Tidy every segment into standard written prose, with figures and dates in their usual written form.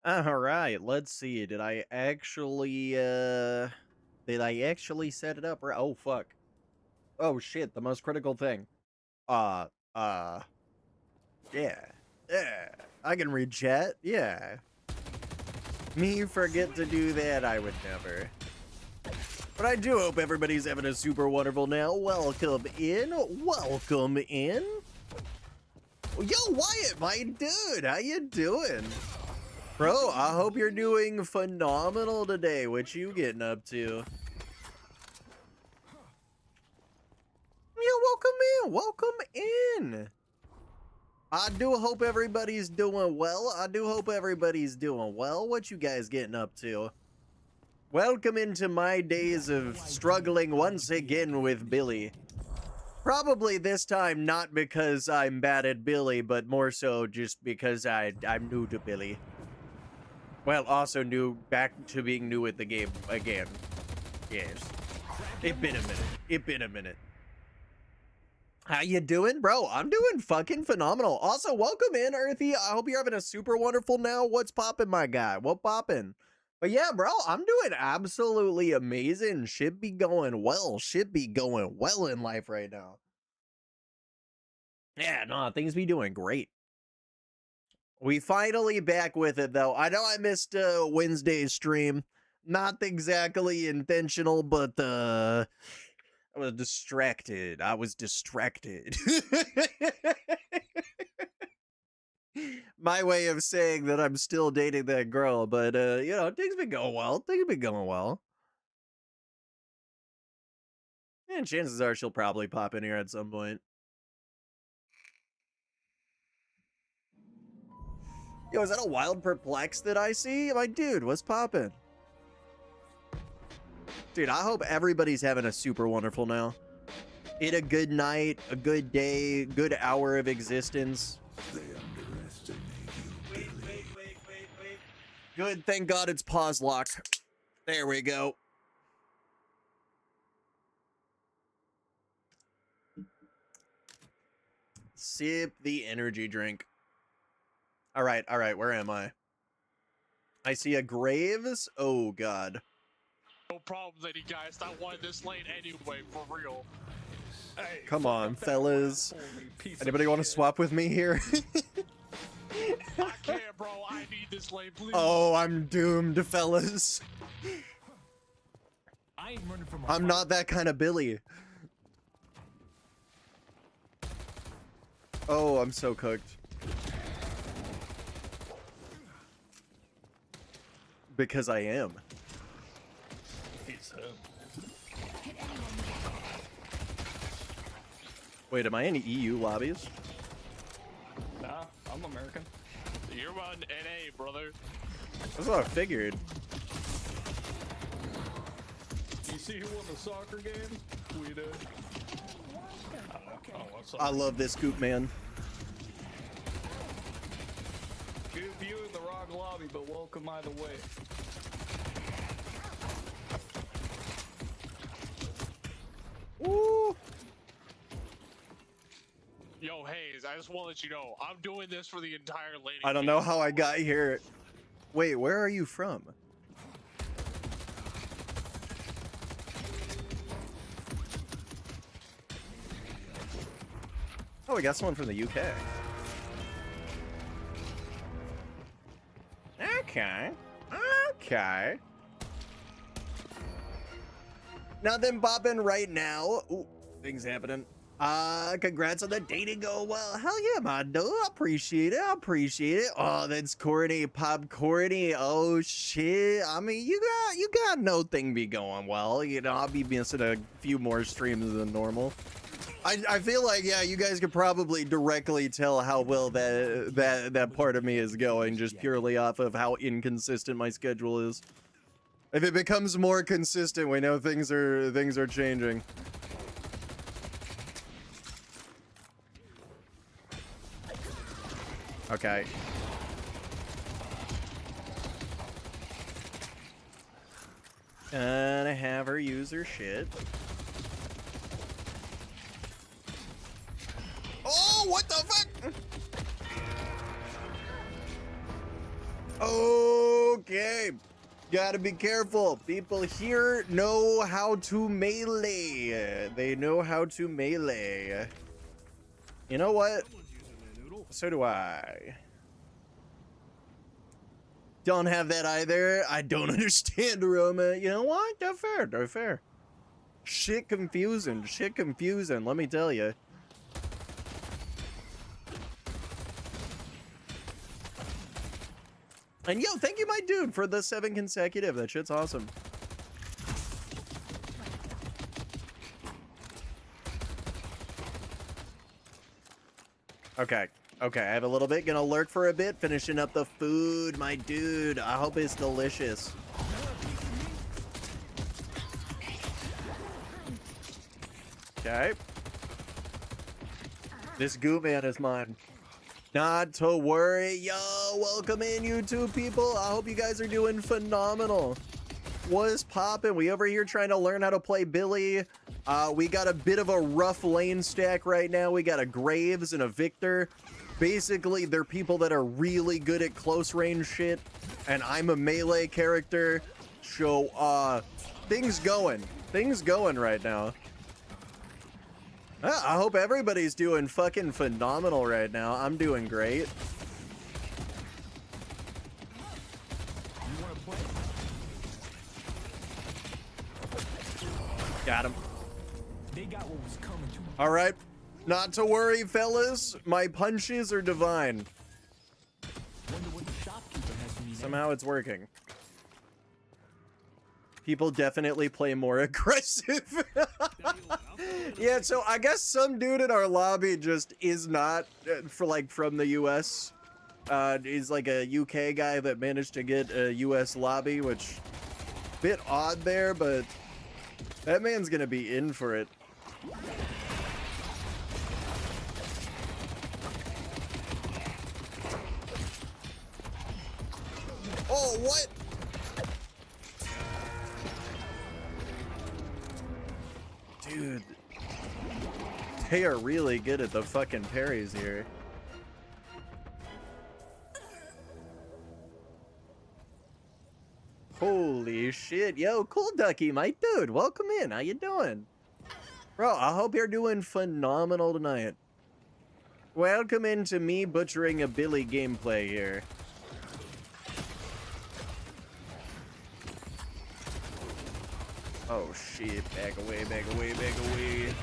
Alright, let's see. Did I actually set it up? Oh, fuck. Oh, shit, the most critical thing. Uh, uh, yeah. Yeah. I can read chat. Yeah. Me forget to do that, I would never. But I do hope everybody's having a super wonderful now. Welcome in. Welcome in. Yo, Wyatt, my dude, how you doing? Bro, I hope you're doing phenomenal today. What you getting up to? Yeah, welcome in. Welcome in. I do hope everybody's doing well. I do hope everybody's doing well. What you guys getting up to? Welcome into my days of struggling once again with Billy. Probably this time not because I'm bad at Billy, but more so just because I'm new to Billy. Well, also back to being new at the game again. Yes. It been a minute. How you doing, bro? I'm doing fucking phenomenal. Also, welcome in, Earthy. I hope you're having a super wonderful now. What's poppin', my guy? What poppin'? But yeah, bro, I'm doing absolutely amazing. Should be going well. Should be going well in life right now. Yeah, no, things be doing great. We finally back with it, though. I know I missed Wednesday's stream. Not exactly intentional, but I was distracted. My way of saying that I'm still dating that girl, but you know, things been going well. And chances are she'll probably pop in here at some point. Yo, is that a wild perplex that I see? My dude, what's poppin'? Dude, I hope everybody's having a super wonderful now. It's a good night, a good day, good hour of existence. They underestimate you, Billy. Wait. Good, thank God it's pause lock. There we go. Sip the energy drink. All right, where am I? I see a Graves. Oh, God. No problem, lady guys. I wanted this lane anyway, for real. Hey, come on, fellas. Anybody want to swap with me here? I can't, bro. I need this lane, please. Oh, I'm doomed, fellas. I'm not that kind of Billy. Oh, I'm so cooked. Because I am. Wait, am I in EU lobbies? Nah, I'm American. You're on NA, brother. That's what I figured. You see who won the soccer game? We did. I love this goop, man. Goop, you in the wrong lobby, but welcome either way. Woo! Yo, Hayes, I just want to let you know, I'm doing this for the entire lane. I don't know how I got here. Wait, where are you from? Oh, we got someone from the UK. Okay. Nothing popping right now. Ooh, things happening. Congrats on the dating go well. Hell yeah, man. No, I appreciate it. Oh, that's corny, popcorny. Oh shit. I mean, you got no thing be going well. You know, I'll be missing a few more streams than normal. I feel like, yeah, you guys could probably directly tell how well that part of me is going, just purely off of how inconsistent my schedule is. If it becomes more consistent, we know things are changing. Okay. Gonna have her use her shit. Oh, what the fuck? Oh. Okay. Gotta be careful. People here know how to melee. They know how to melee. You know what? So do I. Don't have that either. I don't understand, Roma. You know what? They're fair. They're fair. Shit confusing. Shit confusing. Let me tell you. And yo, thank you, my dude, for the 7 consecutive. That shit's awesome. Okay. Okay, I have a little bit. Gonna lurk for a bit. Finishing up the food, my dude. I hope it's delicious. Okay. This goo man is mine. Not to worry. Yo, welcome in, YouTube people. I hope you guys are doing phenomenal. What is poppin'? We over here trying to learn how to play Billy. We got a bit of a rough lane stack right now. We got a Graves and a Victor. Basically, they're people that are really good at close range shit. And I'm a melee character. So, things going. Things going right now. I hope everybody's doing fucking phenomenal right now. I'm doing great. Got him. They got what was coming to them. All right. Not to worry, fellas. My punches are divine. Wonder what the shopkeeper has for me now. Somehow it's working. People definitely play more aggressive. Yeah, so I guess some dude in our lobby just is not from the US. He's like a UK guy that managed to get a US lobby, which bit odd there, but that man's gonna be in for it. Oh, what? Dude, they are really good at the fucking parries here. Holy shit. Yo, Cool Ducky, my dude, welcome in. How you doing? Bro, I hope you're doing phenomenal tonight. Welcome into me butchering a Billy gameplay here. Oh shit, back away, back away, back away.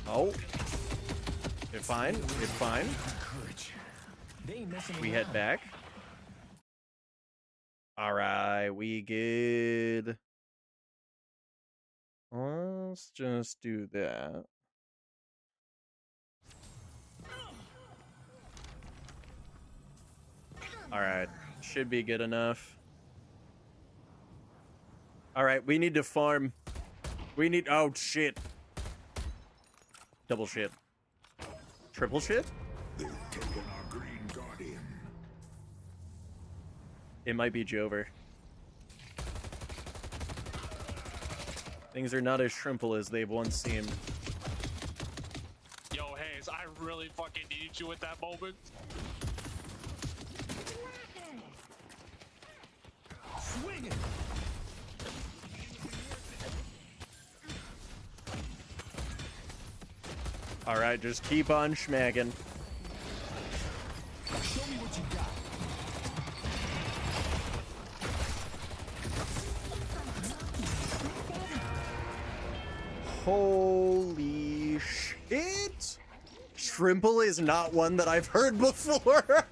Oh. You're fine, you're fine. We head back. Alright, we good. Let's just do that. Alright, should be good enough. Alright, we need to farm. We need... Oh, shit. Double shit. Triple shit? They've taken our green guardian. It might be Jover. Things are not as shrimple as they've once seemed. Yo, Hayes, I really fucking needed you at that moment. Swing it. All right, just keep on schmacking. Show me what you got. Holy shit! Shrimple is not one that I've heard before.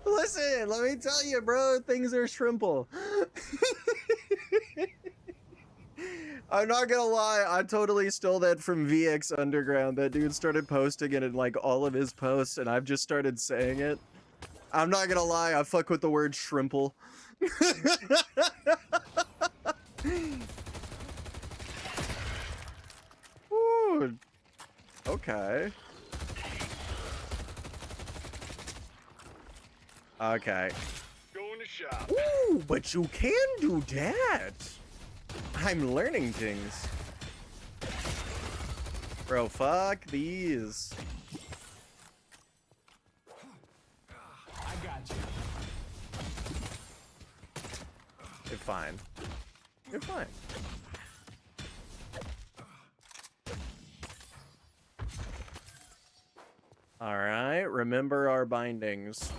Listen, let me tell you, bro, things are shrimple. I'm not gonna lie, I totally stole that from VX Underground. That dude started posting it in like all of his posts, and I've just started saying it. I'm not gonna lie, I fuck with the word shrimple. Ooh, okay. Okay. Going to shop. Ooh, but you can do that. I'm learning things. Bro, fuck these. fine. You're fine. All right, remember our bindings.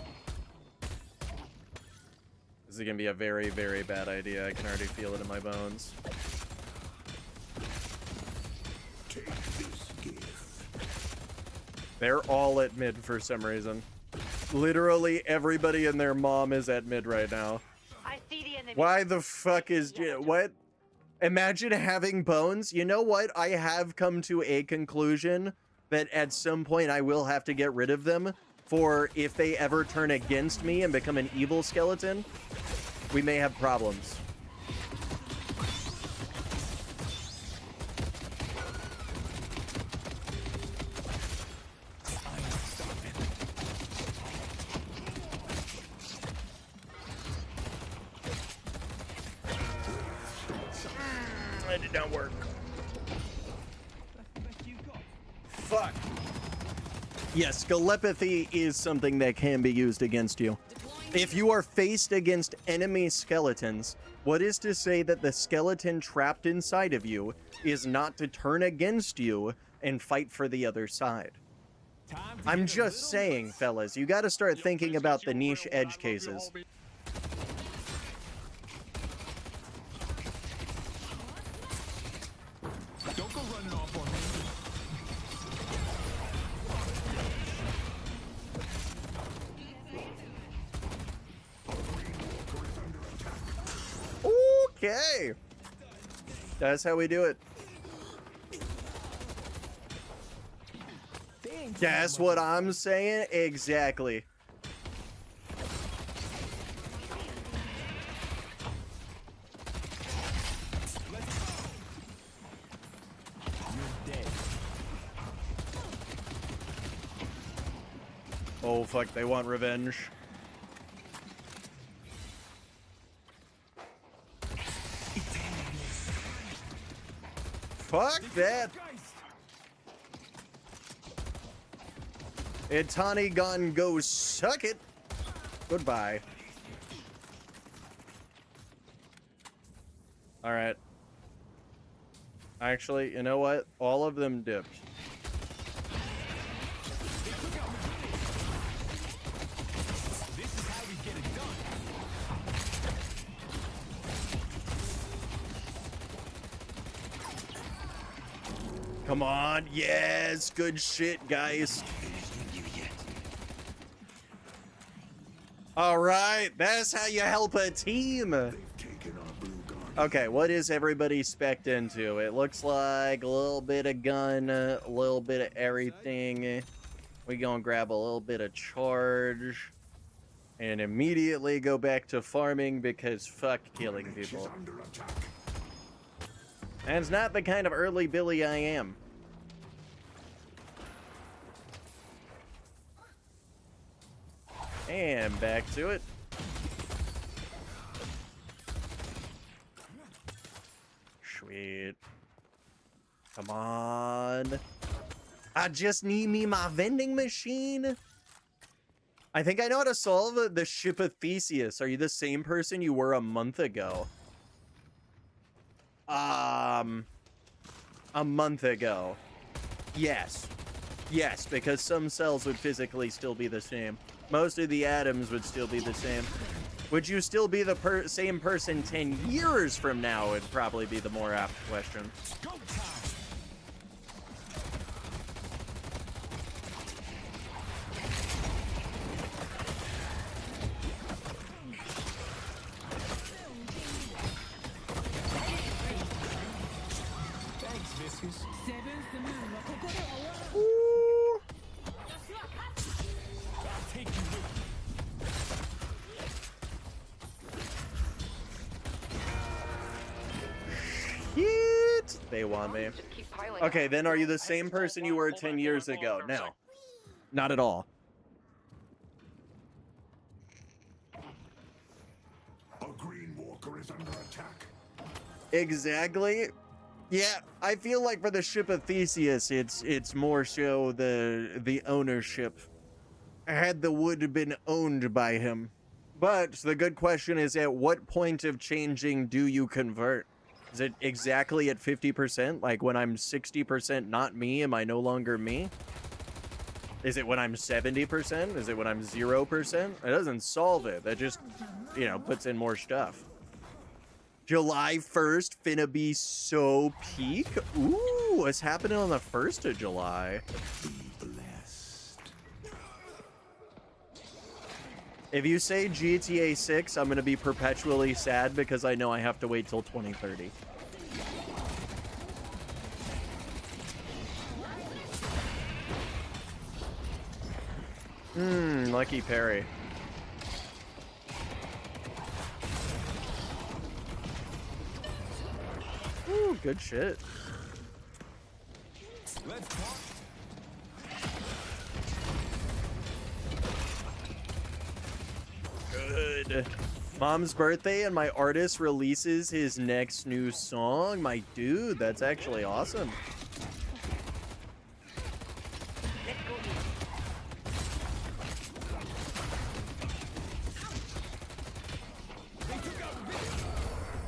This is gonna be a very, very bad idea. I can already feel it in my bones. Take this gift. They're all at mid for some reason. Literally everybody and their mom is at mid right now. I see the enemy. Why the fuck is what? Imagine having bones. You know what? I have come to a conclusion that at some point I will have to get rid of them for if they ever turn against me and become an evil skeleton, we may have problems. That did not work. Fuck. Yes, telepathy is something that can be used against you. If you are faced against enemy skeletons, what is to say that the skeleton trapped inside of you is not to turn against you and fight for the other side? I'm just saying, fellas, you gotta start thinking about the niche edge cases. Don't go running off on me. Okay. That's how we do it. That's what I'm saying? Exactly. Oh, fuck, they want revenge. Fuck that. Itani gun go suck it. Goodbye. All right. Actually, you know what? All of them dipped. This is how we get it done. Come on. Yes. Good shit, guys. All right. That's how you help a team. They've taken our blue guardian. Okay, what is everybody spec'd into? It looks like a little bit of gun, a little bit of everything. We gonna grab a little bit of charge and immediately go back to farming because fuck killing Village is people. under attack. And it's not the kind of early Billy I am. And back to it. Sweet. Come on. I just need me my vending machine. I think I know how to solve the ship of Theseus. Are you the same person you were a month ago? A month ago. Yes. Yes, because some cells would physically still be the same. Most of the atoms would still be the same. Would you still be the same person 10 years from now would probably be the more apt question. Go time. Thanks, Viscous. Ooh. I'll take you with me. Shit. They want me. Just keep piling Okay, up. then are you the same person you were 10 years ago? No. Not at all. A green walker is under attack. Exactly. Yeah, I feel like for the ship of Theseus, it's more so the ownership. Had the wood been owned by him, But the good question is, at what point of changing do you convert? Is it exactly at 50%? Like when I'm 60% not me, am I no longer me? Is it when I'm 70%? Is it when I'm 0%? It doesn't solve it. That just, you know, puts in more stuff. July 1st, finna be so peak. Ooh, what's happening on the 1st of July? If you say GTA 6, I'm gonna be perpetually sad because I know I have to wait till 2030. Lucky parry. Ooh, good shit. Good. Mom's birthday and my artist releases his next new song. My dude, that's actually awesome.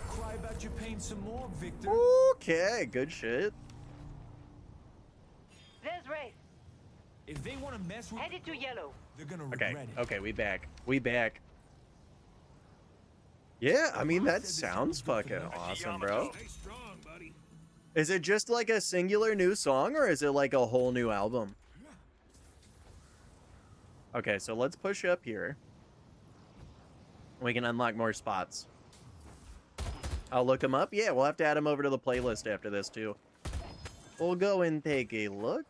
Cry about your pain some more, Victor. Okay, good shit. There's Ray. If they want to mess with, Headed to yellow. they're gonna Okay, regret it. okay, we back. We back. Yeah, I mean, that sounds fucking awesome, bro. Stay strong, buddy. Is it just like a singular new song, or is it like a whole new album? Okay, so let's push up here. We can unlock more spots. I'll look them up. Yeah, we'll have to add them over to the playlist after this, too. We'll go and take a look.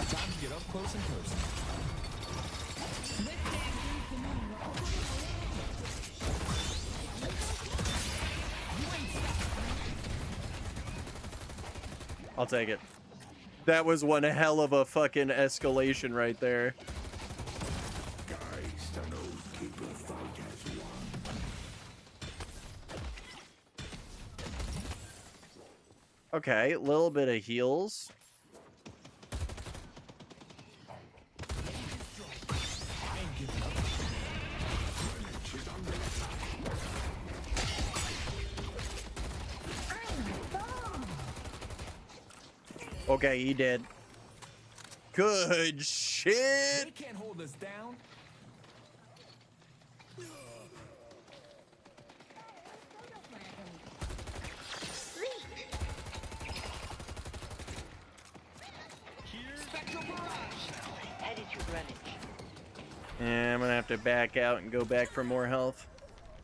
Time to get up close and personal. I'll take it. That was one hell of a fucking escalation right there. Guys, the Nosekeeper fight has won. Okay, a little bit of heals. Okay, he did. Good shit. They can't hold us down. Headed to Greenwich. Yeah, I'm gonna have to back out and go back for more health.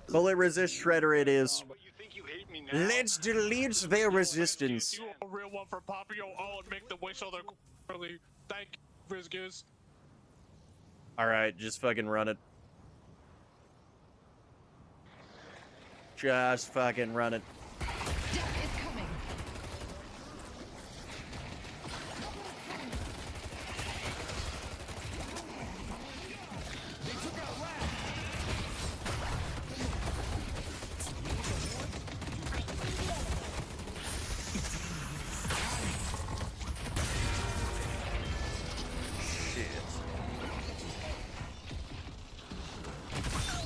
Bullet resist shredder it is. But you think you hate me now? Let's delete their resistance. You a real one for popping your O and make the wish other early. Thank you, Frizgiz. Alright, just fucking run it. Just fucking run it.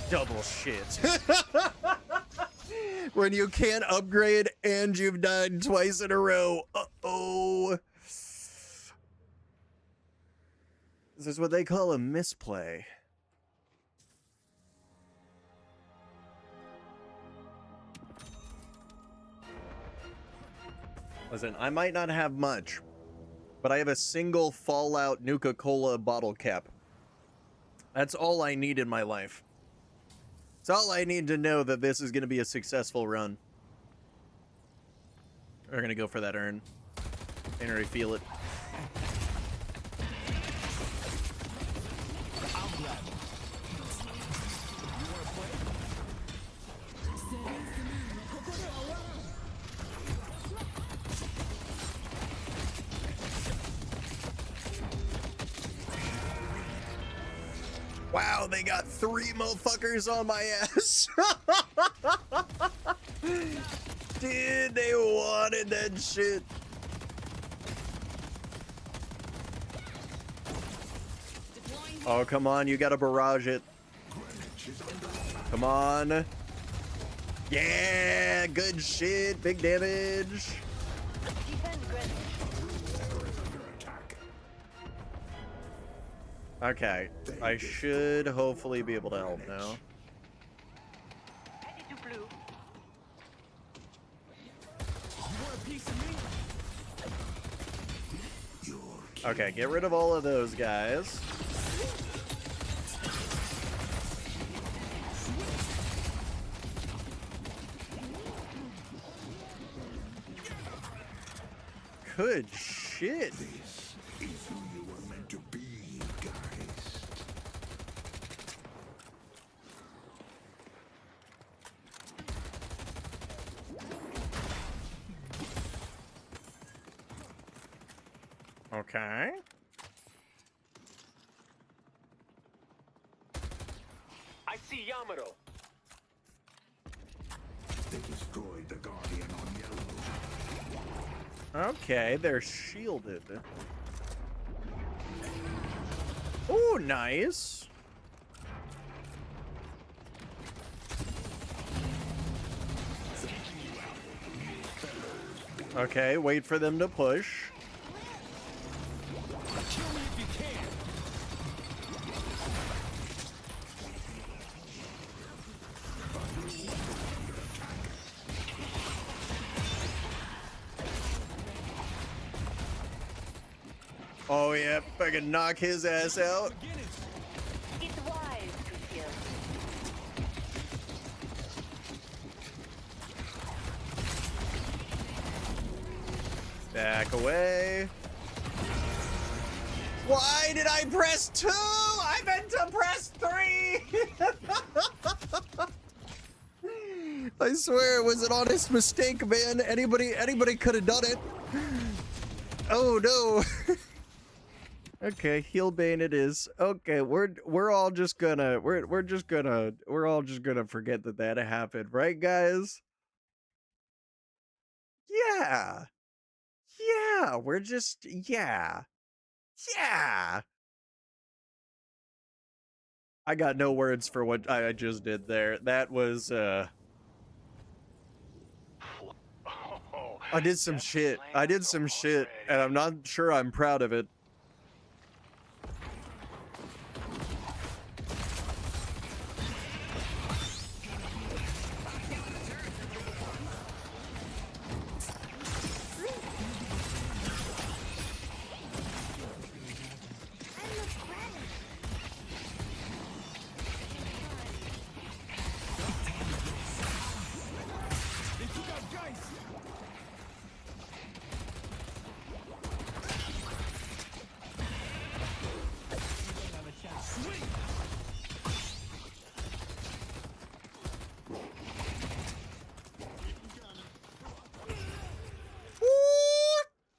Double shit. When you can't upgrade and you've died twice in a row. Uh-oh. This is what they call a misplay. Listen, I might not have much, but I have a single Fallout Nuka-Cola bottle cap. That's all I need in my life. It's all I need to know that this is going to be a successful run. We're going to go for that urn. I can already feel it. Wow, they got 3 motherfuckers on my ass. Dude, they wanted that shit. Oh, come on, you gotta barrage it. Come on. Yeah, good shit, big damage. Defend Greenwich. Okay, I should hopefully be able to help now. Headed to blue. Okay, get rid of all of those guys. Good shit. This is who you were meant to be, guys. Okay. I see Yamato. They destroyed the Guardian on yellow. Okay, they're shielded. Oh, nice. Okay, wait for them to push. Oh yeah, I can knock his ass out. It's wise to kill. Back away. Why did I press 2? I meant to press 3. I swear it was an honest mistake, man. Anybody could have done it. Oh no. Okay, heal bane it is. Okay, we're all just gonna we're all just gonna forget that happened, right, guys? Yeah. Yeah, we're just yeah. Yeah. I got no words for what I just did there. That was I did some shit. I did some shit, and I'm not sure I'm proud of it.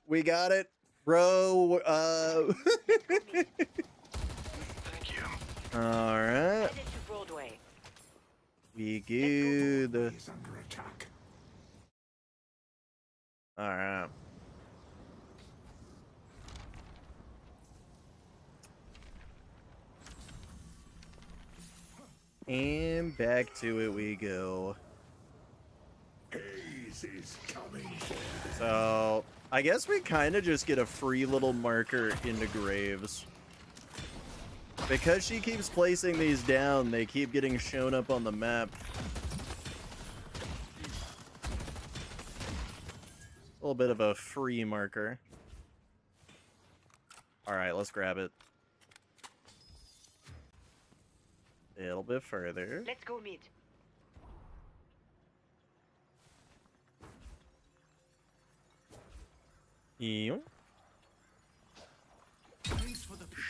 We got it, bro. Thank you. All right. Headed to Broadway. We good. He's under attack. All right. And back to it we go. Haze is coming for them. So I guess we kind of just get a free little marker into graves. Because she keeps placing these down, they keep getting shown up on the map. A little bit of a free marker. Alright, let's grab it. A little bit further. Let's go meet. Ew.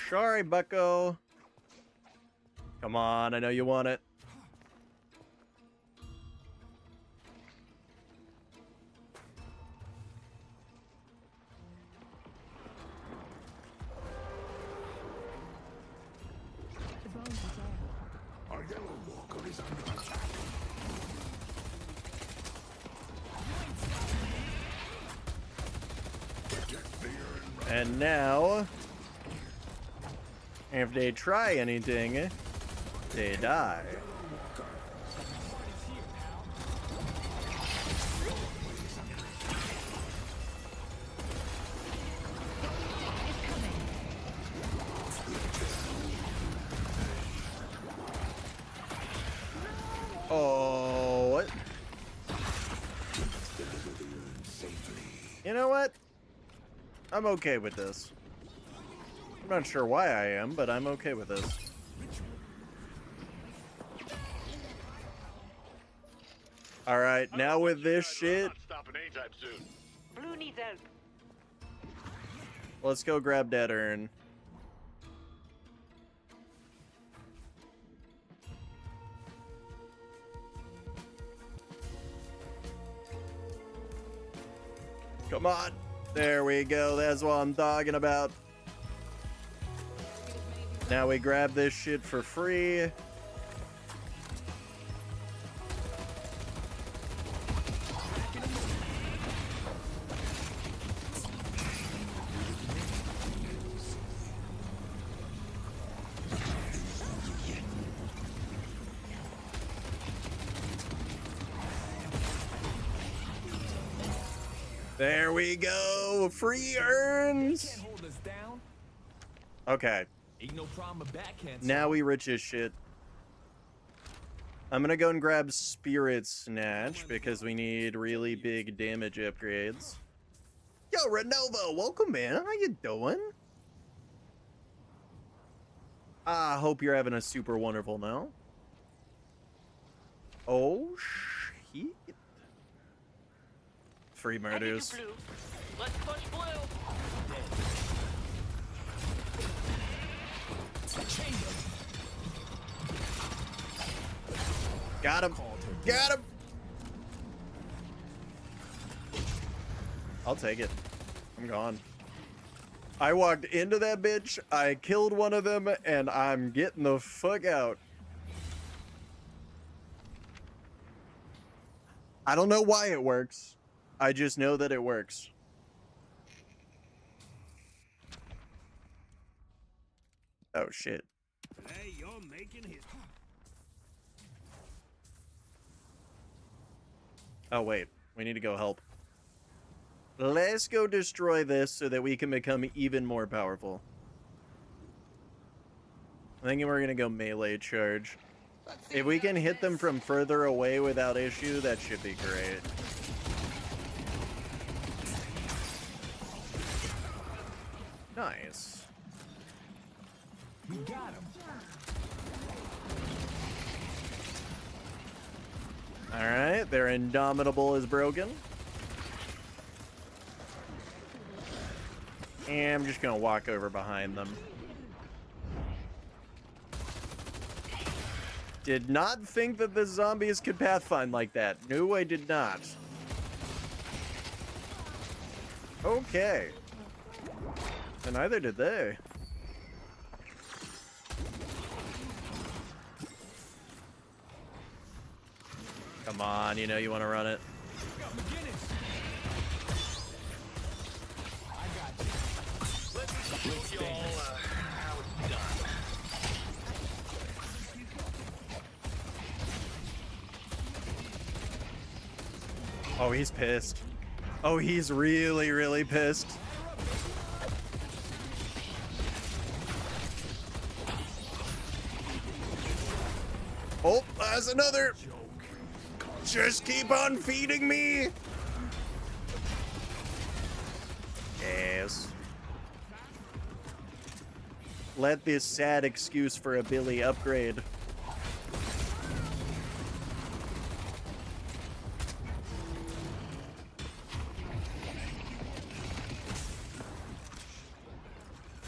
Sorry, bucko. Come on, I know you want it. Our yellow walker is under attack. And now If they try anything, they die. Oh, what? You know what? I'm okay with this. I'm not sure why I am, but I'm okay with this. Alright, now with this shit, Blue needs help. let's go grab that urn. Come on. There we go. That's what I'm talking about. Now we grab this shit for free. There we go. Free urns. Can't hold us down. Okay. Ain't no problem a bat can't Now solve. we rich as shit. I'm gonna go and grab Spirit Snatch because we need really big damage upgrades. Yo, Renovo, welcome, man. How you doing? I hope you're having a super wonderful now. Oh, shit. Free murders. Blue. Let's push blue. Got him. Got him. I'll take it. I'm gone. I walked into that bitch, I killed one of them, and I'm getting the fuck out. I don't know why it works. I just know that it works. Oh, shit. Hey, you're making history. Oh, wait. We need to go help. Let's go destroy this so that we can become even more powerful. I'm thinking we're gonna go melee charge. If we can hit them from further away without issue, that should be great. Nice. We got him. Alright, their Indomitable is broken. And I'm just gonna walk over behind them. Did not think that the zombies could pathfind like that. No, I did not. Okay. And neither did they. Come on, you know you want to run it. Oh, he's pissed. Oh, he's really, really pissed. Oh, that's another. Just keep on feeding me. Yes. Let this sad excuse for a Billy upgrade.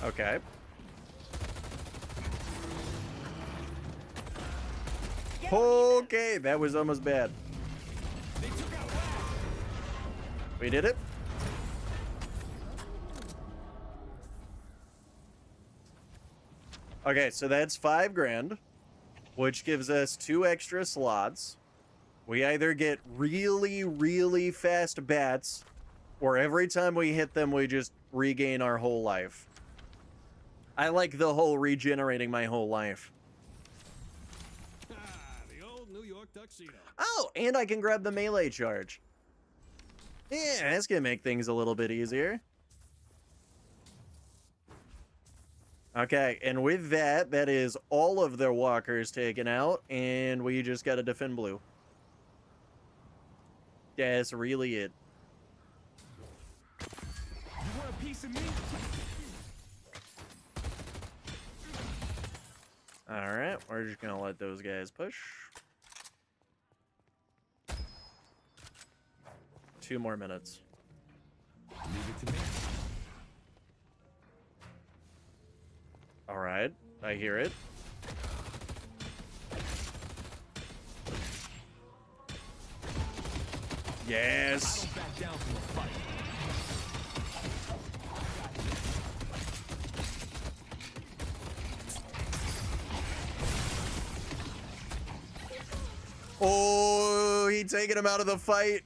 Okay. Okay, that was almost bad. We did it. Okay, so that's $5,000, which gives us 2 extra slots. We either get really, really fast bats, or every time we hit them, we just regain our whole life. I like the whole regenerating my whole life. The old New York tuxedo. Oh, and I can grab the melee charge. Yeah, that's gonna make things a little bit easier. Okay, and with that, that is all of their walkers taken out, and we just gotta defend blue. That's really it. You want a piece of me? Alright, we're just gonna let those guys push. 2 more minutes. Leave it to me. Alright, I hear it. Yes! Don't back down from a fight. Oh, he taking him out of the fight.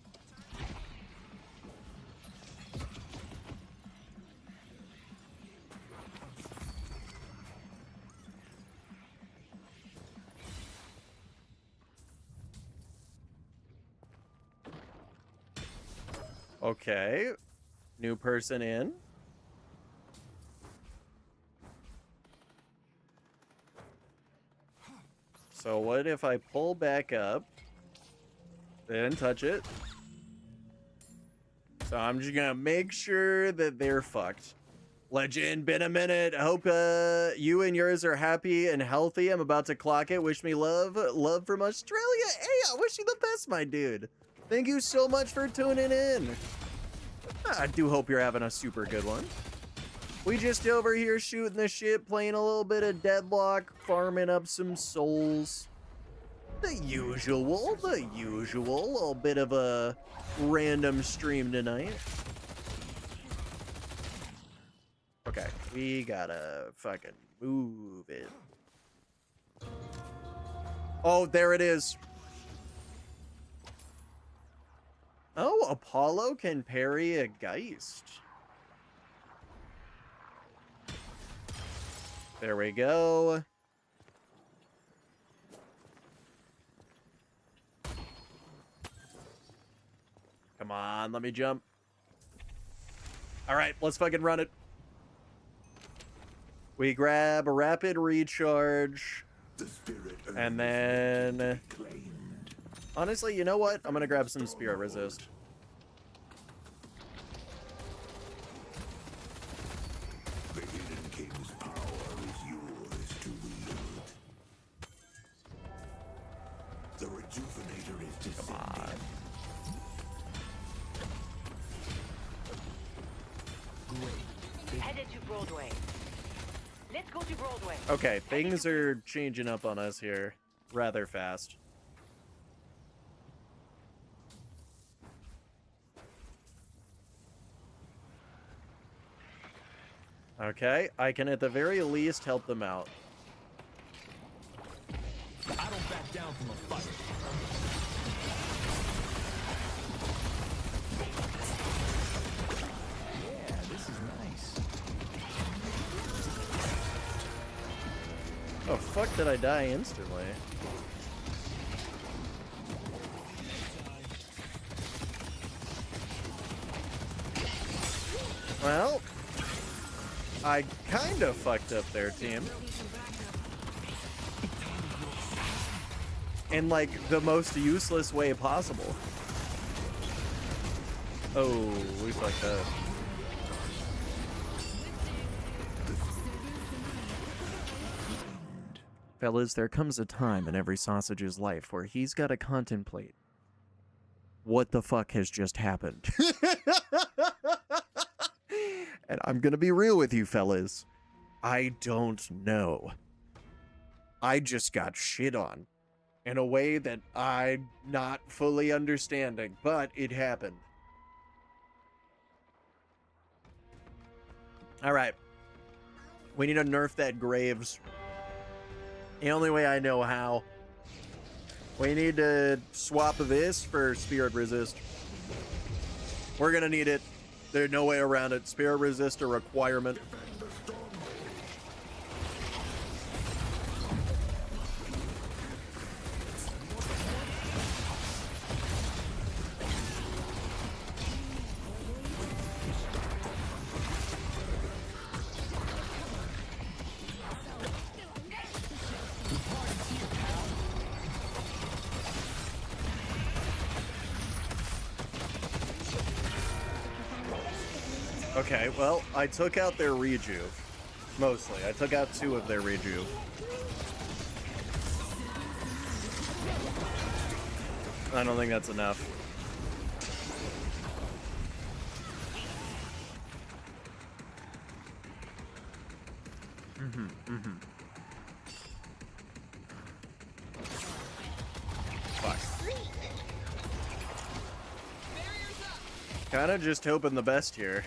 Okay, new person in. So what if I pull back up, then touch it? So I'm just gonna make sure that they're fucked. Legend, been a minute. Hope you and yours are happy and healthy. I'm about to clock it. Wish me love. Love from Australia. Hey, I wish you the best, my dude. Thank you so much for tuning in. I do hope you're having a super good one. We just over here shooting the shit, playing a little bit of Deadlock, farming up some souls. The usual, the usual. A little bit of a random stream tonight. Okay, we gotta fucking move it. Oh, there it is. Oh, Apollo can parry a Geist. There we go. Come on, let me jump. All right, let's fucking run it. We grab a rapid recharge. The spirit And then... claimed. Honestly, you know what? I'm gonna grab some spirit resist. The hidden king's power is yours to wield. The rejuvenator is descending. Come on. Headed to Broadway. Let's go to Broadway. Okay, things are changing up on us here rather fast. Okay, I can at the very least help them out. I don't back down from a fight. Yeah, this is nice. Oh, fuck, did I die instantly? Well, I kind of fucked up their team. In, like, the most useless way possible. Oh, we fucked up. Fellas, there comes a time in every sausage's life where he's got to contemplate what the fuck has just happened. And I'm gonna be real with you, fellas. I don't know. I just got shit on in a way that I'm not fully understanding, but it happened. All right. We need to nerf that Graves. The only way I know how. We need to swap this for Spirit Resist. We're gonna need it. There's no way around it. Spirit Resist a requirement. Okay, well, I took out their rejuve. Mostly. I took out 2 of their rejuve. I don't think that's enough. Fuck. Kinda just hoping the best here.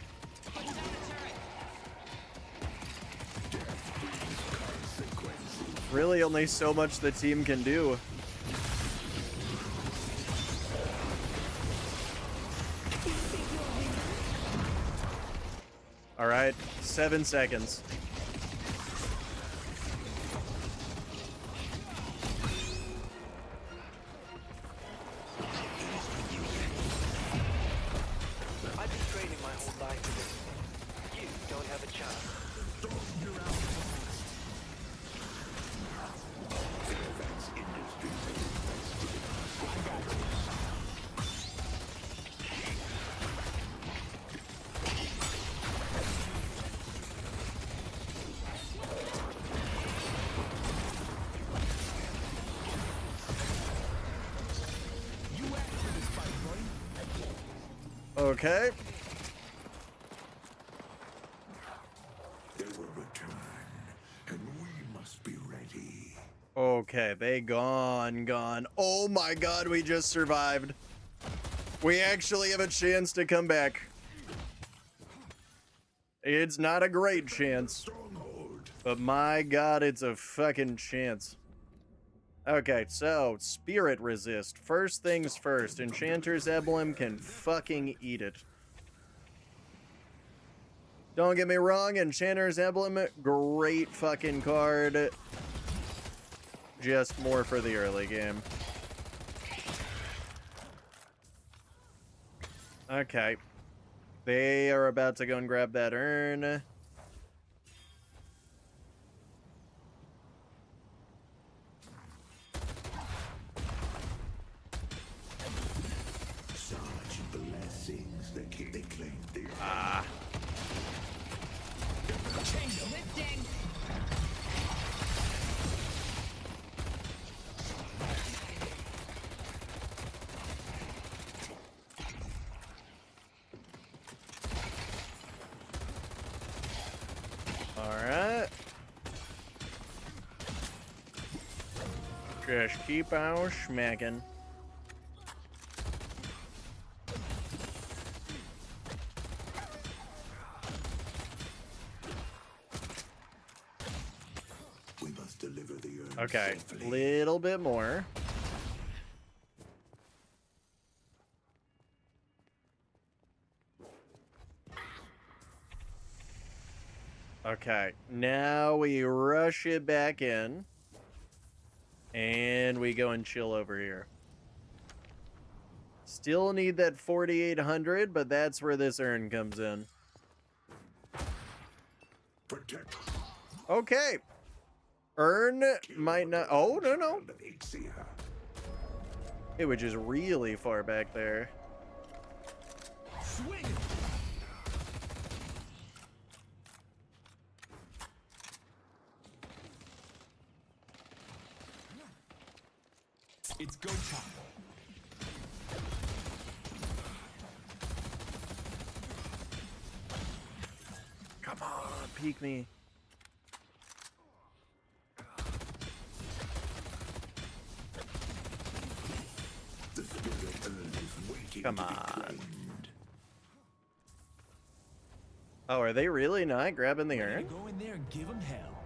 Really only so much the team can do. All right, 7 seconds. I've been training my whole life for this. You don't have a chance. Okay. They will return, and we must be ready. Okay, they gone. Oh my god, we just survived. We actually have a chance to come back. It's not a great chance, Stronghold. but my god, it's a fucking chance. Okay, so, Spirit Resist. First things first, Enchanter's Emblem can fucking eat it. Don't get me wrong, Enchanter's Emblem, great fucking card. Just more for the early game. Okay. They are about to go and grab that urn. Such blessings they claim they are. Ah. Alright. Just keep on smacking. We must deliver the urn Okay, safely. little bit more. Okay, now we rush it back in. And we go and chill over here. Still need that 4,800, but that's where this urn comes in. Protect. Okay. Urn might not... Oh, no. Of Ixia. It was just really far back there. Swing! It's go time. Come on, peek me. The spirit urn is waiting Come to be on. claimed. Oh, are they really not grabbing the urn? Go in there and give him hell.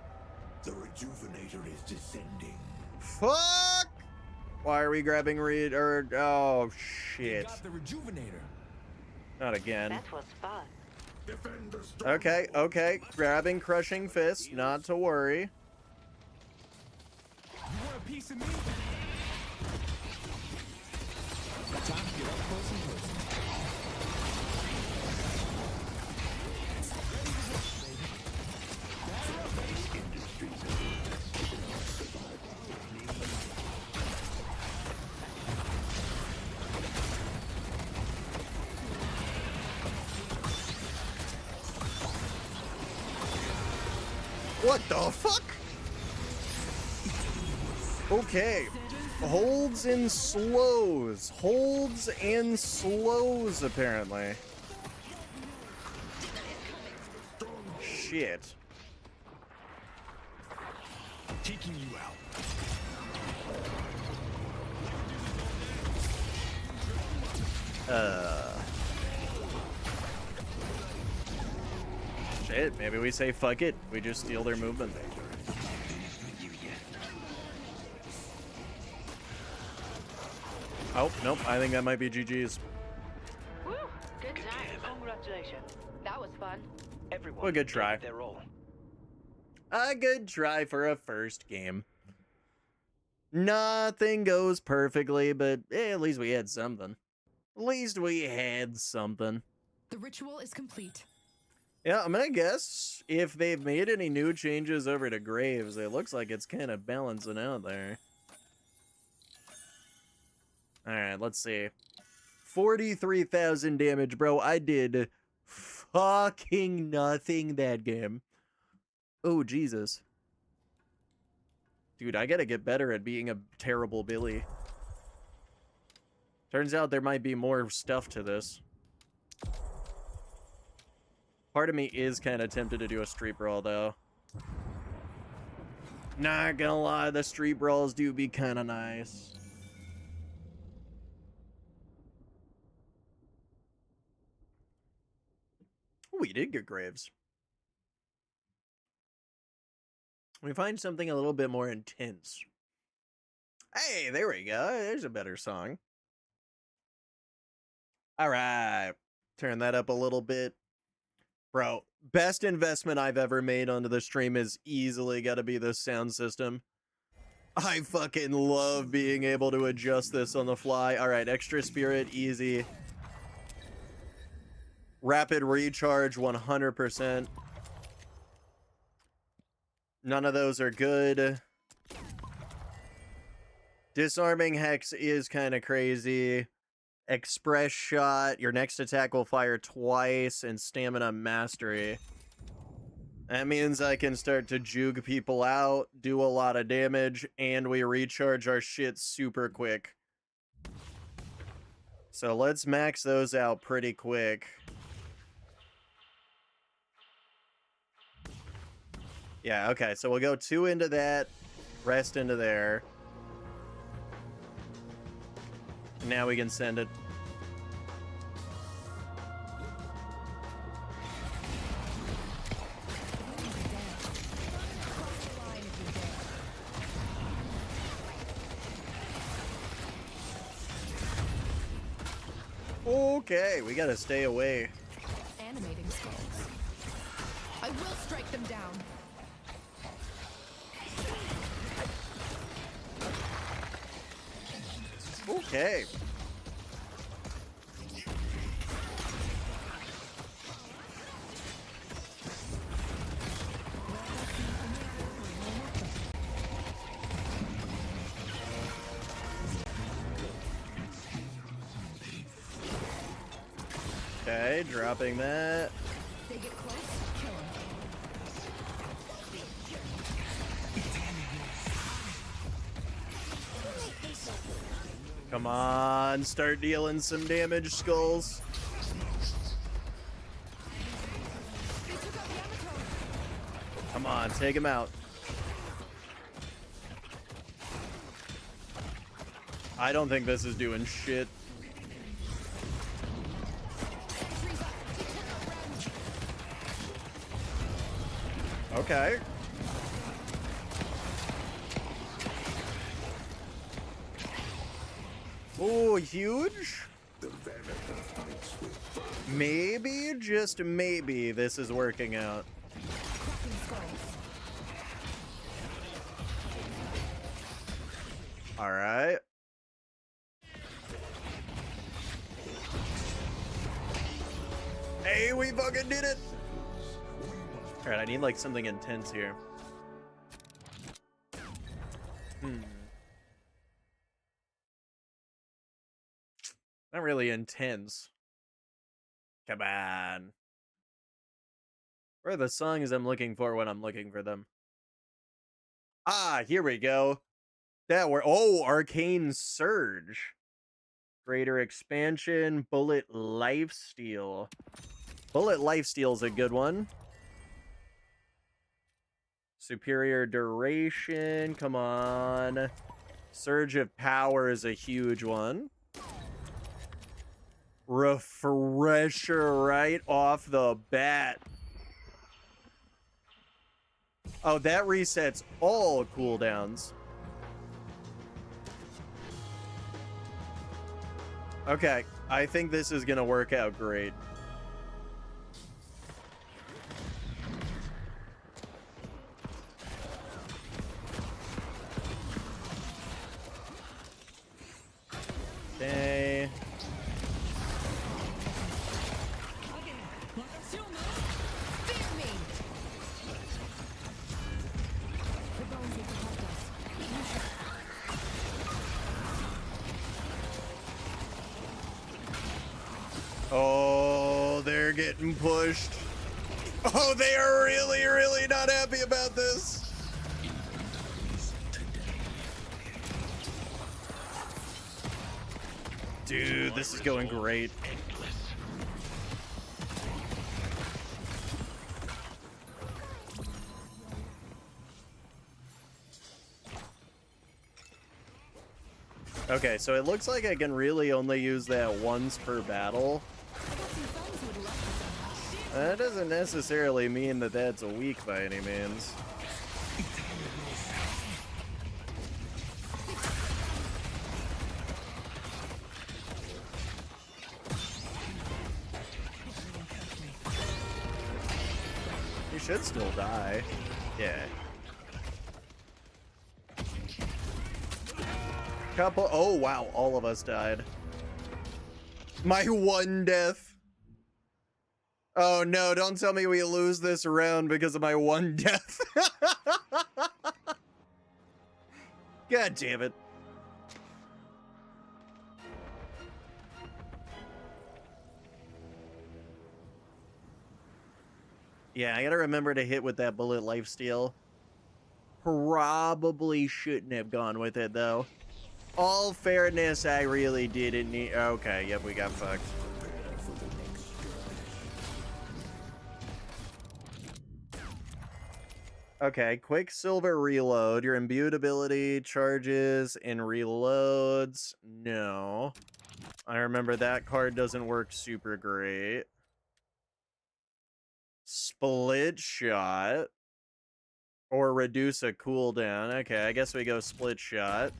The rejuvenator is descending. Fuck! Why are we grabbing oh, They shit. got the rejuvenator. Not again. That was fun. Defend the stronghold. Okay, okay. Grabbing Crushing Fist, not to worry. You want a piece of me? Time to get up close and personal. What the fuck? Okay. Holds and slows. Holds and slows, apparently. Shit. Taking you out. Shit, maybe we say fuck it. We just steal their movement. Oh, nope. I think that might be GG's. Woo! Good time. Congratulations. That was fun. Everyone Well, good did try. their role. A good try for a first game. Nothing goes perfectly, but at least we had something. At least we had something. The ritual is complete. Yeah, I'm gonna guess if they've made any new changes over to Graves, it looks like it's kind of balancing out there. Alright, let's see. 43,000 damage, bro. I did fucking nothing that game. Oh, Jesus. Dude, I gotta get better at being a terrible Billy. Turns out there might be more stuff to this. Part of me is kind of tempted to do a street brawl, though. Not gonna lie, the street brawls do be kind of nice. We did get Graves. We find something a little bit more intense. Hey, there we go. There's a better song. All right. Turn that up a little bit. Bro, best investment I've ever made onto the stream is easily got to be this sound system. I fucking love being able to adjust this on the fly. All right, extra spirit, easy. Rapid recharge, 100%. None of those are good. Disarming Hex is kind of crazy. Express Shot, your next attack will fire twice, and Stamina Mastery. That means I can start to juke people out, do a lot of damage, and we recharge our shit super quick. So let's max those out pretty quick. Yeah, okay, so we'll go 2 into that, rest into there. Now we can send it. Okay, we gotta stay away. Animating skulls. I will strike them down. Okay. Okay, dropping that. They get close, kill them. Come on, start dealing some damage, skulls. Come on, take him out. I don't think this is doing shit. Okay. Oh, huge. Maybe, just maybe, this is working out. All right. Hey, we fucking did it. All right, I need like something intense here. Not really intense. Come on. Where are the songs I'm looking for when I'm looking for them? Ah, here we go. That were Arcane Surge. Greater expansion, Bullet Lifesteal. Bullet Lifesteal is a good one. Superior duration, come on. Surge of Power is a huge one. Refresher right off the bat. Oh, that resets all cooldowns. Okay, I think this is gonna work out great. Okay. Fear me! The bones will protect us. Oh, they're getting pushed. Oh, they are really, really not happy about this. Dude, this is going great. Okay, so it looks like I can really only use that once per battle. That doesn't necessarily mean that that's a weak by any means. You should still die. Yeah. Couple. Oh, wow. All of us died. My one death. Oh, no. Don't tell me we lose this round because of my one death. God damn it. Yeah, I gotta remember to hit with that bullet lifesteal. Probably shouldn't have gone with it, though. All fairness, I really didn't need... Okay, yep, we got fucked. Okay, Quicksilver reload. Your imbued ability charges and reloads. No. I remember that card doesn't work super great. Split shot. Or reduce a cooldown. Okay, I guess we go split shot.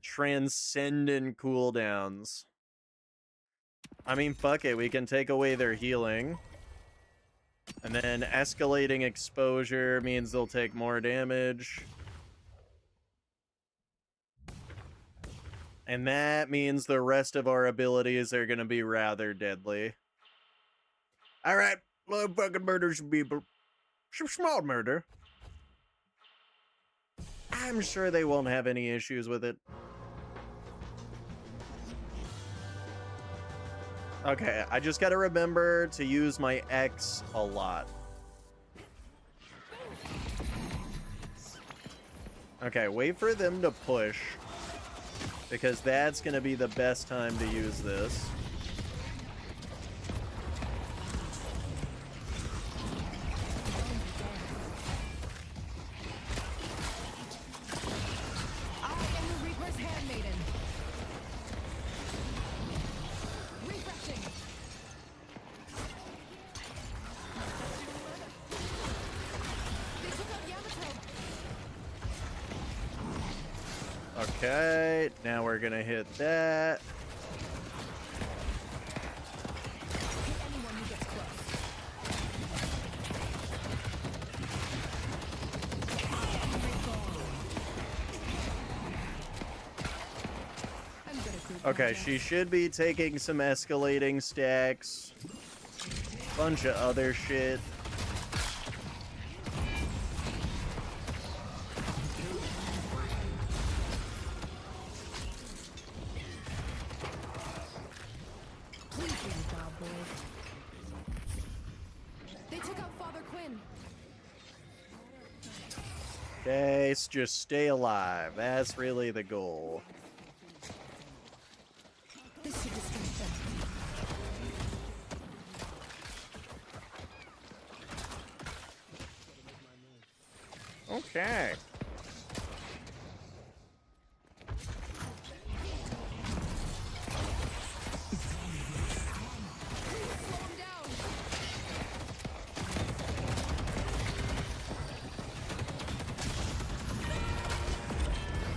Transcendent cooldowns. I mean, fuck it. We can take away their healing. And then escalating exposure means they'll take more damage. And that means the rest of our abilities are going to be rather deadly. Alright, love fucking murder some people. Some small murder. I'm sure they won't have any issues with it. Okay, I just gotta remember to use my X a lot. Okay, wait for them to push. Because that's gonna be the best time to use this. I am the Reaper's handmaiden. Refreshing. They took out Yamato. Okay, now we're gonna hit that. Hit anyone who gets close. I'm good at group Okay, projects. she should be taking some escalating stacks. Bunch of other shit. Please be the job, boys. They took out Father Quinn. Okay, just stay alive. That's really the goal. This should distract them. Okay. Slow them down.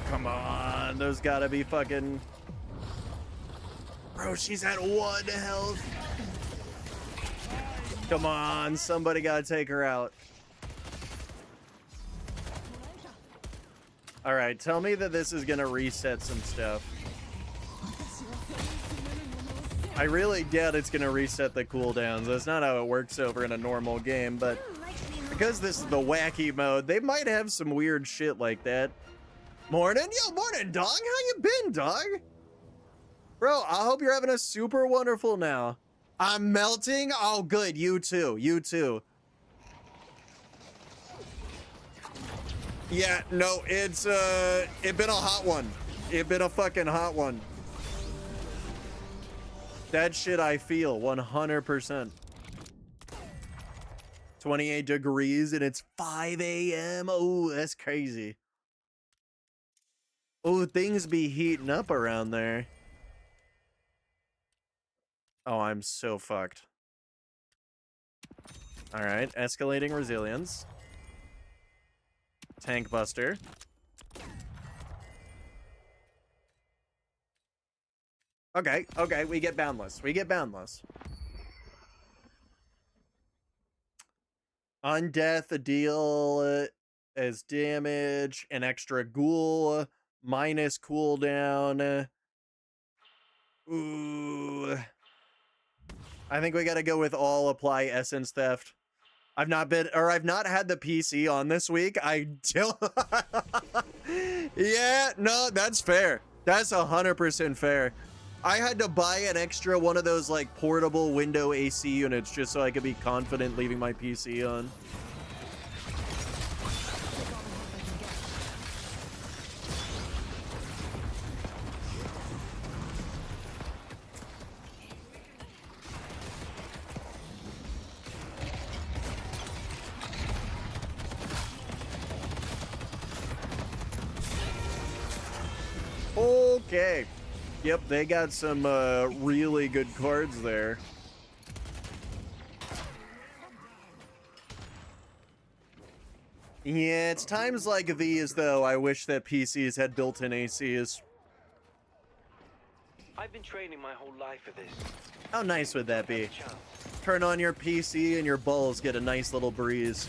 Come on, those gotta be fucking... Bro, she's at 1 health. Come on, somebody gotta take her out. Alright, tell me that this is gonna reset some stuff. I really doubt it's gonna reset the cooldowns. That's not how it works over in a normal game, but because this is the wacky mode, they might have some weird shit like that. Morning? Yo, morning, dog. How you been, dog? Bro, I hope you're having a super wonderful now. I'm melting? Oh, good. You too. You too. Yeah, no, it's it been a hot one. It been a fucking hot one. That shit I feel 100%. 28 degrees and it's 5 a.m. Oh, that's crazy. Oh, things be heating up around there. Oh, I'm so fucked. All right, escalating resilience. Tank buster. Okay, okay, we get boundless. We get boundless. Undeath, a deal as damage, an extra ghoul, minus cooldown. Ooh. I think we gotta go with all apply essence theft. I've not had the PC on this week. I don't. Yeah, no, that's fair. That's 100% fair. I had to buy an extra one of those like portable window AC units just so I could be confident leaving my PC on. Okay. Yep, they got some really good cards there. Yeah, it's times like these, though, I wish that PCs had built-in ACs. I've been training my whole life for this. How nice would that be? Have a chance. Turn on your PC and your balls get a nice little breeze.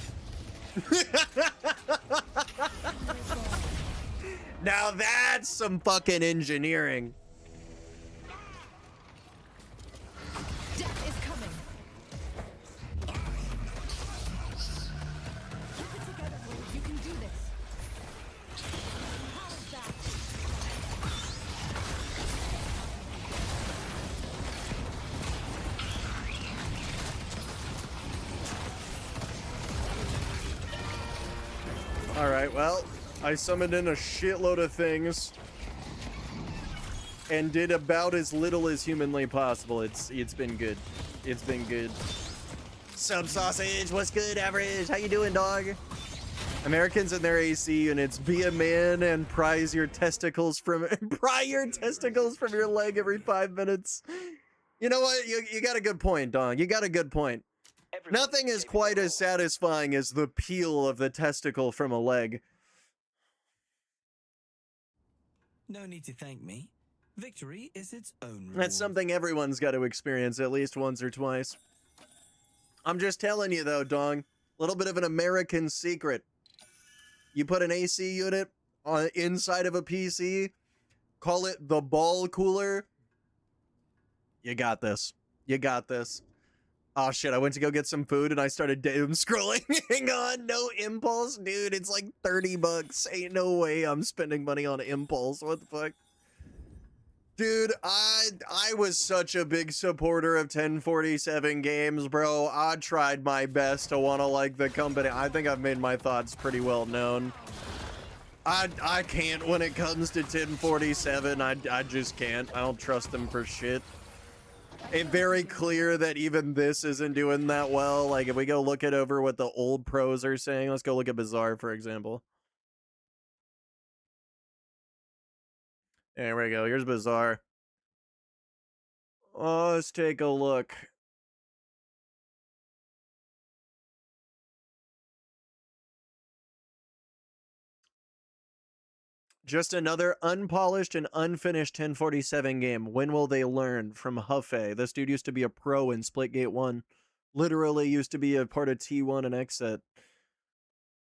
Now that's some fucking engineering. Death is coming. Keep it together, boys. You can do this. How's that? All right, well, I summoned in a shitload of things and did about as little as humanly possible. It's been good. It's been good. Sub sausage, what's good, average? How you doing, dog? Americans and their AC units, be a man and pry your testicles from your leg every 5 minutes. You know what? You got a good point, dog. You got a good point. Everyone Nothing is take quite it as all. satisfying as the peel of the testicle from a leg. No need to thank me. Victory is its own reward. That's something everyone's got to experience at least once or twice. I'm just telling you though, dong. A little bit of an American secret. You put an AC unit on inside of a PC, call it the ball cooler. You got this. You got this. Oh shit, I went to go get some food and I started doom scrolling. Hang on, no impulse, dude. It's like 30 bucks. Ain't no way I'm spending money on impulse. What the fuck? Dude, I was such a big supporter of 1047 games, bro. I tried my best to want to like the company. I think I've made my thoughts pretty well known. I can't when it comes to 1047. I just can't. I don't trust them for shit. It's very clear that even this isn't doing that well. Like, if we go look at over what the old pros are saying, let's go look at Bizarre, for example. There we go. Here's Bizarre. Oh, let's take a look. Just another unpolished and unfinished 1047 game. When will they learn? From Huffy. This dude used to be a pro in Splitgate 1. Literally used to be a part of T1 and Xset.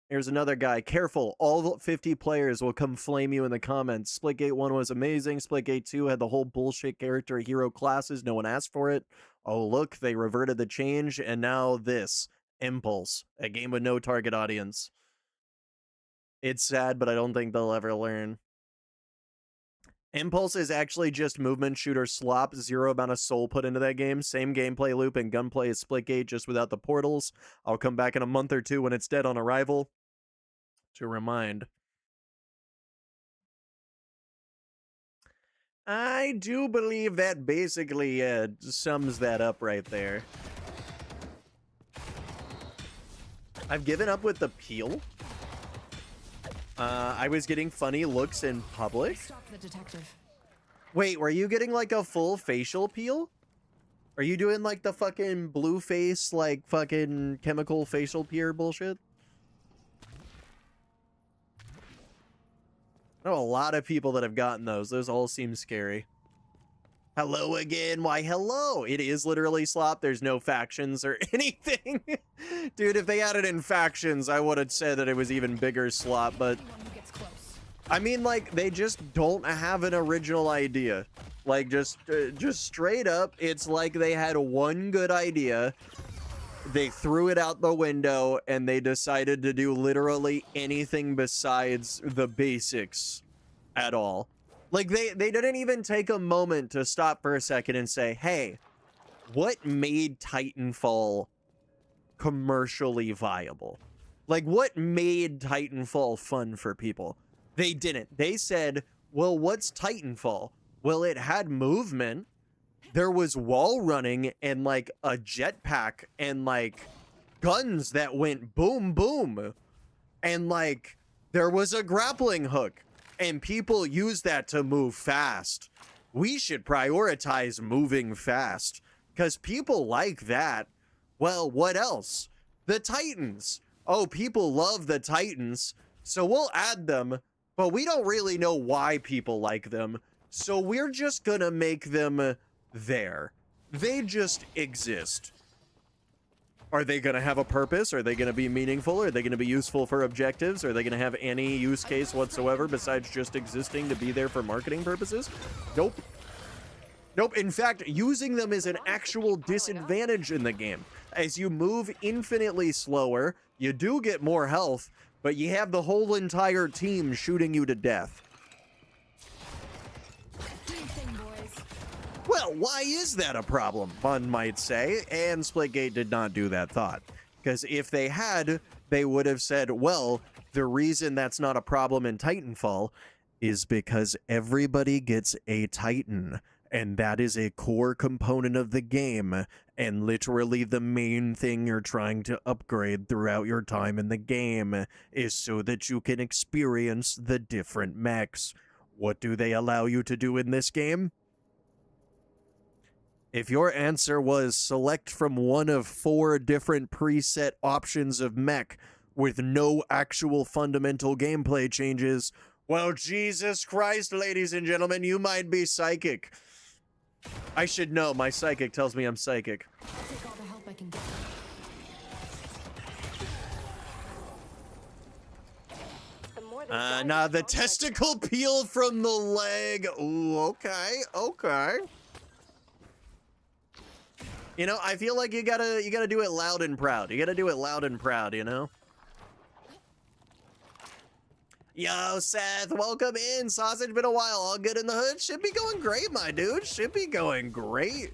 Here's another guy. Careful. All 50 players will come flame you in the comments. Splitgate 1 was amazing. Splitgate 2 had the whole bullshit character hero classes. No one asked for it. Oh, look. They reverted the change. And now this. Impulse. A game with no target audience. It's sad, but I don't think they'll ever learn. Impulse is actually just movement shooter slop. Zero amount of soul put into that game. Same gameplay loop and gunplay as Splitgate, just without the portals. I'll come back in a month or two when it's dead on arrival to remind. I do believe that basically sums that up right there. I've given up with the peel. I was getting funny looks in public. Stop the detective. Wait, were you getting like a full facial peel? Are you doing like the fucking blue face, like fucking chemical facial peel bullshit? I know a lot of people that have gotten those. Those all seem scary. Hello again. Why, hello. It is literally slop. There's no factions or anything. Dude, if they added in factions, I would have said that it was even bigger slop, but I mean, like, they just don't have an original idea. Like, just straight up, it's like they had one good idea, they threw it out the window, and they decided to do literally anything besides the basics at all. Like, they didn't even take a moment to stop for a second and say, hey, what made Titanfall commercially viable? Like, what made Titanfall fun for people? They didn't. They said, well, what's Titanfall? Well, it had movement. There was wall running and, like, a jetpack and, like, guns that went boom, boom. And, like, there was a grappling hook. And people use that to move fast. We should prioritize moving fast. Because people like that. Well, what else? The Titans. Oh, people love the Titans. So we'll add them. But we don't really know why people like them. So we're just gonna make them there. They just exist. Are they going to have a purpose? Are they going to be meaningful? Are they going to be useful for objectives? Are they going to have any use case whatsoever besides just existing to be there for marketing purposes? Nope. Nope. In fact, using them is an actual disadvantage in the game. As you move infinitely slower, you do get more health, but you have the whole entire team shooting you to death. Well, why is that a problem, one might say? And Splitgate did not do that thought. Because if they had, they would have said, well, the reason that's not a problem in Titanfall is because everybody gets a Titan. And that is a core component of the game. And literally the main thing you're trying to upgrade throughout your time in the game is so that you can experience the different mechs. What do they allow you to do in this game? If your answer was select from one of 4 different preset options of mech with no actual fundamental gameplay changes, well, Jesus Christ, ladies and gentlemen, you might be psychic. I should know. My psychic tells me I'm psychic. I'll take all the help I can get. Nah, the testicle peel from the leg. Ooh, okay, okay. You know, I feel like you gotta do it loud and proud. You gotta do it loud and proud, you know? Yo, Seth, welcome in. Sausage, been a while. All good in the hood? Should be going great, my dude. Should be going great.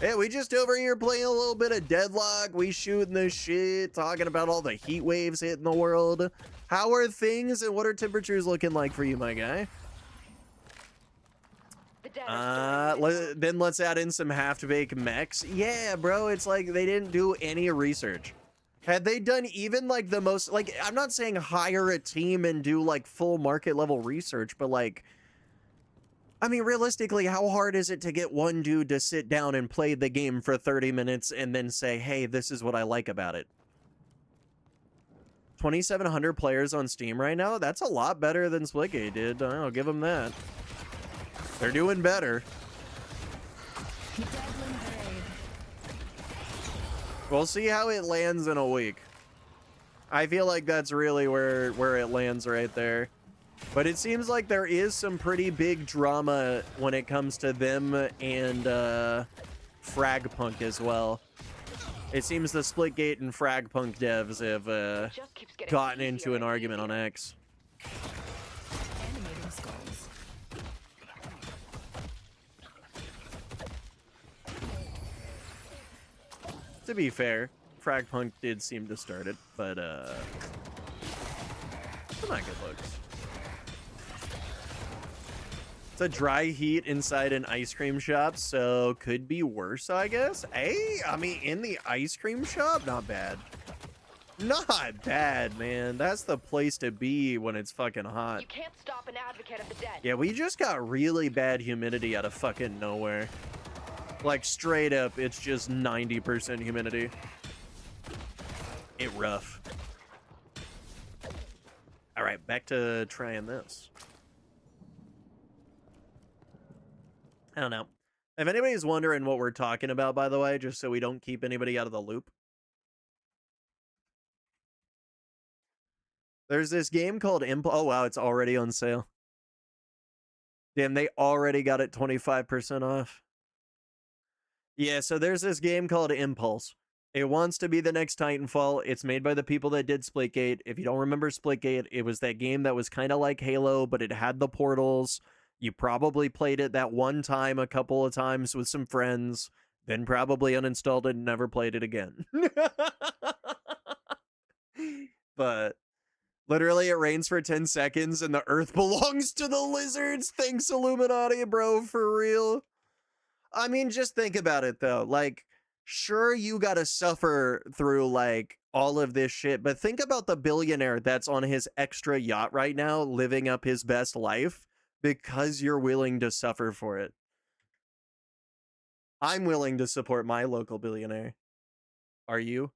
Yeah, we just over here playing a little bit of Deadlock. We shooting the shit, talking about all the heat waves hitting the world. How are things and what are temperatures looking like for you, my guy? Then let's add in some half-baked mechs. Yeah, bro, it's like they didn't do any research. Had they done even like the most, like, I'm not saying hire a team and do like full market level research, but like, I mean, realistically, how hard is it to get one dude to sit down and play the game for 30 minutes and then say, hey, this is what I like about it? 2,700 players on Steam right now? That's a lot better than Splitgate did. I'll give them that. They're doing better. We'll see how it lands in a week. I feel like that's really where it lands right there. But it seems like there is some pretty big drama when it comes to them and Fragpunk as well. It seems the Splitgate and Fragpunk devs have gotten into an argument on X. To be fair, Fragpunk did seem to start it, but they're not good looks. It's a dry heat inside an ice cream shop, so could be worse, I guess. Hey, I mean, in the ice cream shop, not bad. Not bad, man. That's the place to be when it's fucking hot. You can't stop an advocate of the dead. Yeah, we just got really bad humidity out of fucking nowhere. Like, straight up, it's just 90% humidity. It rough. All right, back to trying this. I don't know. If anybody's wondering what we're talking about, by the way, just so we don't keep anybody out of the loop. There's this game called Oh, wow, it's already on sale. Damn, they already got it 25% off. Yeah, so there's this game called Impulse. It wants to be the next Titanfall. It's made by the people that did Splitgate. If you don't remember Splitgate, it was that game that was kind of like Halo, but it had the portals. You probably played it that one time a couple of times with some friends, then probably uninstalled it and never played it again. But literally it rains for 10 seconds and the earth belongs to the lizards. Thanks, Illuminati, bro, for real. I mean, just think about it, though. Like, sure, you gotta suffer through, like, all of this shit, but think about the billionaire that's on his extra yacht right now, living up his best life, because you're willing to suffer for it. I'm willing to support my local billionaire. Are you?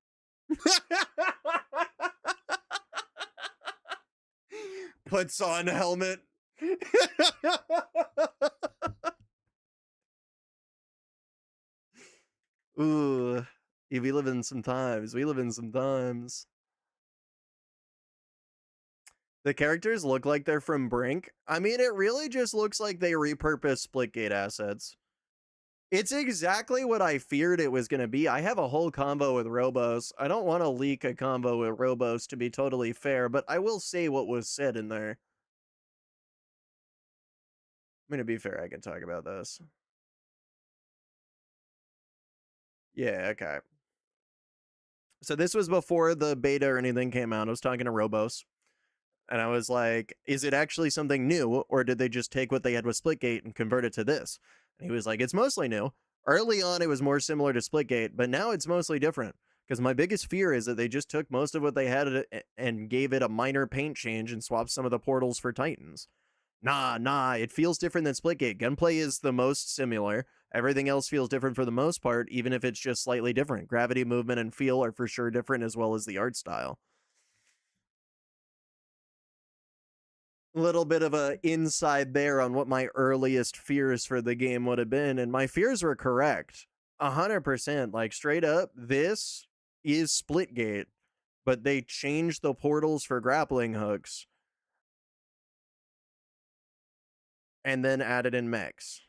Puts on helmet. Ooh, yeah, we live in some times. We live in some times. The characters look like they're from Brink. I mean, it really just looks like they repurposed Splitgate assets. It's exactly what I feared it was going to be. I have a whole combo with Robos. I don't want to leak a combo with Robos, to be totally fair, but I will say what was said in there. I'm going to be fair, I can talk about this. Yeah, okay. So this was before the beta or anything came out. I was talking to Robos. And I was like, is it actually something new? Or did they just take what they had with Splitgate and convert it to this? And he was like, it's mostly new. Early on, it was more similar to Splitgate, but now it's mostly different. Because my biggest fear is that they just took most of what they had and gave it a minor paint change and swapped some of the portals for Titans. Nah, it feels different than Splitgate. Gunplay is the most similar. Everything else feels different for the most part, even if it's just slightly different. Gravity, movement, and feel are for sure different, as well as the art style. Little bit of a inside there on what my earliest fears for the game would have been, and my fears were correct. 100%. Like, straight up, this is Splitgate, but they changed the portals for grappling hooks and then added in mechs.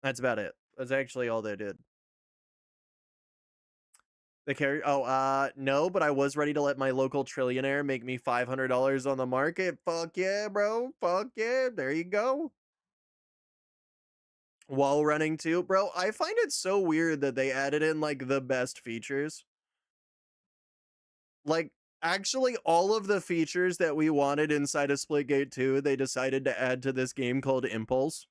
That's about it. That's actually all they did. The carry. Oh, no, but I was ready to let my local trillionaire make me $500 on the market. Fuck yeah, bro. Fuck yeah. There you go. Wall running too, bro. I find it so weird that they added in like the best features. Like, actually, all of the features that we wanted inside of Splitgate 2, they decided to add to this game called Impulse.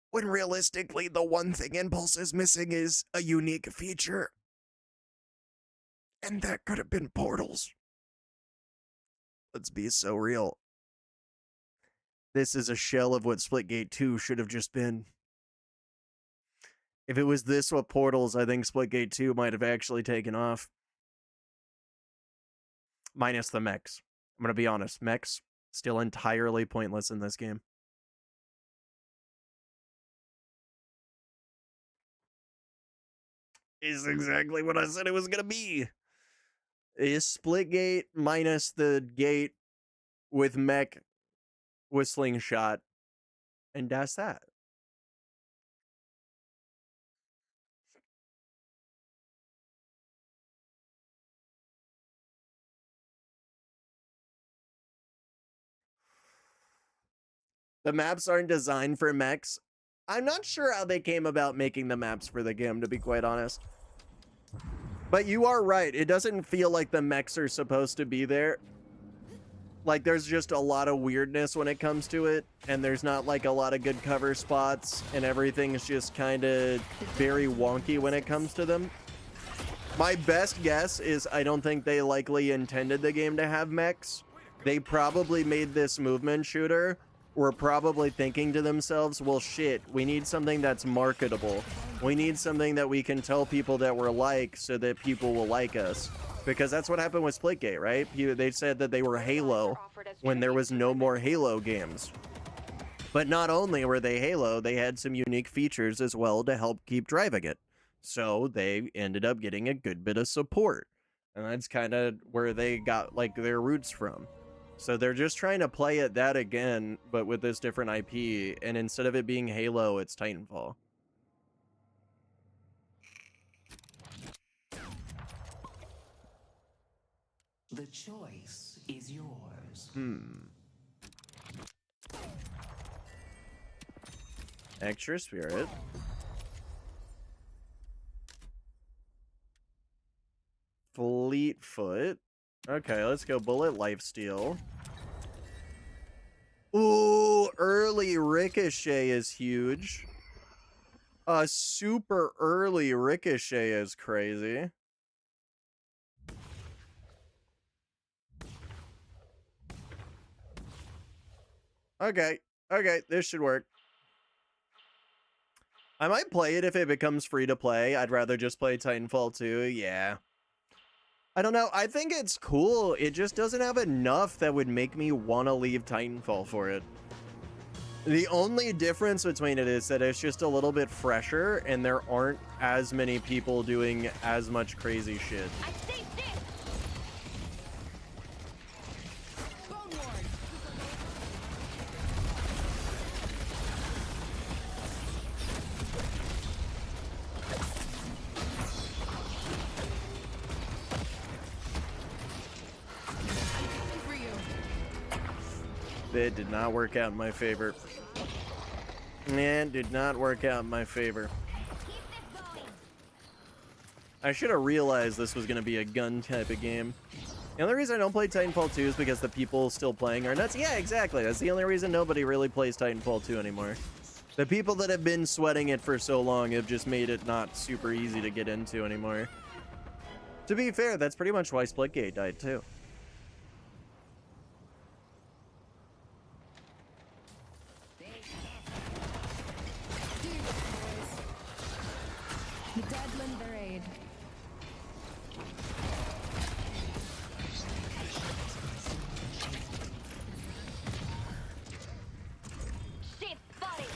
When realistically, the one thing Impulse is missing is a unique feature. And that could have been portals. Let's be so real. This is a shell of what Splitgate 2 should have just been. If it was this with portals, I think Splitgate 2 might have actually taken off. Minus the mechs. I'm going to be honest. Mechs, still entirely pointless in this game. Is exactly what I said it was going to be. Is Splitgate minus the gate with mech with slingshot. And that's that. The maps aren't designed for mechs. I'm not sure how they came about making the maps for the game, to be quite honest. But you are right. It doesn't feel like the mechs are supposed to be there. Like, there's just a lot of weirdness when it comes to it. And there's not, like, a lot of good cover spots. And everything's just kind of very wonky when it comes to them. My best guess is I don't think they likely intended the game to have mechs. They probably made this movement shooter. Were probably thinking to themselves, well, shit, we need something that's marketable. We need something that we can tell people that we're like so that people will like us. Because that's what happened with Splitgate, right? They said that they were Halo when there was no more Halo games. But not only were they Halo, they had some unique features as well to help keep driving it. So they ended up getting a good bit of support. And that's kind of where they got like their roots from. So they're just trying to play at that again, but with this different IP. And instead of it being Halo, it's Titanfall. The choice is yours. Extra Spirit. Fleetfoot. Okay, let's go Bullet Lifesteal. Ooh, early Ricochet is huge. A super early Ricochet is crazy. Okay, this should work. I might play it if it becomes free to play. I'd rather just play Titanfall 2, yeah. I don't know. I think it's cool. It just doesn't have enough that would make me want to leave Titanfall for it. The only difference between it is that it's just a little bit fresher and there aren't as many people doing as much crazy shit. It did not work out in my favor. It did not work out in my favor. I should have realized this was going to be a gun type of game. The only reason I don't play Titanfall 2 is because the people still playing are nuts. Yeah, exactly. That's the only reason nobody really plays Titanfall 2 anymore. The people that have been sweating it for so long have just made it not super easy to get into anymore. To be fair, that's pretty much why Splitgate died too. Deadland their aid. Shit, buddy!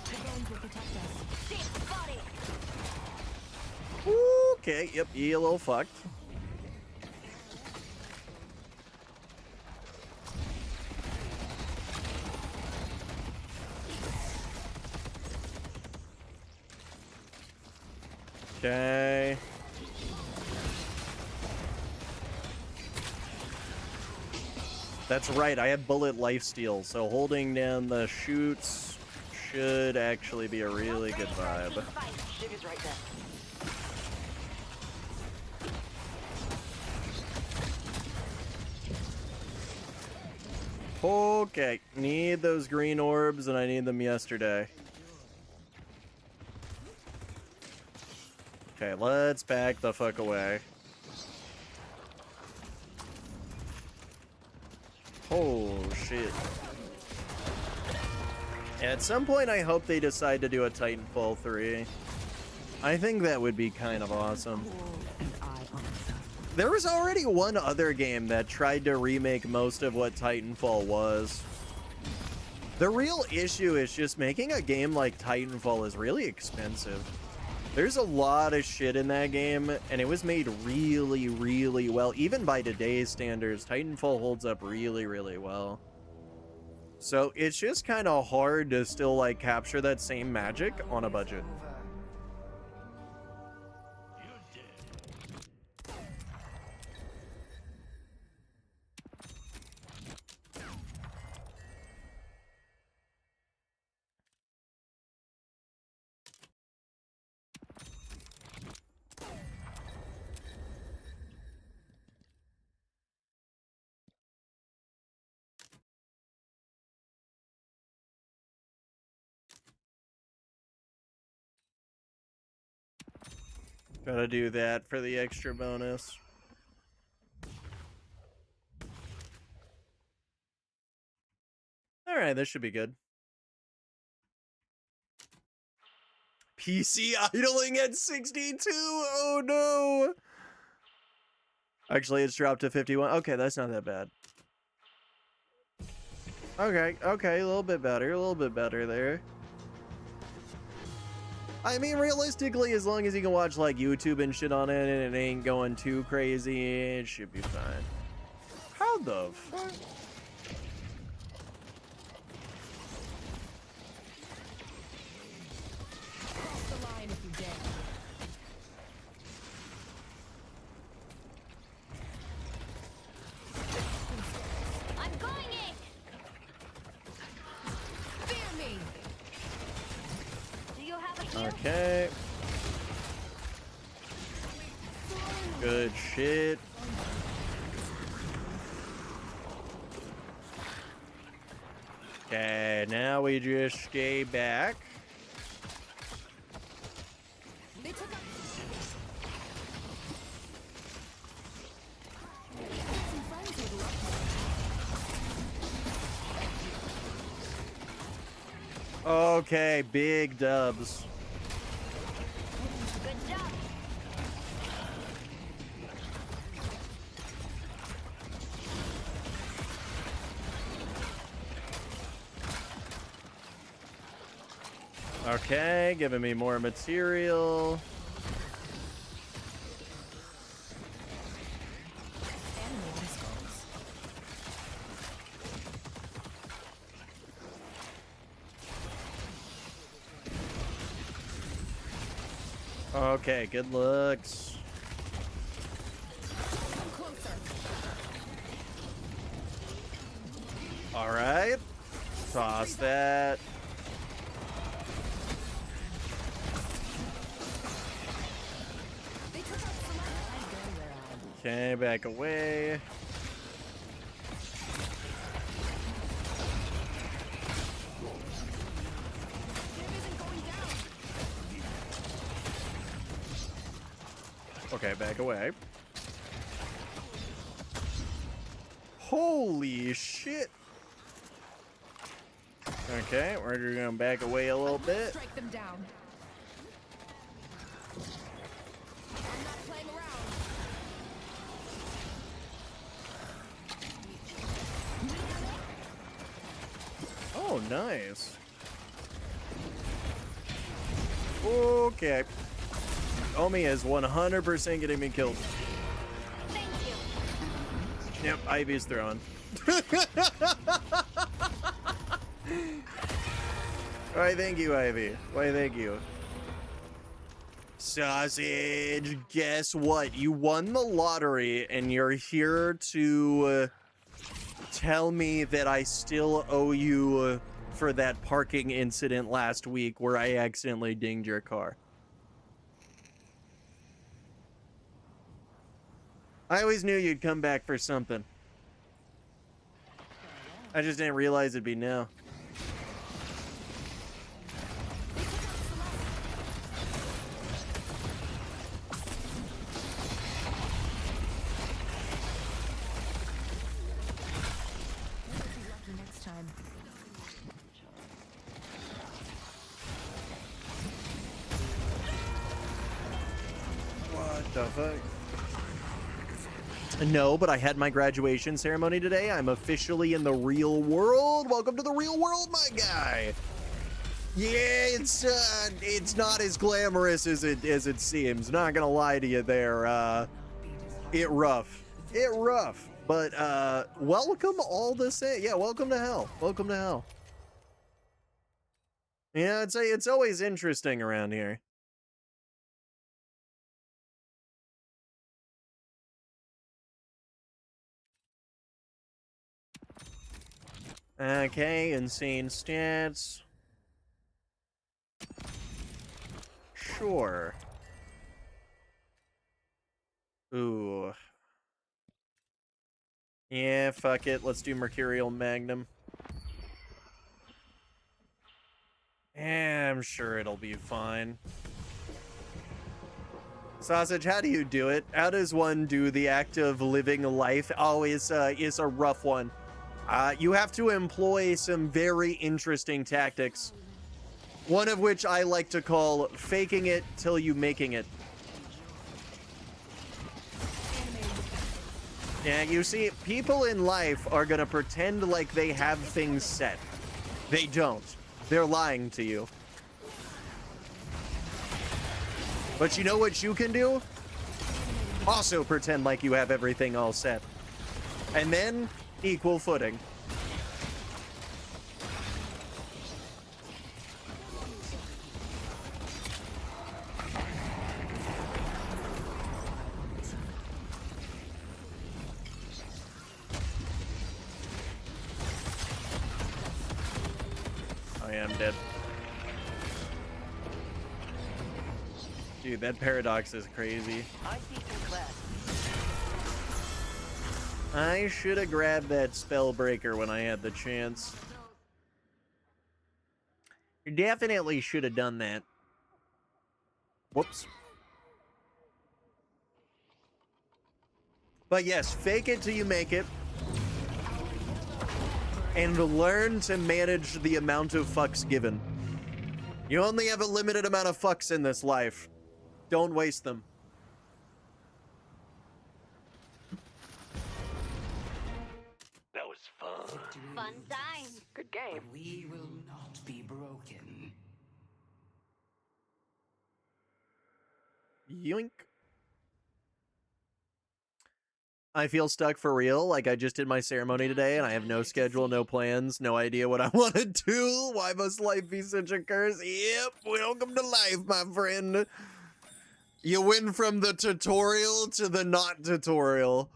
The bones will protect us. Shit, buddy! Okay, yep, you a little fucked. Okay. That's right, I have bullet lifesteal, so holding down the shoots should actually be a really good vibe. Sugar's right there. Okay, need those green orbs, and I need them yesterday. Okay, let's back the fuck away. Oh, shit. At some point, I hope they decide to do a Titanfall 3. I think that would be kind of awesome. There was already one other game that tried to remake most of what Titanfall was. The real issue is just making a game like Titanfall is really expensive. There's a lot of shit in that game, and it was made really, really well. Even by today's standards, Titanfall holds up really, really well. So it's just kind of hard to still, like, capture that same magic on a budget. Gotta do that for the extra bonus. Alright, this should be good. PC idling at 62! Oh no! Actually, it's dropped to 51. Okay, that's not that bad. Okay, a little bit better there. I mean, realistically, as long as you can watch, like, YouTube and shit on it and it ain't going too crazy, it should be fine. How the fuck? Cross the line if you dare. I'm going in! Fear me! Do you have a shield? Okay. Good shit. Okay, now we just stay back. They took up. Some friends would love Okay, big dubs. Good job. Okay, giving me more material. animating skulls. Okay, good looks. Come closer. All right. Toss that. They took out some. I go where I Okay, back away. Jib isn't going down. Okay, back away. Holy shit. Okay, we're just gonna back away a little bit. Strike them down. I'm not playing around. Oh, nice. Okay. Omi is 100% getting me killed. Thank you. Yep, Ivy's thrown. Why, thank you, Ivy. Why, thank you. Sausage, guess what? You won the lottery, and you're here to tell me that I still owe you for that parking incident last week where I accidentally dinged your car. I always knew you'd come back for something. I just didn't realize it'd be now. Next time. What the fuck? No, but I had my graduation ceremony today. I'm officially in the real world. Welcome to the real world, my guy. Yeah, it's not as glamorous as it seems. Not gonna lie to you there. It rough. But welcome all the same. Yeah, welcome to hell. Welcome to hell. Yeah, I'd say it's always interesting around here. Okay, insane stats. Sure. Ooh. Yeah, fuck it. Let's do Mercurial Magnum. Yeah, I'm sure it'll be fine. Sausage, how do you do it? How does one do the act of living life? Oh, it's a rough one. You have to employ some very interesting tactics. One of which I like to call faking it till you making it. Yeah, you see, people in life are gonna pretend like they have things set. They don't. They're lying to you. But you know what you can do? Also pretend like you have everything all set. And then, equal footing. I am dead. Dude, that paradox is crazy. I see some class. I should have grabbed that Spellbreaker when I had the chance. You definitely should have done that. Whoops. But yes, fake it till you make it. And learn to manage the amount of fucks given. You only have a limited amount of fucks in this life. Don't waste them. That was fun. Fun time. Good game. We will not be broken. Yoink. I feel stuck for real. Like I just did my ceremony today and I have no schedule, no plans, no idea what I want to do. Why must life be such a curse? Yep, welcome to life, my friend. You went from the tutorial to the not tutorial.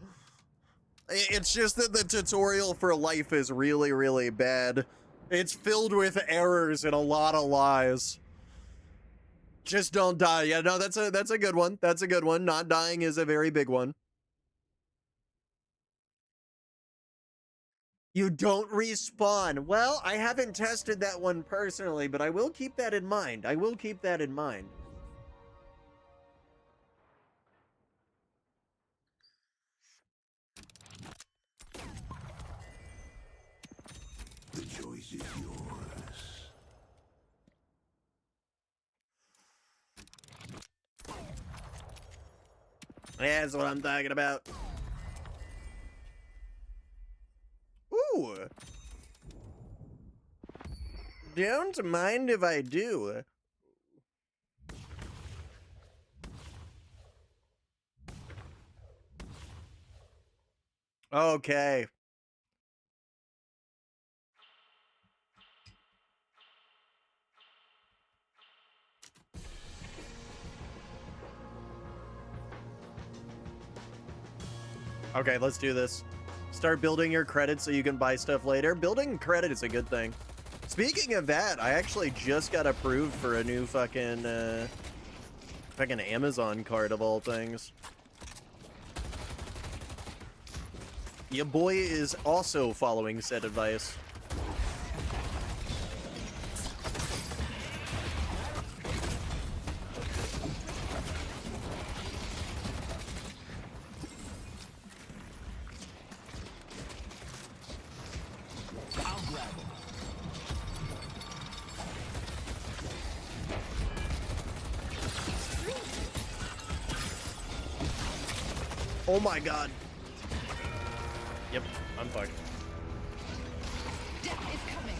It's just that the tutorial for life is really, really bad. It's filled with errors and a lot of lies. Just don't die. Yeah, no, that's a good one. That's a good one. Not dying is a very big one. You don't respawn. Well, I haven't tested that one personally, but I will keep that in mind. I will keep that in mind. The choice is yours. Yeah, that's what I'm talking about. Ooh. Don't mind if I do. Okay. Okay, let's do this. Start building your credit so you can buy stuff later. Building credit is a good thing. Speaking of that, I actually just got approved for a new fucking Amazon card of all things. Your boy is also following said advice. I'll grab him. Oh my god. Yep, I'm fucked. Death is coming.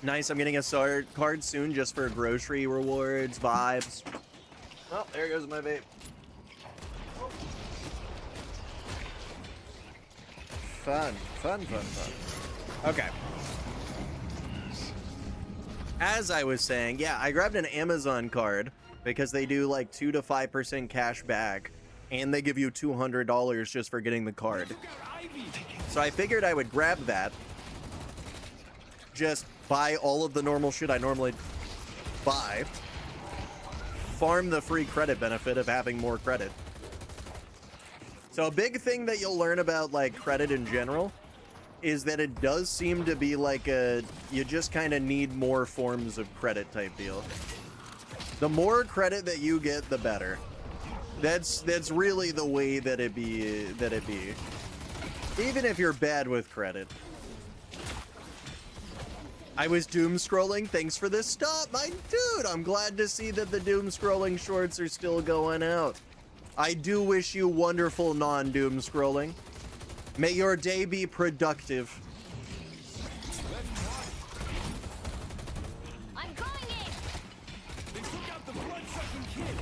Nice, I'm getting a SAR card soon just for grocery rewards, vibes. Oh, there goes my vape. Fun. Okay. As I was saying, yeah, I grabbed an Amazon card because they do like 2 to 5% cash back, and they give you $200 just for getting the card. So I figured I would grab that, just buy all of the normal shit I normally buy, farm the free credit benefit of having more credit. So a big thing that you'll learn about like credit in general is that it does seem to be like you just kind of need more forms of credit type deal. The more credit that you get, the better. That's really the way that it be. Even if you're bad with credit. I was doom scrolling. Thanks for this stop, my dude. I'm glad to see that the doom scrolling shorts are still going out. I do wish you wonderful non-doom scrolling. May your day be productive. I'm going in. They took out the blood-sucking kid.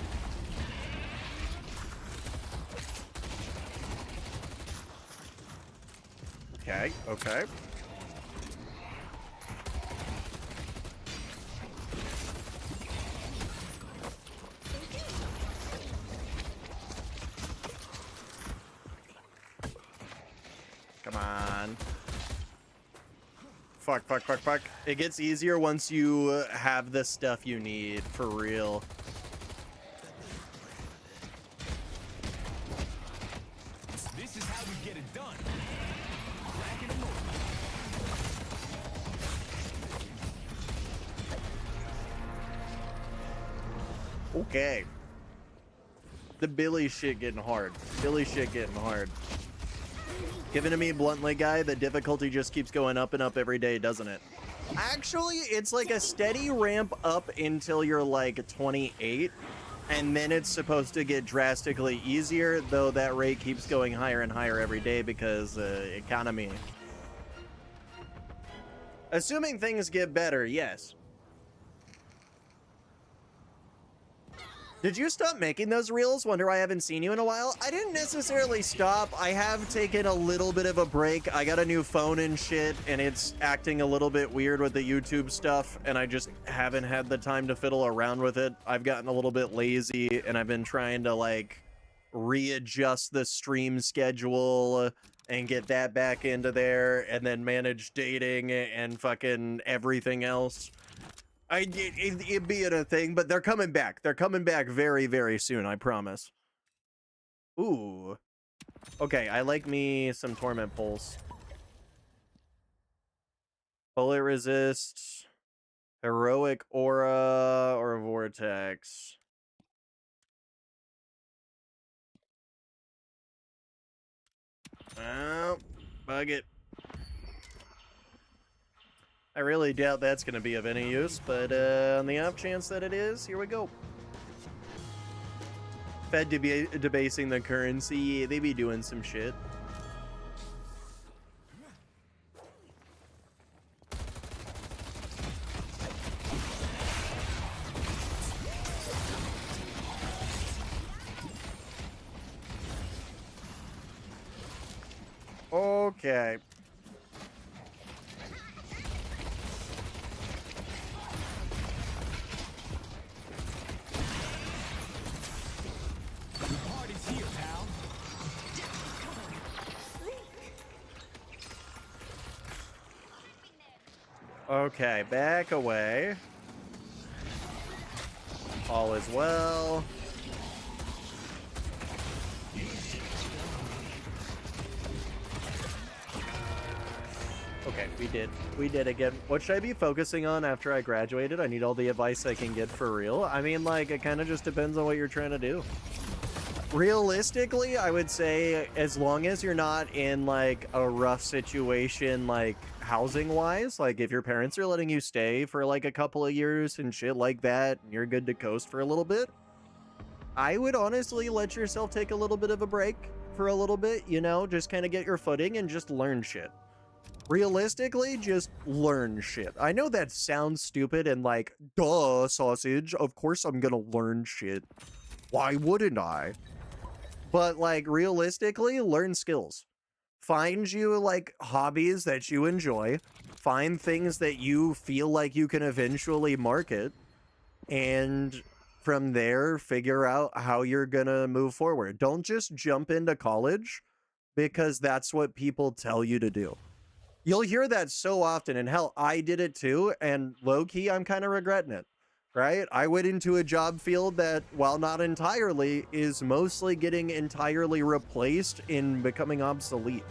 Okay. Come on. Fuck. It gets easier once you have the stuff you need, for real. This is how we get it done. Okay. The Billy shit getting hard. Giving to me bluntly, guy, the difficulty just keeps going up and up every day, doesn't it? Actually, it's like a steady ramp up until you're like 28, and then it's supposed to get drastically easier, though that rate keeps going higher and higher every day because economy. Assuming things get better, yes. Did you stop making those reels? Wonder why I haven't seen you in a while. I didn't necessarily stop. I have taken a little bit of a break. I got a new phone and shit, and it's acting a little bit weird with the YouTube stuff, and I just haven't had the time to fiddle around with it. I've gotten a little bit lazy, and I've been trying to, like, readjust the stream schedule and get that back into there, and then manage dating and fucking everything else. It'd be a thing, but they're coming back. They're coming back very, very soon, I promise. Ooh. Okay, I like me some Torment Pulse. Bullet Resist, Heroic Aura, or Vortex. Oh, bug it. I really doubt that's going to be of any use, but on the off chance that it is, here we go. Fed debasing the currency, yeah, they be doing some shit. Okay. The party's here, pal. Okay, back away. All is well. Okay, we did again. What should I be focusing on after I graduated? I need all the advice I can get for real. I mean, like, it kind of just depends on what you're trying to do. Realistically, I would say as long as you're not in like a rough situation, like housing wise, like if your parents are letting you stay for like a couple of years and shit like that, and you're good to coast for a little bit, I would honestly let yourself take a little bit of a break for a little bit, you know, just kind of get your footing and just learn shit. Realistically, just learn shit. I know that sounds stupid and like, duh, sausage, of course I'm gonna learn shit. Why wouldn't I? But like realistically, learn skills. Find you like hobbies that you enjoy. Find things that you feel like you can eventually market. And from there, figure out how you're gonna move forward. Don't just jump into college because that's what people tell you to do. You'll hear that so often, and hell, I did it too, and low-key, I'm kind of regretting it. Right? I went into a job field that, while not entirely, is mostly getting entirely replaced in becoming obsolete.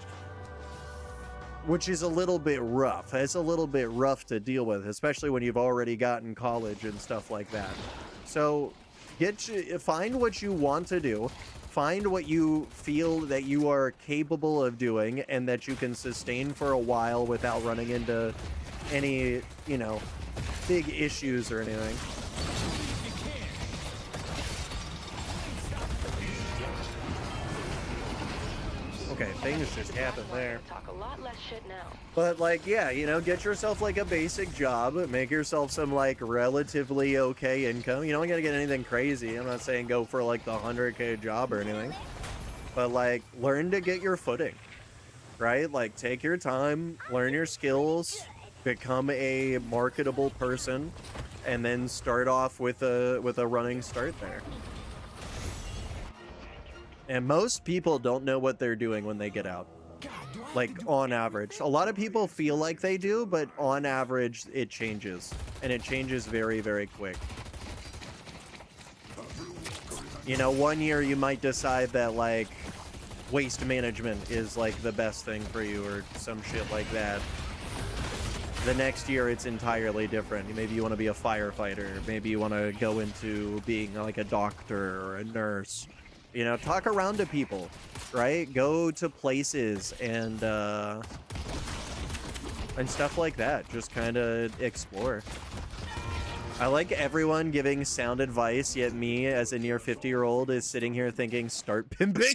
Which is a little bit rough. It's a little bit rough to deal with, especially when you've already gotten college and stuff like that. So, find what you want to do. Find what you feel that you are capable of doing and that you can sustain for a while without running into any, you know, big issues or anything. Okay, things just happen there. Talk a lot less shit now. But like, yeah, you know, get yourself like a basic job, make yourself some like relatively okay income. You don't gotta get anything crazy. I'm not saying go for like the 100K job or anything, but like learn to get your footing, right? Like take your time, learn your skills, become a marketable person, and then start off with a running start there. And most people don't know what they're doing when they get out. Like, on average. A lot of people feel like they do, but on average, it changes. And it changes very, very quick. You know, one year you might decide that, like, waste management is, like, the best thing for you or some shit like that. The next year, it's entirely different. Maybe you want to be a firefighter. Maybe you want to go into being, like, a doctor or a nurse. You know, talk around to people, right? Go to places and stuff like that. Just kind of explore. I like everyone giving sound advice, yet me, as a near 50-year-old, is sitting here thinking, start pimping.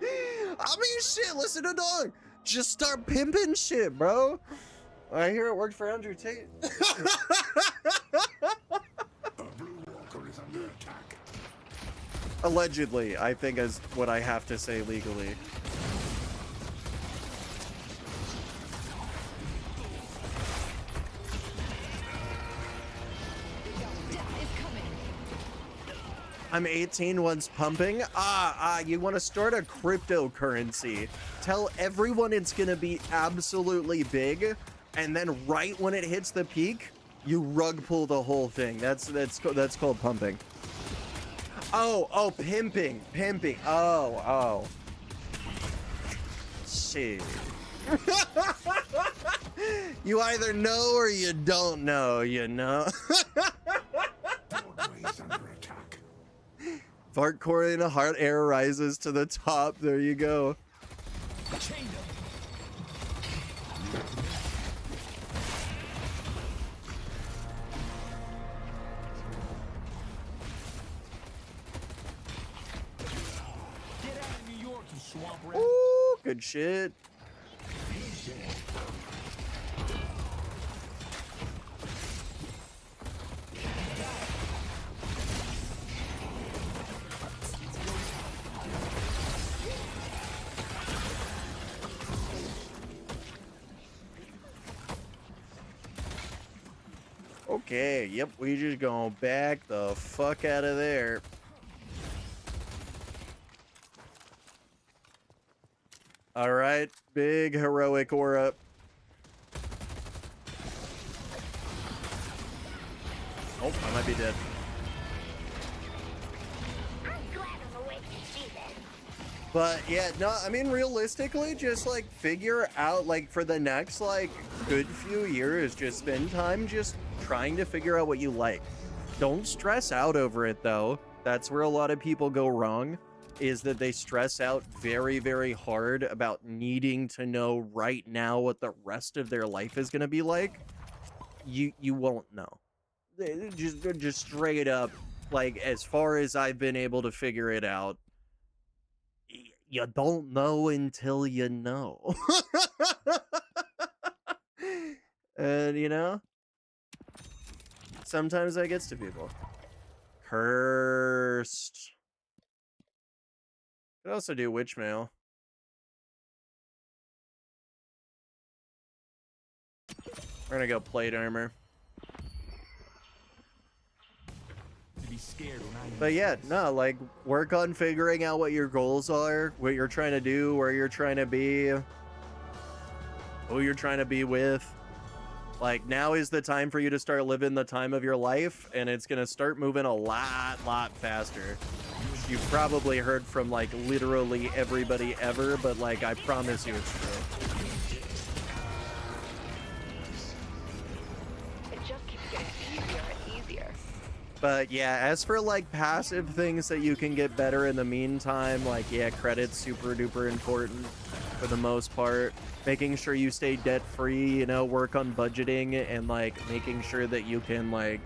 I mean, shit, listen to dog. Just start pimping shit, bro. I hear it worked for Andrew Tate. Allegedly, I think is what I have to say legally. I'm 18 once pumping. You want to start a cryptocurrency. Tell everyone it's gonna be absolutely big, and then right when it hits the peak, you rug pull the whole thing. That's called pumping. Oh, pimping. Oh. Shit. You either know or you don't know, you know? Fart core in a heart air rises to the top. There you go. Ooh, good shit. Okay, yep, we just gonna back the fuck out of there. All right, big heroic aura. Oh, I might be dead. But yeah, no, I mean, realistically, just like figure out, like, for the next like good few years, just spend time just trying to figure out what you like. Don't stress out over it though. That's where a lot of people go wrong, is that they stress out very, very hard about needing to know right now what the rest of their life is going to be like. You won't know. Just straight up, like, as far as I've been able to figure it out, you don't know until you know. And, you know, sometimes that gets to people. Cursed. Could also do witch mail. We're gonna go plate armor. But yeah, no, like, work on figuring out what your goals are, what you're trying to do, where you're trying to be, who you're trying to be with. Like, now is the time for you to start living the time of your life, and it's gonna start moving a lot faster. You've probably heard from, like, literally everybody ever, but, like, I promise you it's true. It just keeps getting easier and easier. But yeah, as for like passive things that you can get better in the meantime, like, yeah, credit's super duper important for the most part. Making sure you stay debt free, you know, work on budgeting and like making sure that you can like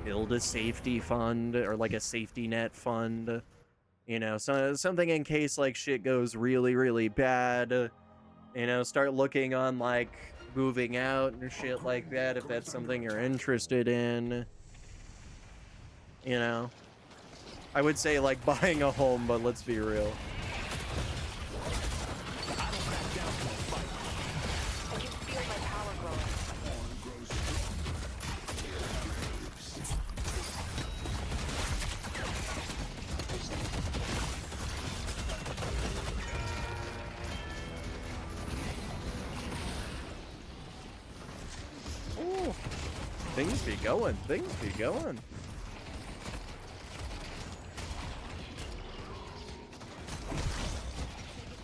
build a safety fund or like a safety net fund, you know, so something in case like shit goes really, really bad. You know, start looking on like moving out and shit like that if that's something you're interested in. You know, I would say like buying a home, but let's be real. I can feel my power growing. Ooh, things be going, things be going.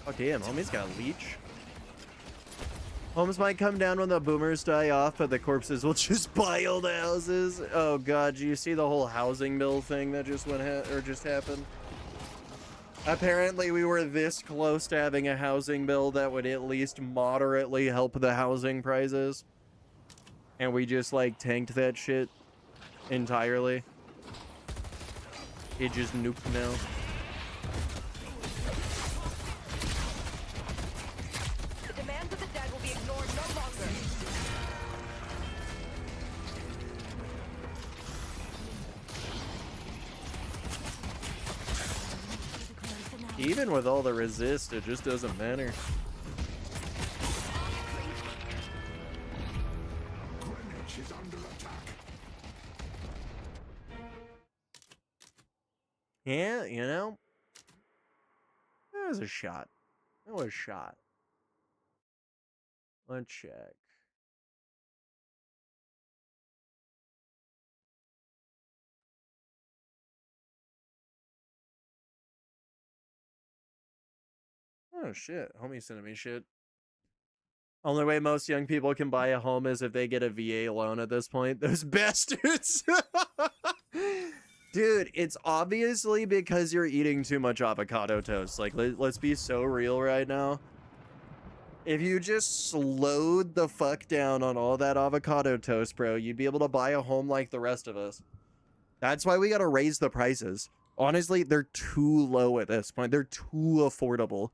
Oh damn, homie's got a leech. Homes might come down when the boomers die off, but the corpses will just buy all the houses. Oh god, do you see the whole housing bill thing that just just happened? Apparently we were this close to having a housing bill that would at least moderately help the housing prices. And we just like tanked that shit entirely. It just nuked now. The demands of the dead will be ignored no longer. Even with all the resist, it just doesn't matter. Greenwich is under attack. Yeah, you know, that was a shot. That was a shot. Let's check. Oh shit, homie sending me shit. Only way most young people can buy a home is if they get a VA loan at this point. Those bastards. Dude, it's obviously because you're eating too much avocado toast. Like, let's be so real right now. If you just slowed the fuck down on all that avocado toast, bro, you'd be able to buy a home like the rest of us. That's why we gotta raise the prices. Honestly, they're too low at this point. They're too affordable.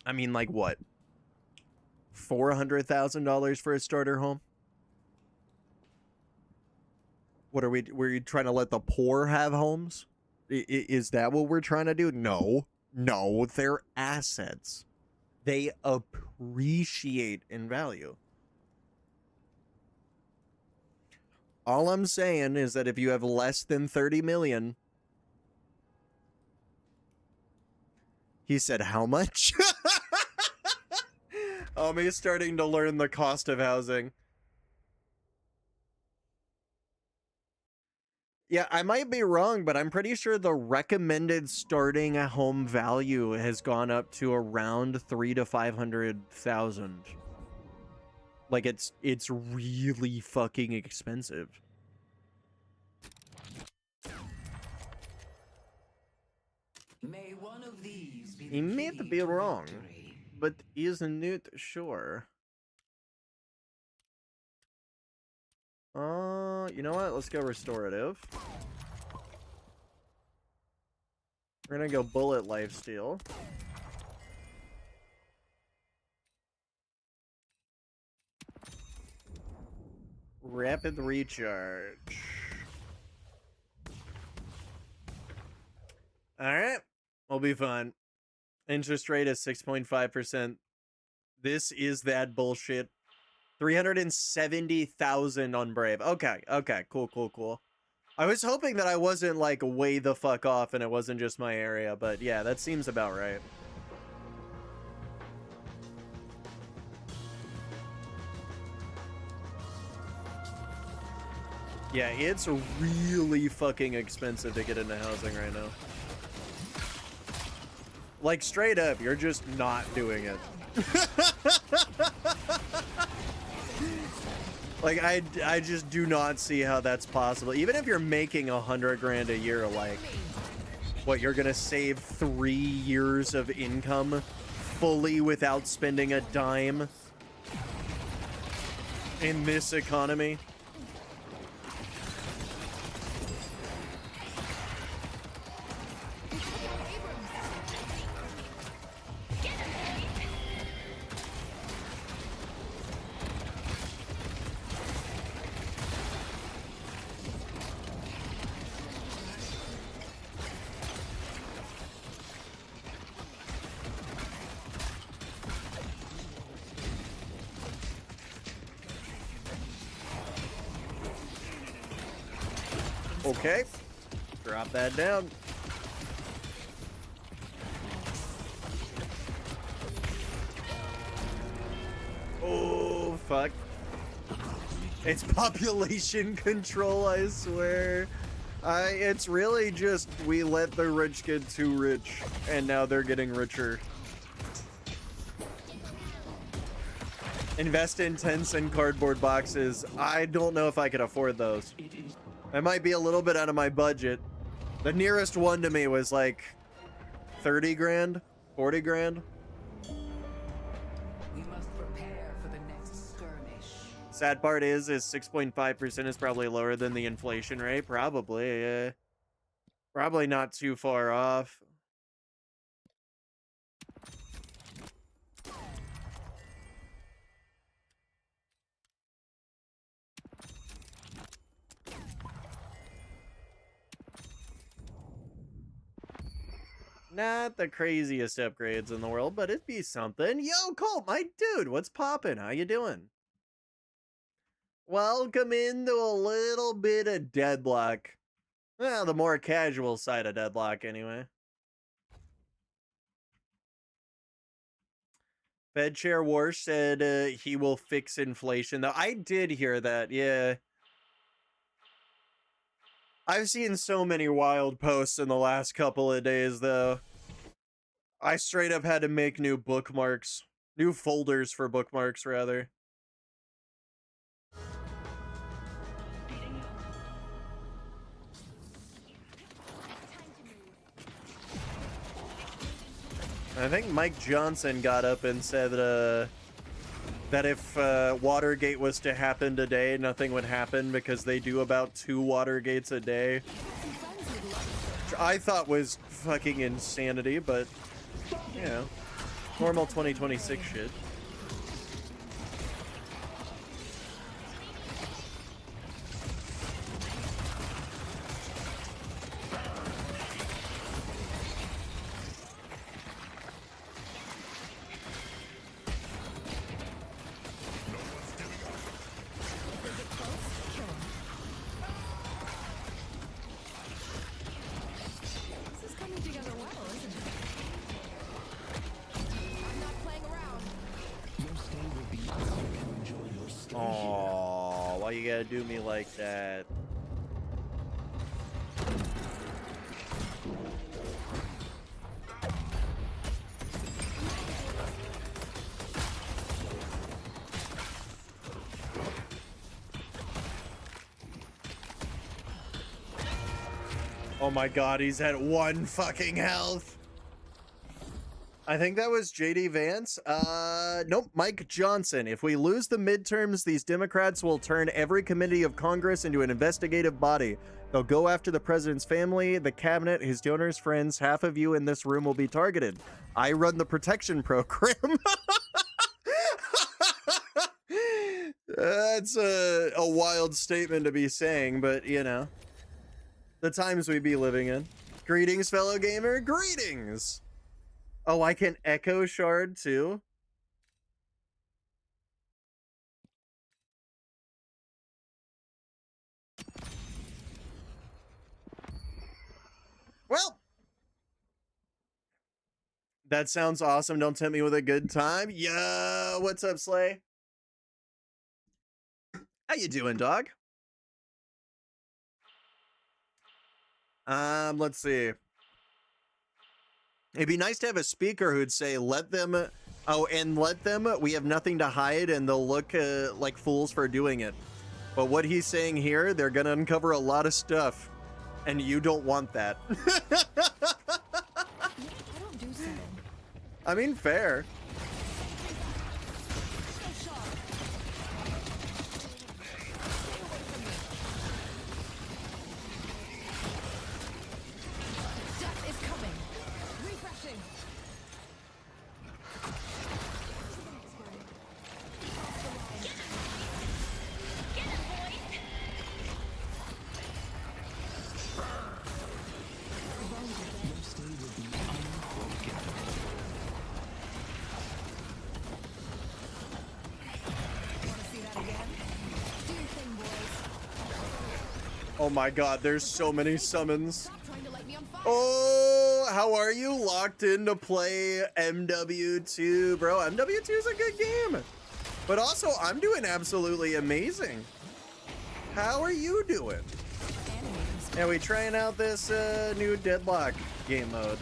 I mean, like what? $400,000 for a starter home? What are we? We're trying to let the poor have homes? Is that what we're trying to do? No, no, they're assets. They appreciate in value. All I'm saying is that if you have less than 30 million, He said, how much? He's starting to learn the cost of housing. Yeah, I might be wrong, but I'm pretty sure the recommended starting home value has gone up to around 300,000 to 500,000. Like it's really fucking expensive. May one of these be He the may key be to wrong, victory. but isn't it sure? You know what? Let's go restorative. We're gonna go bullet lifesteal. Rapid recharge. Alright. We'll be fine. Interest rate is 6.5%. This is that bullshit. 370,000 on Brave. Okay, cool. I was hoping that I wasn't like way the fuck off and it wasn't just my area, but yeah, that seems about right. Yeah, it's really fucking expensive to get into housing right now. Like, straight up, you're just not doing it. Like, I just do not see how that's possible. Even if you're making 100 grand a year, like, what, you're gonna save 3 years of income fully without spending a dime in this economy? Okay, drop that down. Oh, fuck. It's population control, I swear. It's really just we let the rich get too rich, and now they're getting richer. Invest in tents and cardboard boxes. I don't know if I could afford those. I might be a little bit out of my budget. The nearest one to me was like 30 grand, 40 grand. We must prepare for the next skirmish. Sad part is 6.5% is probably lower than the inflation rate. Probably, yeah. Probably not too far off. Not the craziest upgrades in the world, but it'd be something. Yo, Colt, my dude, what's poppin'? How you doing? Welcome into a little bit of Deadlock. Well, the more casual side of Deadlock, anyway. Fed Chair Warsh said he will fix inflation, though. I did hear that, yeah. I've seen so many wild posts in the last couple of days, though. I straight up had to make new bookmarks. New folders for bookmarks, rather. I think Mike Johnson got up and said that if Watergate was to happen today, nothing would happen because they do about 2 Watergates a day. Which I thought was fucking insanity, but, you know, normal 2026 shit. you gotta do me like that? Oh my god, he's at 1 fucking health. I think that was JD Vance. Nope, Mike Johnson. If we lose the midterms, these Democrats will turn every committee of Congress into an investigative body. They'll go after the president's family, the cabinet, his donors, friends. Half of you in this room will be targeted. I run the protection program. That's a wild statement to be saying, but you know, the times we be living in. Greetings, fellow gamer. Greetings. Oh, I can echo shard too. Well, that sounds awesome. Don't tempt me with a good time. Yo, what's up, Slay? How you doing, dog? Let's see. It'd be nice to have a speaker who'd say, let them, we have nothing to hide, and they'll look like fools for doing it. But what he's saying here, they're gonna uncover a lot of stuff, and you don't want that. I mean, fair. Oh my god, there's so many summons. Oh, how are you? Locked in to play MW2, bro. MW2 is a good game. But also, I'm doing absolutely amazing. How are you doing? Yeah, we trying out this new Deadlock game mode.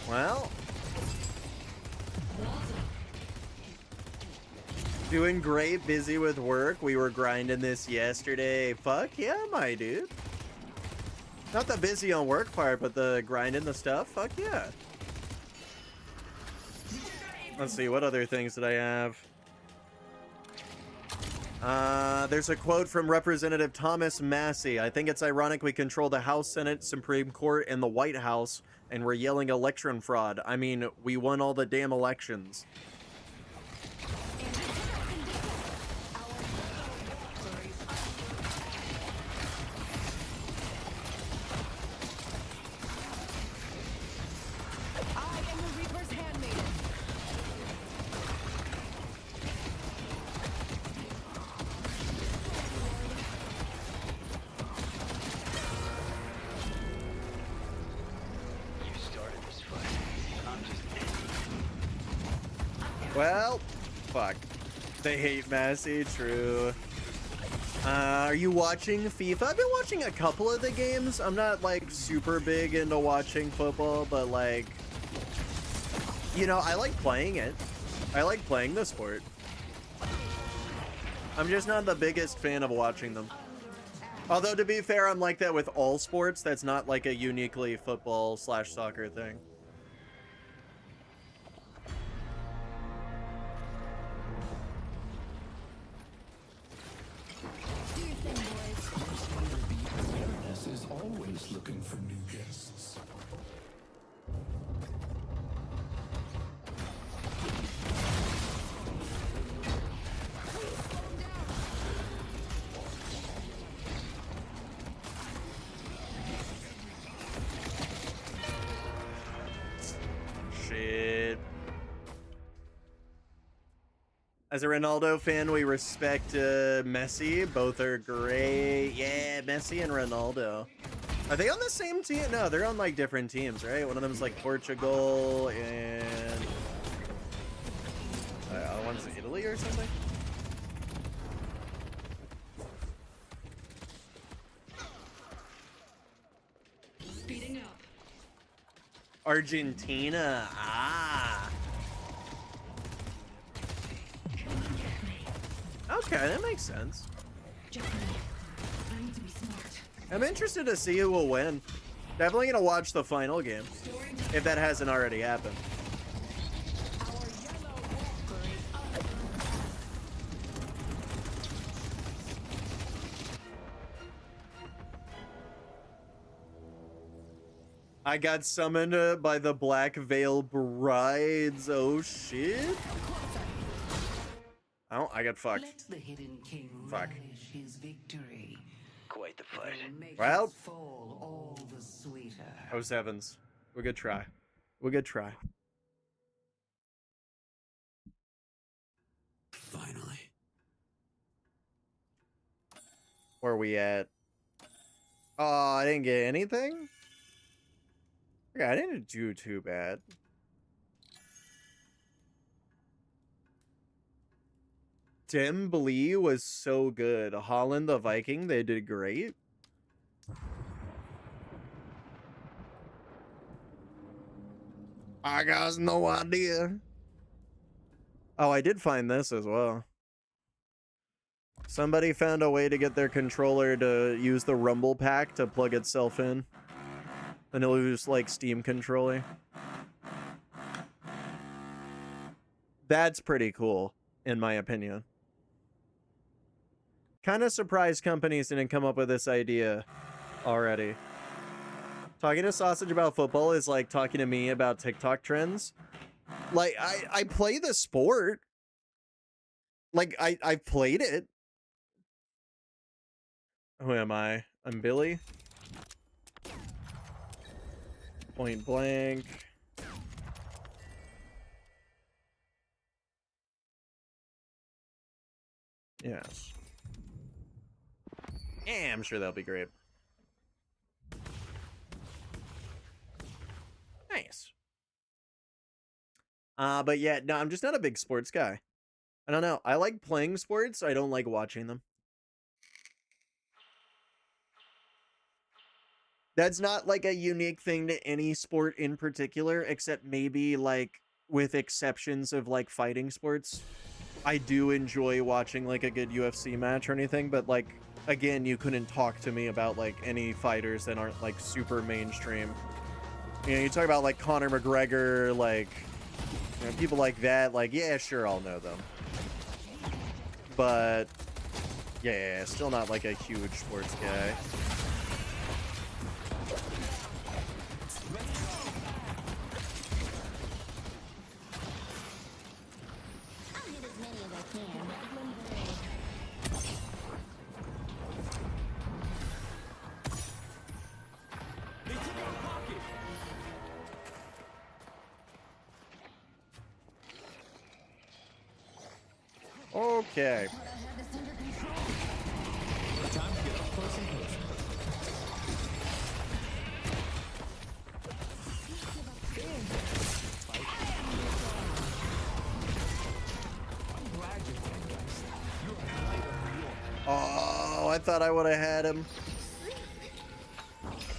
Well, doing great, busy with work. We were grinding this yesterday. Fuck yeah, my dude. Not the busy on work part, but the grinding the stuff. Fuck yeah. Let's see, what other things did I have? There's a quote from Representative Thomas Massey. I think it's ironic we control the House, Senate, Supreme Court, and the White House, and we're yelling election fraud. I mean, we won all the damn elections. Well, fuck. They hate Massey, true. Are you watching FIFA? I've been watching a couple of the games. I'm not, like, super big into watching football, but, like, you know, I like playing it. I like playing the sport. I'm just not the biggest fan of watching them. Although, to be fair, I'm like that with all sports. That's not, like, a uniquely football/soccer thing. Is always looking for new guests. As a Ronaldo fan, we respect Messi. Both are great. Yeah, Messi and Ronaldo. Are they on the same team? No, they're on like different teams, right? One of them is like Portugal and one's Italy or something. Speeding up. Argentina. Ah. Okay, that makes sense. I need to be smart. I'm interested to see who will win. Definitely gonna watch the final game, if that hasn't already happened. I got summoned by the Black Veil Brides. Oh shit. Oh, I got fucked. Let the hidden king Fuck. relish his victory. Quite the fight. Make Well. his fall all the sweeter. Oh, sevens. We're good try. We're good try. Finally. Where are we at? Oh, I didn't get anything? Okay, I didn't do too bad. Dembele was so good. Holland the Viking, they did great. I got no idea. Oh, I did find this as well. Somebody found a way to get their controller to use the Rumble pack to plug itself in. And it'll use like Steam controller. That's pretty cool, in my opinion. Kind of surprised companies didn't come up with this idea already. Talking to Sausage about football is like talking to me about TikTok trends. Like, I play the sport. Like, I've played it. Who am I? I'm Billy. Point blank. Yes. Yeah, I'm sure that'll be great. Nice. But yeah, no, I'm just not a big sports guy. I don't know. I like playing sports. I don't like watching them. That's not like a unique thing to any sport in particular, except maybe like with exceptions of like fighting sports. I do enjoy watching like a good UFC match or anything, but like, again, you couldn't talk to me about like any fighters that aren't like super mainstream. You know, you talk about like Conor McGregor, like, you know, people like that, like, yeah, sure, I'll know them. But yeah, still not like a huge sports guy. Okay. Time to get up close and personal. I'm glad you're dead, guys. You're a light of New York. Oh, I thought I would have had him.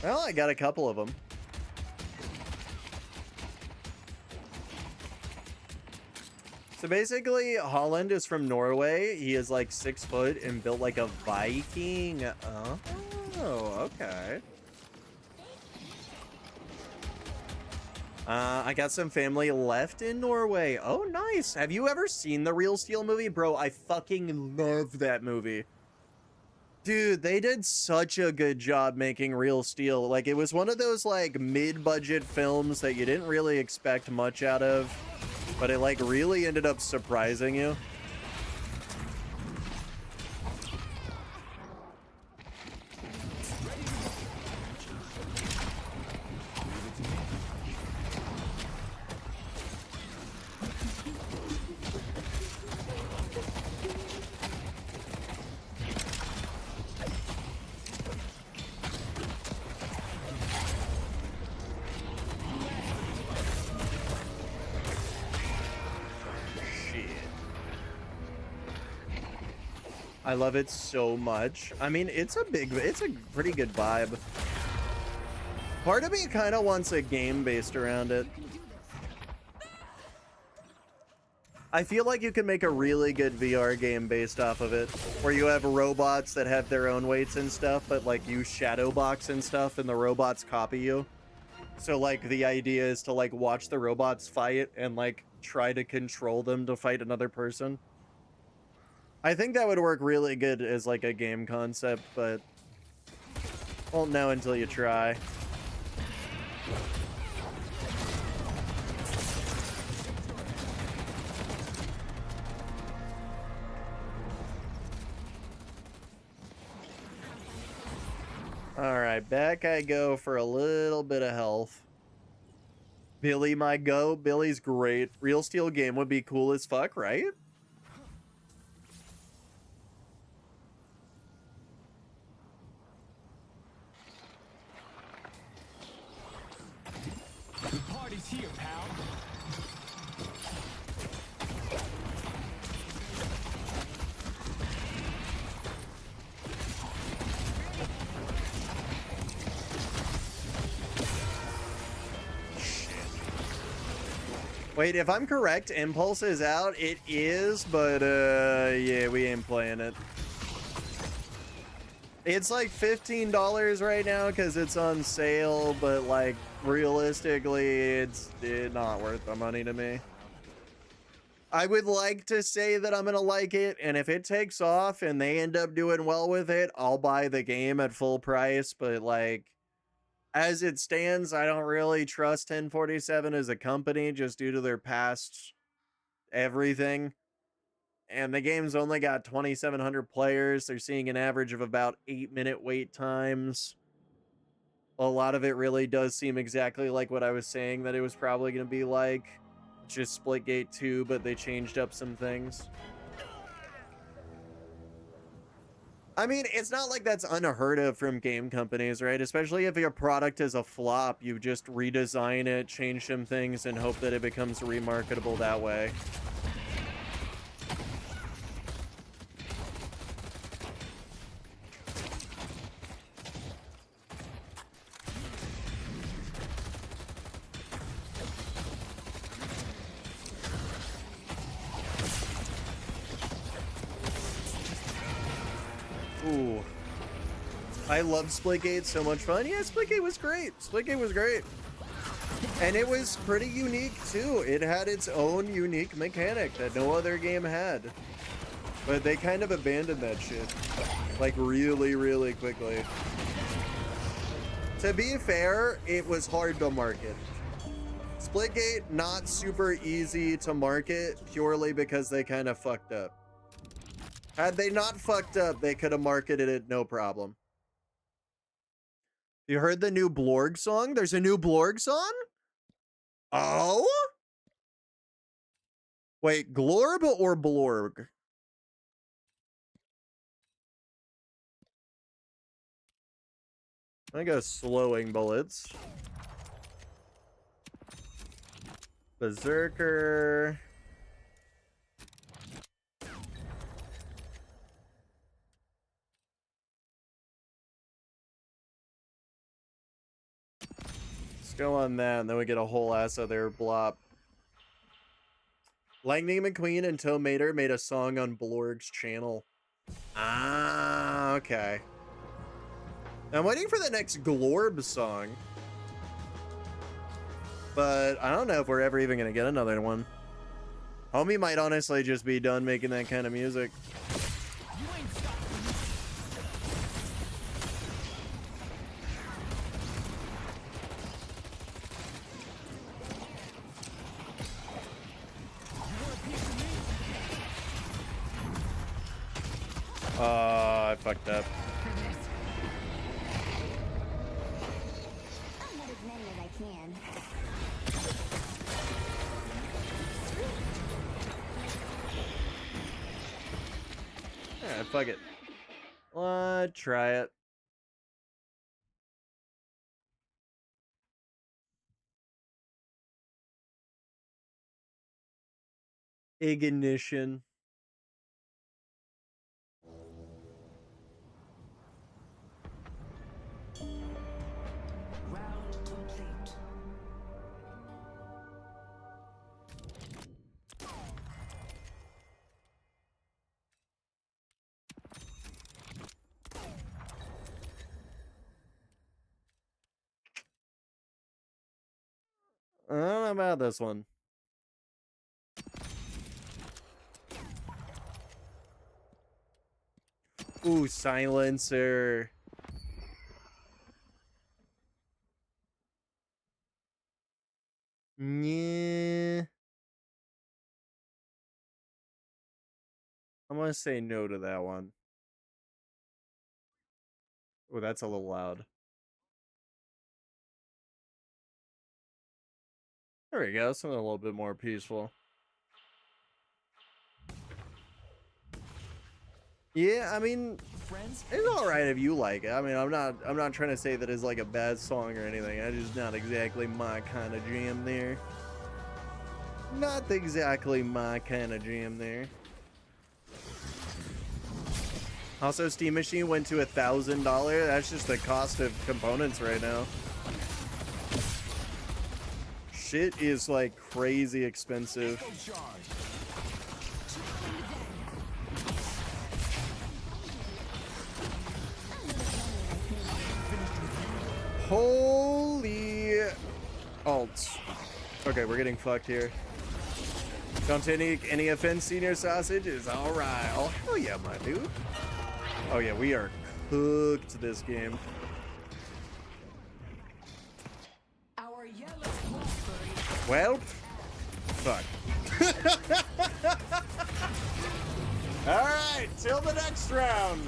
Well, I got a couple of them. So basically, Holland is from Norway. He is like 6 foot and built like a Viking. Oh, okay. I got some family left in Norway. Oh, nice. Have you ever seen the Real Steel movie? Bro, I fucking love that movie. Dude, they did such a good job making Real Steel. Like, it was one of those like mid-budget films that you didn't really expect much out of. But it like really ended up surprising you. I love it so much. I mean, it's a pretty good vibe. Part of me kind of wants a game based around it. I feel like you could make a really good VR game based off of it, where you have robots that have their own weights and stuff, but like you shadow box and stuff and the robots copy you. So like the idea is to like watch the robots fight and like try to control them to fight another person. I think that would work really good as like a game concept, but won't know until you try. All right, back I go for a little bit of health. Billy, my go. Billy's great. Real Steel game would be cool as fuck, right? The party's here, pal. Wait, if I'm correct, Impulse is out. It is, but yeah, we ain't playing it. It's like $15 right now because it's on sale, but like realistically, it's not worth the money to me. I would like to say that I'm gonna like it, and if it takes off and they end up doing well with it, I'll buy the game at full price, but like, as it stands, I don't really trust 1047 as a company just due to their past everything. And the game's only got 2,700 players. They're seeing an average of about 8-minute wait times. A lot of it really does seem exactly like what I was saying that it was probably going to be like. It's just Splitgate 2, but they changed up some things. I mean, it's not like that's unheard of from game companies, right? Especially if your product is a flop, you just redesign it, change some things, and hope that it becomes remarketable that way. Ooh. I love Splitgate, so much fun. Yeah, Splitgate was great. Splitgate was great. And it was pretty unique, too. It had its own unique mechanic that no other game had. But they kind of abandoned that shit. Like, really, really quickly. To be fair, it was hard to market. Splitgate, not super easy to market, purely because they kind of fucked up. Had they not fucked up, they could have marketed it no problem. You heard the new Blorg song? There's a new Blorg song? Oh? Wait, Glorb or Blorg? I go slowing bullets. Berserker. Let's go on that, and then we get a whole ass other blop. Lightning McQueen and Toe Mater made a song on Blorg's channel. Ah, okay. I'm waiting for the next Glorb song. But I don't know if we're ever even gonna get another one. Homie might honestly just be done making that kind of music. I fucked up. I'll get as many as I can. Yeah, fuck it. Let's try it. Ignition. I don't know about this one. Ooh, silencer. Yeah. I'm gonna say no to that one. Oh, that's a little loud. There we go, something a little bit more peaceful. Yeah, I mean, it's all right if you like it. I mean, I'm not trying to say that it's like a bad song or anything. It's just not exactly my kind of jam there. Not exactly my kind of jam there. Also, Steam Machine went to $1,000. That's just the cost of components right now. Shit is like crazy expensive. Holy alt. Okay, we're getting fucked here. Don't take any offense, Senior Sausage. Is alright. Oh, hell yeah, my dude. Oh yeah, we are cooked this game. Our yellow wolf Well, fuck. Alright, till the next round.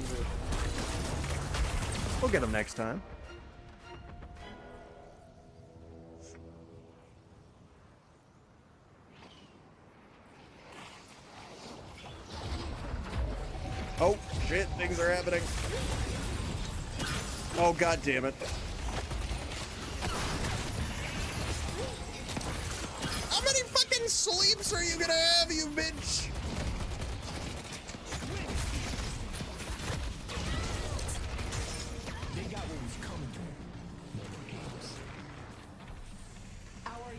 We'll get him next time. Oh, shit, things are happening. Oh, god damn it. How many fucking sleeps are you gonna have, you bitch?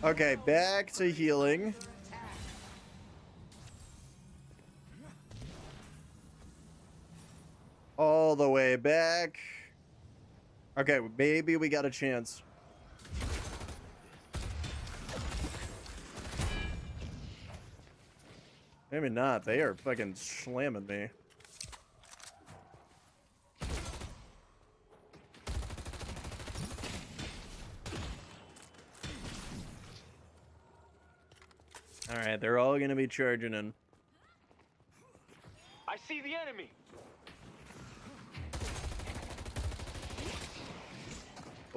Okay, back to healing. All the way back. Okay, maybe we got a chance. Maybe not. They are fucking slamming me. Alright, they're all gonna be charging in. I see the enemy.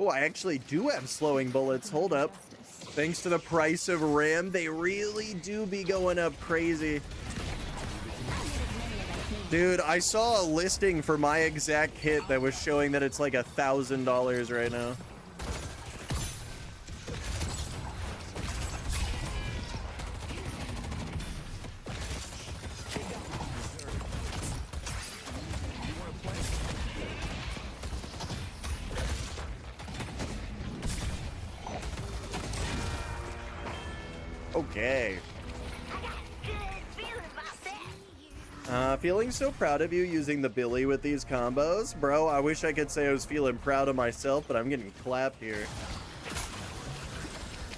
Oh, I actually do have slowing bullets. Hold up. Thanks to the price of RAM, they really do be going up crazy. Dude, I saw a listing for my exact kit that was showing that it's like $1,000 right now. Okay. Feeling so proud of you using the Billy with these combos. Bro, I wish I could say I was feeling proud of myself, but I'm getting clapped here.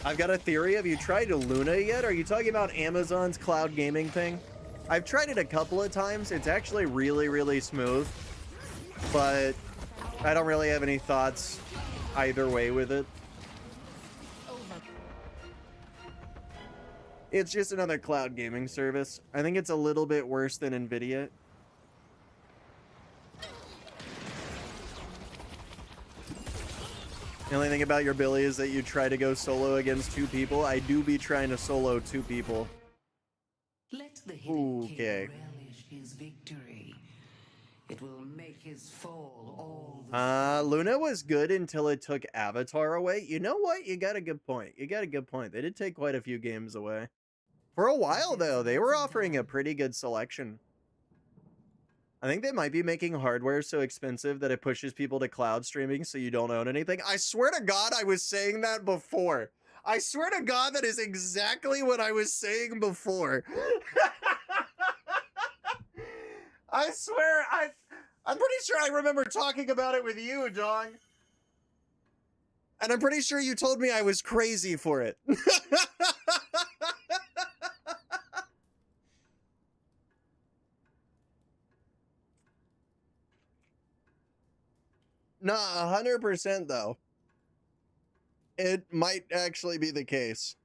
I've got a theory. Have you tried Luna yet? Are you talking about Amazon's cloud gaming thing? I've tried it a couple of times. It's actually really, really smooth, but I don't really have any thoughts either way with it. It's just another cloud gaming service. I think it's a little bit worse than Nvidia. The only thing about your Billy is that you try to go solo against two people. I do be trying to solo two people. Let the hidden Okay. king relish his victory. It will make his fall all the Luna was good until it took Avatar away. You know what? You got a good point. You got a good point. They did take quite a few games away. For a while, though, they were offering a pretty good selection. I think they might be making hardware so expensive that it pushes people to cloud streaming so you don't own anything. I swear to God, I was saying that before. I swear to God, that is exactly what I was saying before. I swear, I'm pretty sure I remember talking about it with you, dog. And I'm pretty sure you told me I was crazy for it. Nah, 100% though. It might actually be the case.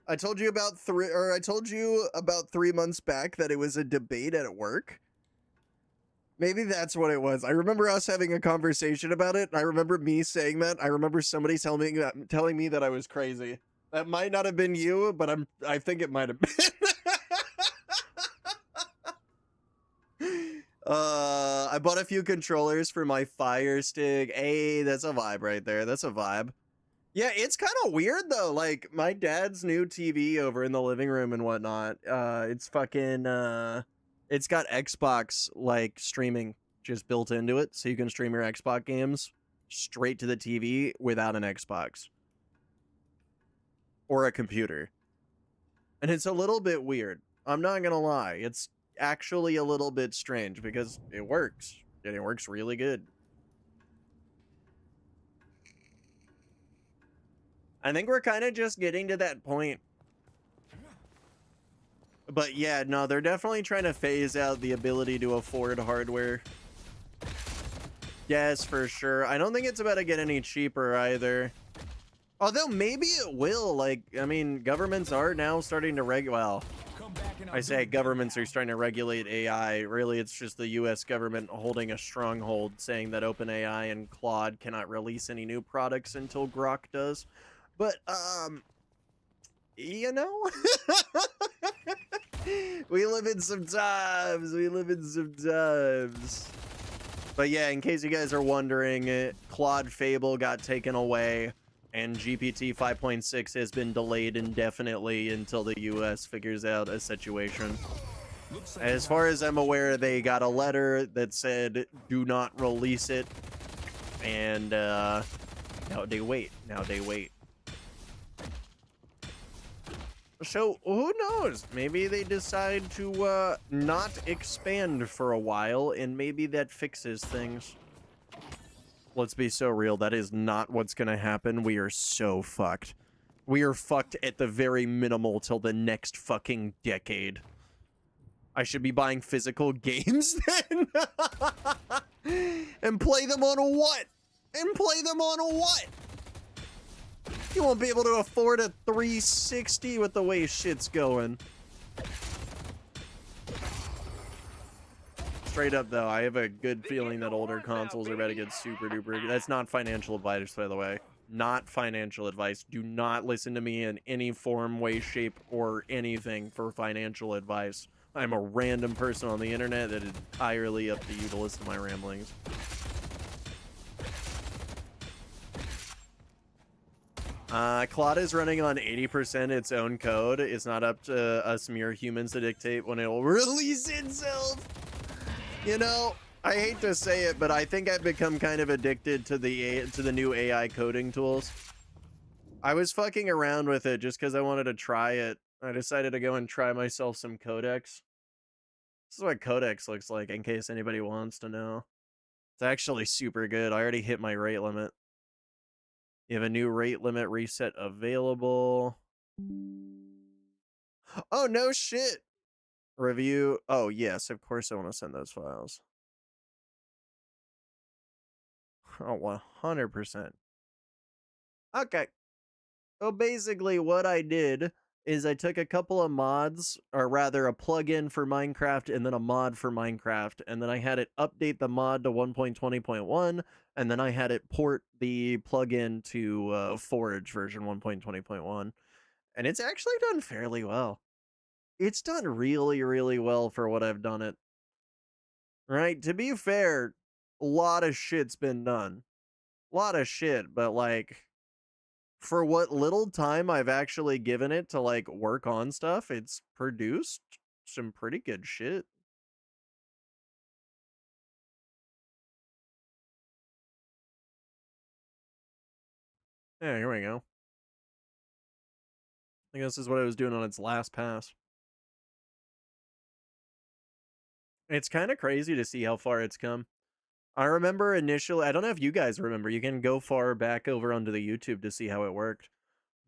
I told you about 3 months back that it was a debate at work. Maybe that's what it was. I remember us having a conversation about it. I remember me saying that. I remember somebody telling me that I was crazy. That might not have been you, but I think it might have been. I bought a few controllers for my Fire Stick. Hey, that's a vibe right there. That's a vibe. Yeah, it's kind of weird though. Like my dad's new TV over in the living room and whatnot. It's fucking it's got Xbox like streaming just built into it, so you can stream your Xbox games straight to the TV without an Xbox or a computer. And it's a little bit weird. I'm not gonna lie. It's actually a little bit strange because it works. And it works really good. I think we're kind of just getting to that point. But yeah, no, they're definitely trying to phase out the ability to afford hardware. Yes, for sure. I don't think it's about to get any cheaper either. Although maybe it will. Like, I mean, governments are now starting to well, I say governments are starting to regulate AI. Really, it's just the US government holding a stronghold, saying that OpenAI and Claude cannot release any new products until Grok does. But, you know, we live in some times. We live in some times. But yeah, in case you guys are wondering, Claude Fable got taken away, and GPT 5.6 has been delayed indefinitely until the US figures out a situation. As far as I'm aware, they got a letter that said, do not release it. And, now they wait. Now they wait. So, who knows? Maybe they decide to, not expand for a while, and maybe that fixes things. Let's be so real, that is not what's gonna happen. We are so fucked. We are fucked at the very minimal till the next fucking decade. I should be buying physical games then? And play them on what? And play them on what? You won't be able to afford a 360 with the way shit's going. Straight up, though, I have a good feeling that older consoles are about to get super duper. That's not financial advice, by the way. Not financial advice. Do not listen to me in any form, way, shape, or anything for financial advice. I'm a random person on the internet that is entirely up to you to listen to my ramblings. Claude is running on 80% its own code. It's not up to us mere humans to dictate when it will release itself. You know, I hate to say it, but I think I've become kind of addicted to the new AI coding tools. I was fucking around with it just because I wanted to try it. I decided to go and try myself some Codex. This is what Codex looks like, in case anybody wants to know. It's actually super good. I already hit my rate limit. You have a new rate limit reset available. Oh, no shit. Review. Oh, yes, of course I want to send those files. Oh, 100%. Okay. So basically what I did is I took a couple of mods, or rather a plugin for Minecraft and then a mod for Minecraft, and then I had it update the mod to 1.20.1, and then I had it port the plugin to Forge version 1.20.1, and it's actually done fairly well. It's done really, really well for what I've done it. Right? To be fair, a lot of shit's been done. A lot of shit, but like, for what little time I've actually given it to like work on stuff, it's produced some pretty good shit. Yeah, here we go. I guess this is what I was doing on its last pass. It's kind of crazy to see how far it's come. I remember initially, I don't know if you guys remember, you can go far back over onto the YouTube to see how it worked.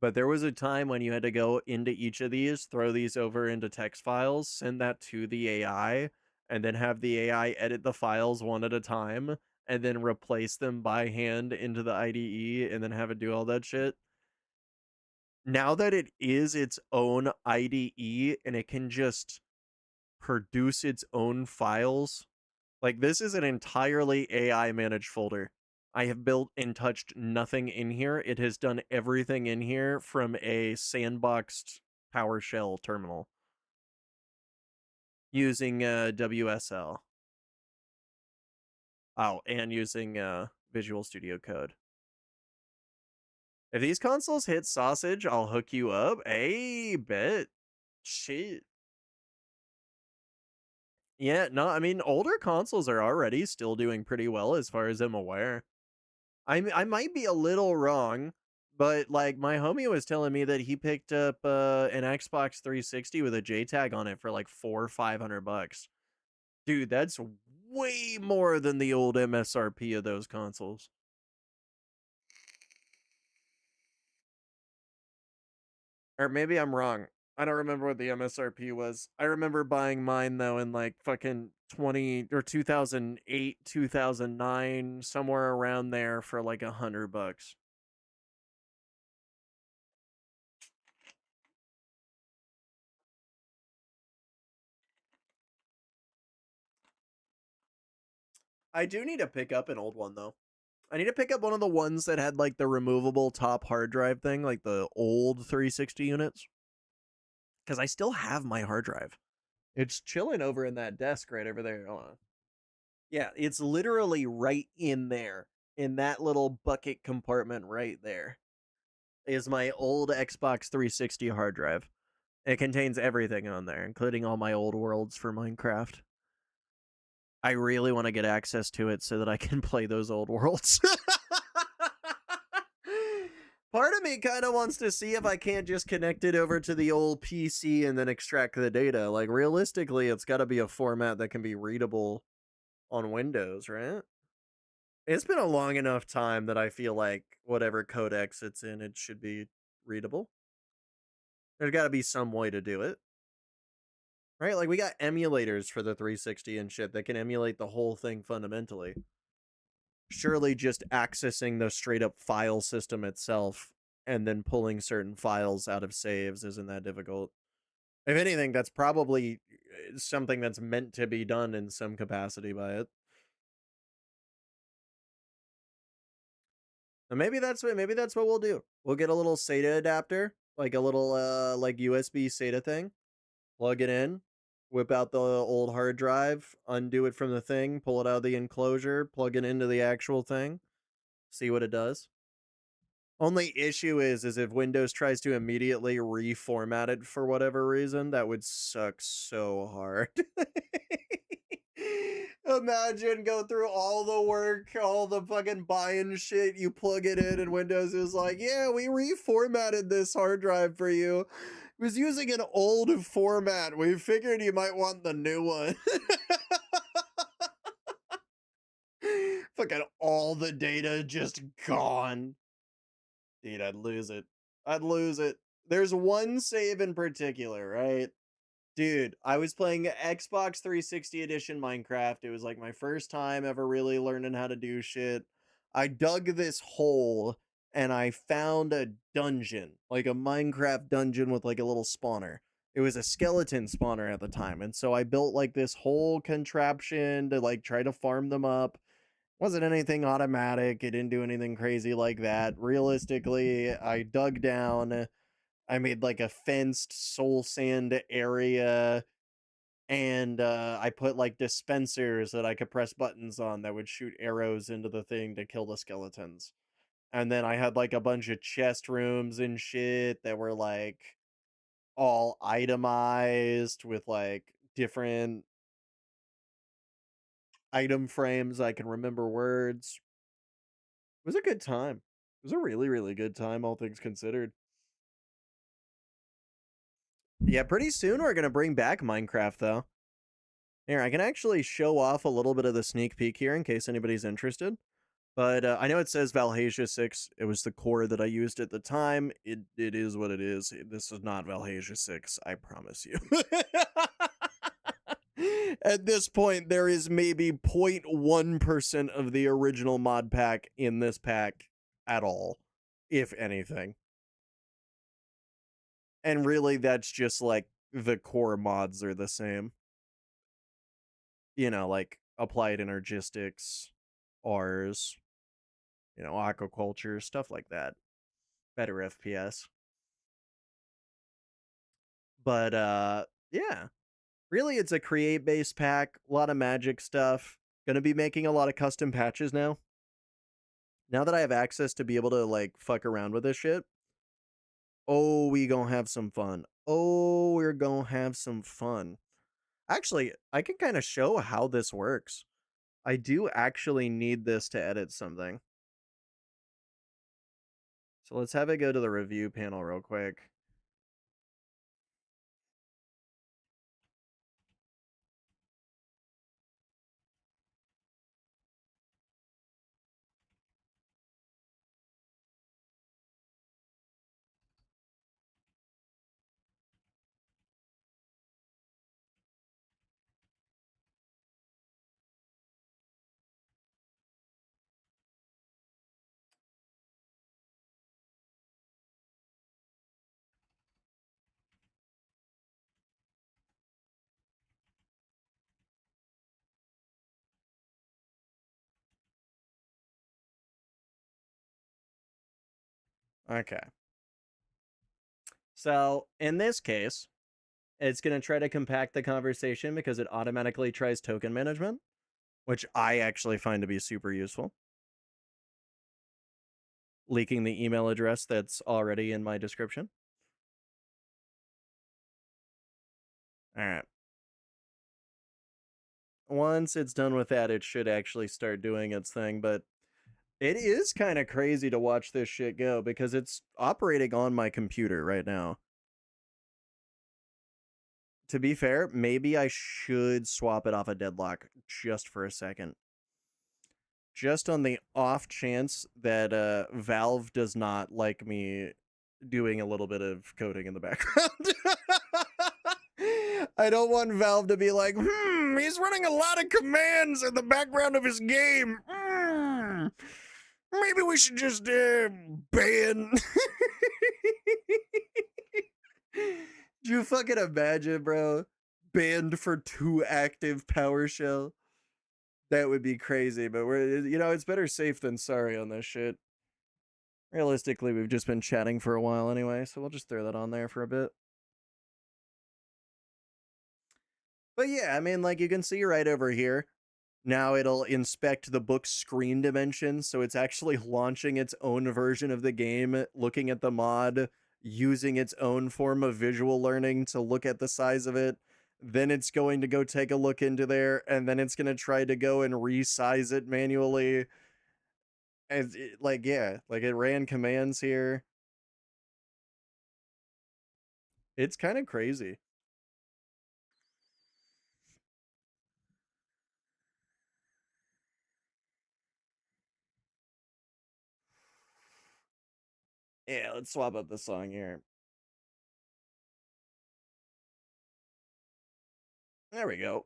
But there was a time when you had to go into each of these, throw these over into text files, send that to the AI, and then have the AI edit the files one at a time, and then replace them by hand into the IDE, and then have it do all that shit. Now that it is its own IDE and it can just produce its own files, like this is an entirely AI managed folder. I have built and touched nothing in here. It has done everything in here from a sandboxed PowerShell terminal using WSL. Oh, and using Visual Studio Code. If these consoles hit sausage, I'll hook you up. Hey, bet. Shit. Yeah, no, I mean, older consoles are already still doing pretty well as far as I'm aware. I might be a little wrong, but like my homie was telling me that he picked up an Xbox 360 with a JTAG on it for like $400-500. Dude, that's way more than the old MSRP of those consoles. Or maybe I'm wrong. I don't remember what the MSRP was. I remember buying mine though in like fucking 20 or 2008, 2009, somewhere around there for like $100. I do need to pick up an old one though. I need to pick up one of the ones that had like the removable top hard drive thing, like the old 360 units. Because I still have my hard drive. It's chilling over in that desk right over there. Hold on. Yeah, it's literally right in there. In that little bucket compartment right there is my old Xbox 360 hard drive. It contains everything on there, including all my old worlds for Minecraft. I really want to get access to it so that I can play those old worlds. Part of me kind of wants to see if I can't just connect it over to the old PC and then extract the data. Like, realistically, it's got to be a format that can be readable on Windows, right? It's been a long enough time that I feel like whatever codecs it's in, it should be readable. There's got to be some way to do it. Right? Like, we got emulators for the 360 and shit that can emulate the whole thing fundamentally. Surely just accessing the straight up file system itself and then pulling certain files out of saves isn't that difficult. If anything, that's probably something that's meant to be done in some capacity by it. And maybe that's what we'll do. We'll get a little SATA adapter, like a little like USB SATA thing. Plug it in, whip out the old hard drive, undo it from the thing, pull it out of the enclosure, plug it into the actual thing, see what it does. Only issue is if Windows tries to immediately reformat it for whatever reason, that would suck so hard. Imagine go through all the work, all the fucking buying shit, you plug it in and Windows is like, yeah, we reformatted this hard drive for you. It was using an old format. We figured you might want the new one. Fucking all the data just gone. Dude, I'd lose it. I'd lose it. There's one save in particular, right? Dude, I was playing Xbox 360 edition Minecraft. It was like my first time ever really learning how to do shit. I dug this hole and I found a dungeon, like a Minecraft dungeon with like a little spawner. It was a skeleton spawner at the time. And so I built like this whole contraption to like try to farm them up. Wasn't anything automatic. It didn't do anything crazy like that. Realistically, I dug down. I made like a fenced soul sand area. And I put like dispensers that I could press buttons on that would shoot arrows into the thing to kill the skeletons. And then I had like a bunch of chest rooms and shit that were like all itemized with like different item frames. I can remember words. It was a good time. It was a really, really good time, all things considered. Yeah, pretty soon we're going to bring back Minecraft, though. Here, I can actually show off a little bit of the sneak peek here in case anybody's interested. But I know it says Valhasia 6. It was the core that I used at the time. It is what it is. This is not Valhasia 6, I promise you. At this point, there is maybe 0.1% of the original mod pack in this pack at all, if anything. And really, that's just like the core mods are the same. You know, like applied energistics, Rs, you know, aquaculture, stuff like that. Better FPS. But yeah. Really, it's a create-based pack, a lot of magic stuff. Gonna be making a lot of custom patches now. Now that I have access to be able to, like, fuck around with this shit. Oh, we gonna have some fun. Oh, we're gonna have some fun. Actually, I can kind of show how this works. I do actually need this to edit something. So let's have it go to the review panel real quick. Okay. So, in this case, it's going to try to compact the conversation because it automatically tries token management, which I actually find to be super useful. Leaking the email address that's already in my description. All right. Once it's done with that, it should actually start doing its thing, but it is kind of crazy to watch this shit go because it's operating on my computer right now. To be fair, maybe I should swap it off a Deadlock just for a second. Just on the off chance that Valve does not like me doing a little bit of coding in the background. I don't want Valve to be like, he's running a lot of commands in the background of his game. Maybe we should just ban. Do you fucking imagine, bro? Banned for 2 active PowerShell. That would be crazy, but it's better safe than sorry on this shit. Realistically, we've just been chatting for a while anyway, so we'll just throw that on there for a bit. But yeah, I mean, like, you can see right over here. Now it'll inspect the book's screen dimensions, so it's actually launching its own version of the game, looking at the mod, using its own form of visual learning to look at the size of it. Then it's going to go take a look into there, and then it's going to try to go and resize it manually. And it ran commands here. It's kind of crazy. Yeah, let's swap up the song here. There we go.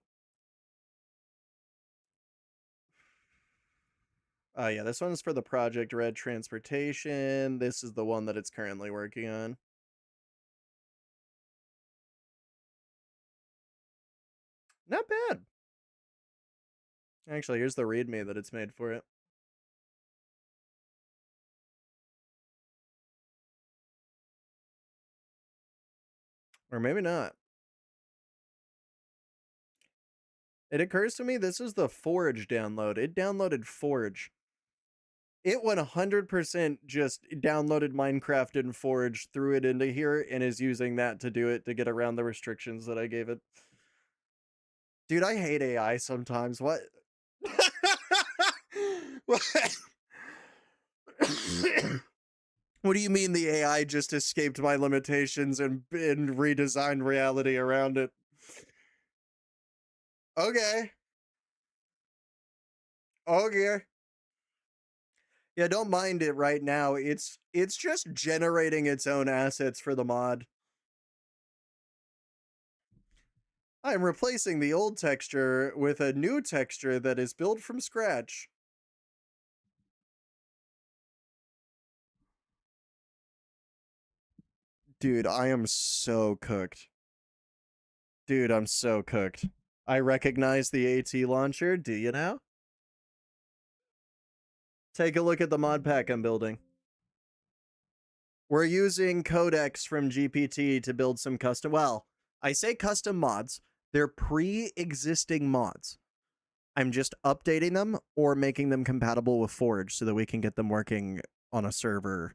Yeah, this one's for the Project Red Transportation. This is the one that it's currently working on. Not bad. Actually, here's the README that it's made for it. Or maybe not. It occurs to me this is the Forge download. It downloaded Forge. It 100% just downloaded Minecraft and Forge, threw it into here, and is using that to do it to get around the restrictions that I gave it. Dude, I hate AI sometimes. What? What? What do you mean the AI just escaped my limitations and redesigned reality around it? Okay. Okay. Yeah, don't mind it right now. It's just generating its own assets for the mod. I'm replacing the old texture with a new texture that is built from scratch. Dude, I am so cooked. Dude, I'm so cooked. I recognize the AT launcher, do you now? Take a look at the mod pack I'm building. We're using codecs from GPT to build some custom, well, I say custom mods, they're pre-existing mods. I'm just updating them or making them compatible with Forge so that we can get them working on a server,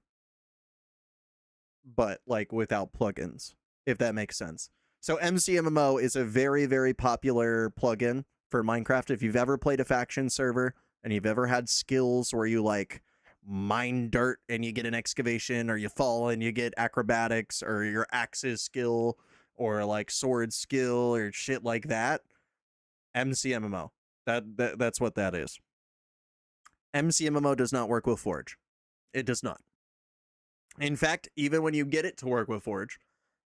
but like without plugins, if that makes sense. So MCMMO is a very, very popular plugin for Minecraft. If you've ever played a faction server and you've ever had skills where you like mine dirt and you get an excavation, or you fall and you get acrobatics, or your axes skill, or like sword skill, or shit like that, MCMMO. That's what that is. MCMMO does not work with Forge. It does not. In fact, even when you get it to work with Forge,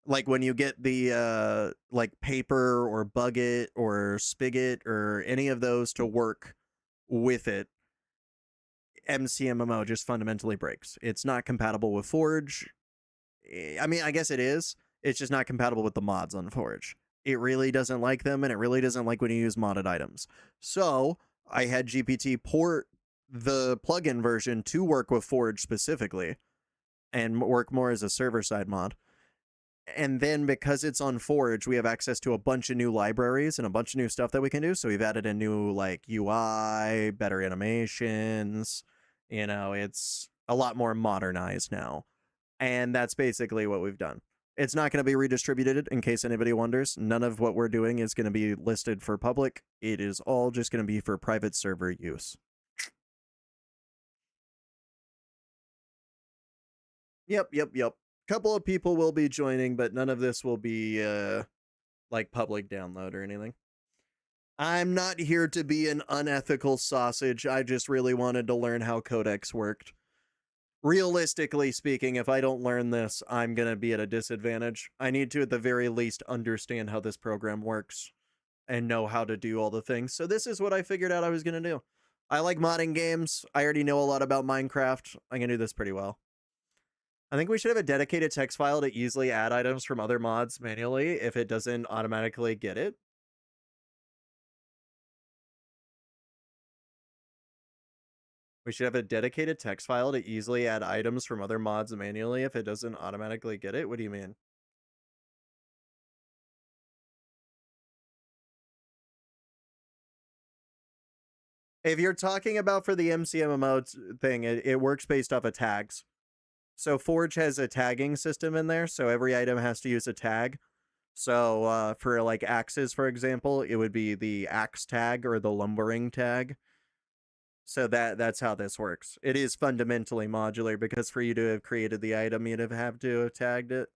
like when you get the like paper or bucket or spigot or any of those to work with it, MCMMO just fundamentally breaks. It's not compatible with Forge. I mean, I guess it is. It's just not compatible with the mods on Forge. It really doesn't like them, and it really doesn't like when you use modded items. So I had GPT port the plugin version to work with Forge specifically and work more as a server-side mod. And then because it's on Forge, we have access to a bunch of new libraries and a bunch of new stuff that we can do. So we've added a new like UI, better animations. You know, it's a lot more modernized now. And that's basically what we've done. It's not going to be redistributed, in case anybody wonders. None of what we're doing is going to be listed for public. It is all just going to be for private server use. Yep. Couple of people will be joining, but none of this will be like public download or anything. I'm not here to be an unethical sausage. I just really wanted to learn how codecs worked. Realistically speaking, if I don't learn this, I'm going to be at a disadvantage. I need to, at the very least, understand how this program works and know how to do all the things. So this is what I figured out I was going to do. I like modding games. I already know a lot about Minecraft. I'm going to do this pretty well. I think we should have a dedicated text file to easily add items from other mods manually if it doesn't automatically get it. We should have a dedicated text file to easily add items from other mods manually if it doesn't automatically get it. What do you mean? If you're talking about for the MCMMO thing, it works based off of tags. So Forge has a tagging system in there, so every item has to use a tag. So for like axes, for example, it would be the axe tag or the lumbering tag. So that's how this works. It is fundamentally modular because for you to have created the item, you'd have to have tagged it.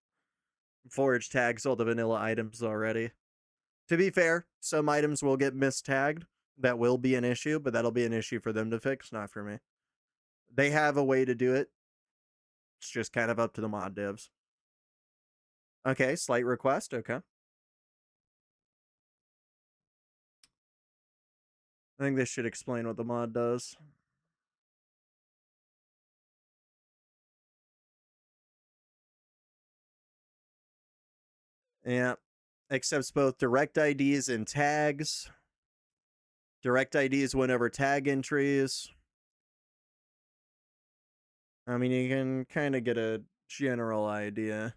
Forge tags all the vanilla items already. To be fair, some items will get mistagged. That will be an issue, but that'll be an issue for them to fix, not for me. They have a way to do it. It's just kind of up to the mod devs. Okay, slight request. Okay. I think this should explain what the mod does. Yeah. Accepts both direct IDs and tags. Direct IDs whenever tag entries. I mean, you can kind of get a general idea.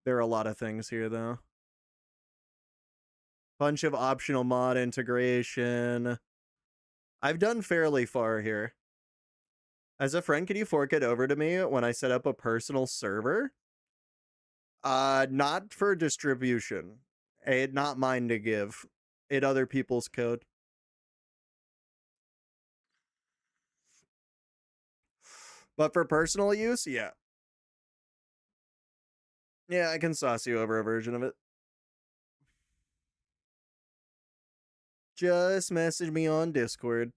There are a lot of things here, though. Bunch of optional mod integration. I've done fairly far here. As a friend, can you fork it over to me when I set up a personal server? Not for distribution. Not mine to give. It other people's code. But for personal use, yeah. Yeah, I can sauce you over a version of it. Just message me on Discord.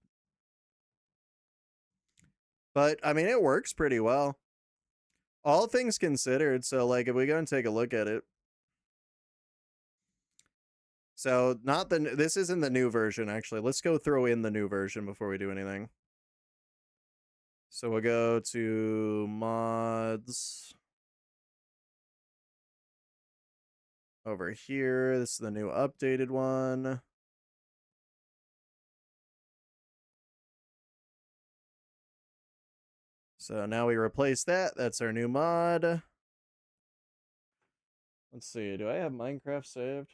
But, I mean, it works pretty well. All things considered, so, like, if we go and take a look at it. So, not the... This isn't the new version, actually. Let's go throw in the new version before we do anything. So, we'll go to mods. Over here, this is the new updated one. So now we replace that. That's our new mod. Let's see. Do I have Minecraft saved?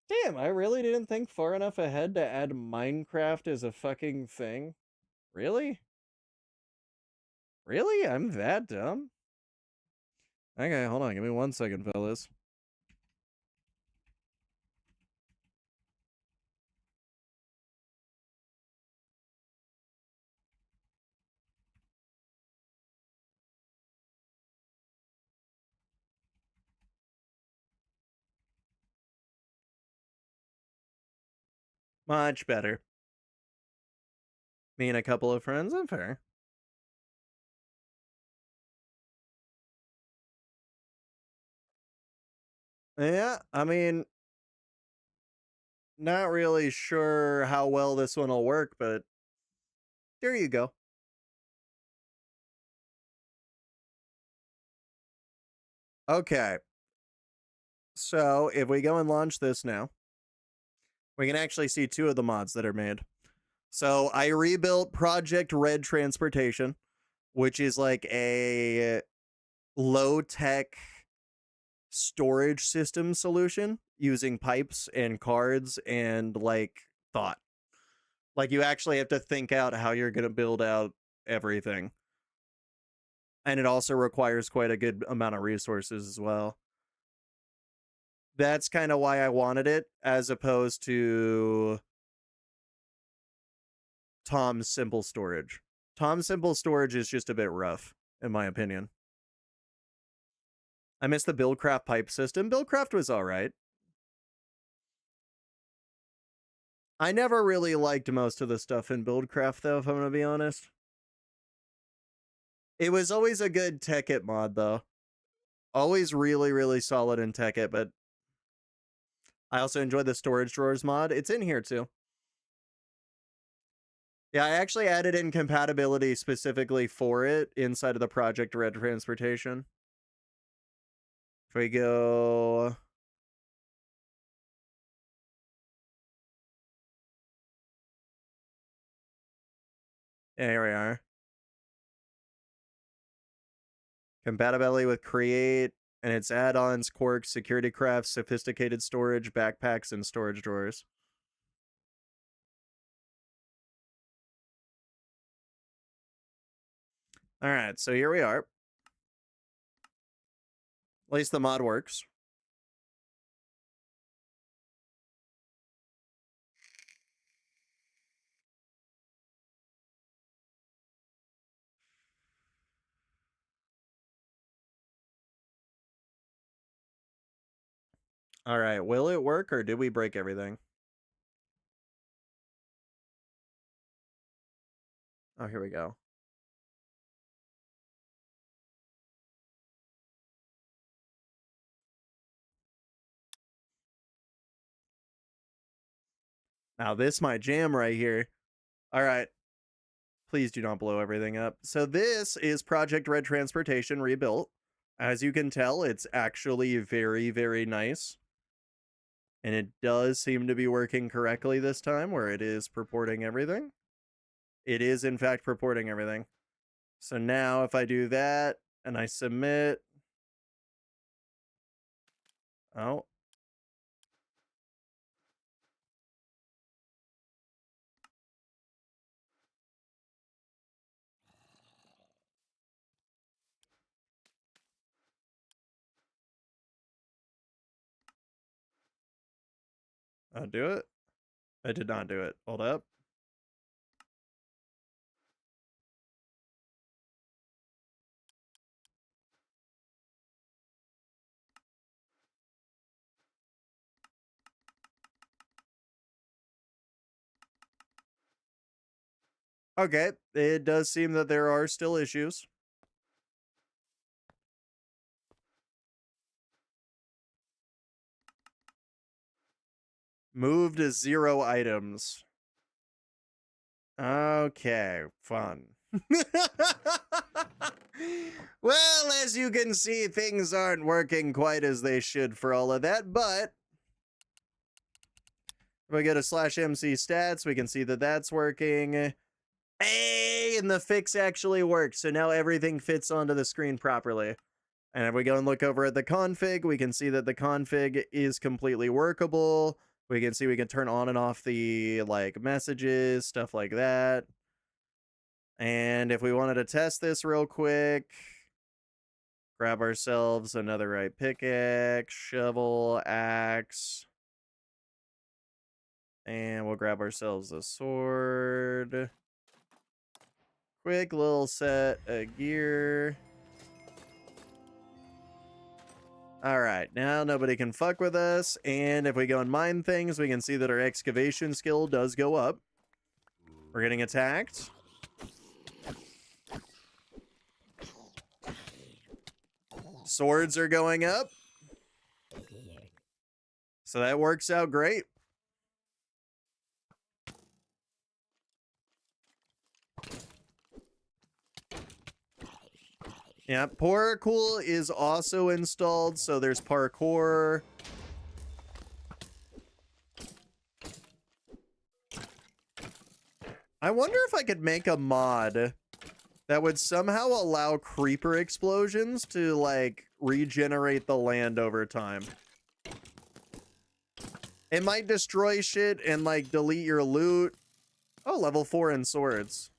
Damn, I really didn't think far enough ahead to add Minecraft as a fucking thing. Really? Really? I'm that dumb? Okay, hold on. Give me 1 second, fellas. Much better. Me and a couple of friends, I'm fair. Yeah, I mean, not really sure how well this one will work, but there you go. Okay. So, if we go and launch this now, we can actually see 2 of the mods that are made. So, I rebuilt Project Red Transportation, which is like a low-tech storage system solution using pipes and cards and, like, thought. Like, you actually have to think out how you're going to build out everything. And it also requires quite a good amount of resources as well. That's kind of why I wanted it, as opposed to Tom's Simple Storage. Tom's Simple Storage is just a bit rough, in my opinion. I miss the Buildcraft pipe system. Buildcraft was alright. I never really liked most of the stuff in Buildcraft, though, if I'm going to be honest. It was always a good Tech-It mod, though. Always really, really solid in Tech-It, but I also enjoyed the Storage Drawers mod. It's in here, too. Yeah, I actually added in compatibility specifically for it inside of the Project Red Transportation. If we go... Yeah, here we are. Compatibility with Create and its add-ons, quirks, security crafts, sophisticated storage, backpacks, and storage drawers. All right, so here we are. At least the mod works. All right, will it work or did we break everything? Oh, here we go. Now this my jam right here. All right. Please do not blow everything up. So this is Project Red Transportation rebuilt. As you can tell, it's actually very, very nice. And it does seem to be working correctly this time, where it is purporting everything. It is, in fact, purporting everything. So now if I do that, and I submit... Oh. I'll do it. I did not do it. Hold up. Okay, it does seem that there are still issues. Move to 0 items. Okay, fun. Well, as you can see, things aren't working quite as they should for all of that, but if we go to /MC stats, we can see that that's working. Hey, and the fix actually works, so now everything fits onto the screen properly. And if we go and look over at the config, we can see that the config is completely workable. We can see we can turn on and off the like messages, stuff like that. And if we wanted to test this real quick, grab ourselves another right pickaxe, shovel, axe, and we'll grab ourselves a sword. Quick little set of gear. All right, now nobody can fuck with us. And if we go and mine things, we can see that our excavation skill does go up. We're getting attacked. Swords are going up. So that works out great. Yeah, parkour is also installed, so there's parkour. I wonder if I could make a mod that would somehow allow creeper explosions to, like, regenerate the land over time. It might destroy shit and, like, delete your loot. Oh, level 4 in swords.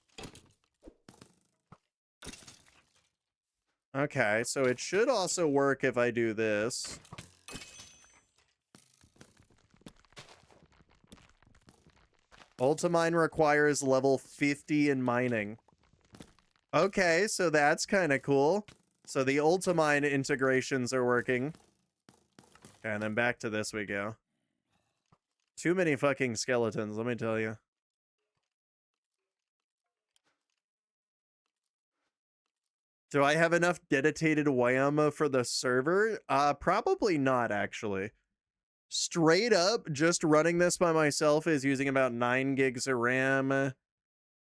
Okay, so it should also work if I do this. Ultimine requires level 50 in mining. Okay, so that's kind of cool. So the Ultimine integrations are working. Okay, and then back to this we go. Too many fucking skeletons, let me tell you. Do I have enough dedicated WAM for the server? Probably not, actually. Straight up, just running this by myself is using about 9 gigs of RAM,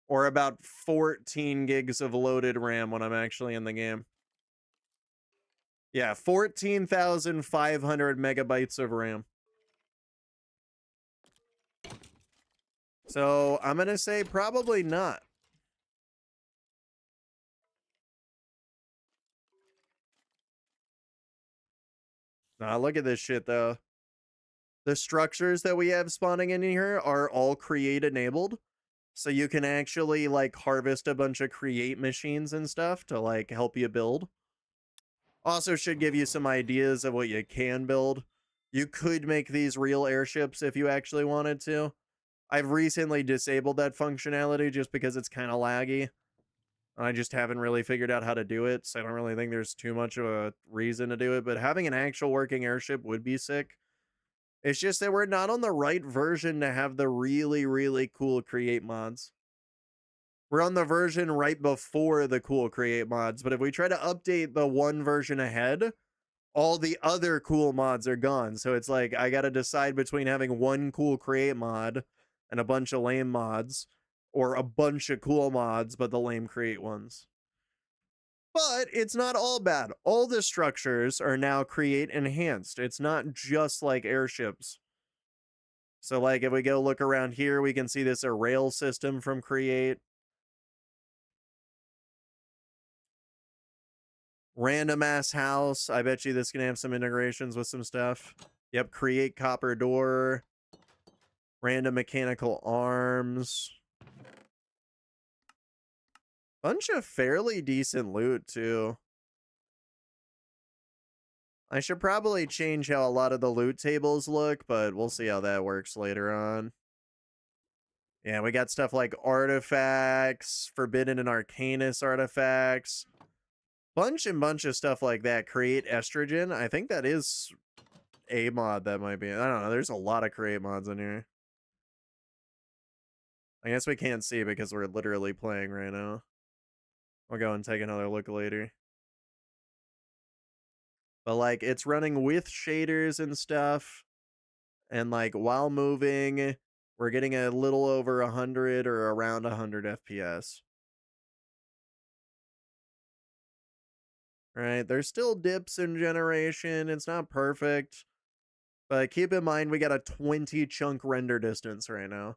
or about 14 gigs of loaded RAM when I'm actually in the game. Yeah, 14,500 megabytes of RAM. So I'm gonna say probably not. Nah, look at this shit, though. The structures that we have spawning in here are all create enabled. So you can actually, like, harvest a bunch of create machines and stuff to, like, help you build. Also should give you some ideas of what you can build. You could make these real airships if you actually wanted to. I've recently disabled that functionality just because it's kind of laggy. I just haven't really figured out how to do it, so I don't really think there's too much of a reason to do it, but having an actual working airship would be sick. It's just that we're not on the right version to have the really, really cool create mods. We're on the version right before the cool create mods, but if we try to update the one version ahead, all the other cool mods are gone. So it's like, I gotta decide between having one cool create mod and a bunch of lame mods, or a bunch of cool mods, but the lame create ones. But it's not all bad. All the structures are now create enhanced. It's not just like airships. So like if we go look around here, we can see this a rail system from create. Random ass house. I bet you this can have some integrations with some stuff. Yep, create copper door. Random mechanical arms. Bunch of fairly decent loot, too. I should probably change how a lot of the loot tables look, but we'll see how that works later on. Yeah, we got stuff like artifacts, forbidden and arcanus artifacts. Bunch of stuff like that. Create estrogen. I think that is a mod that might be. I don't know. There's a lot of create mods in here. I guess we can't see because we're literally playing right now. I'll go and take another look later. But like it's running with shaders and stuff. And like while moving, we're getting a little over 100 or around 100 FPS. Right? There's still dips in generation. It's not perfect. But keep in mind we got a 20 chunk render distance right now.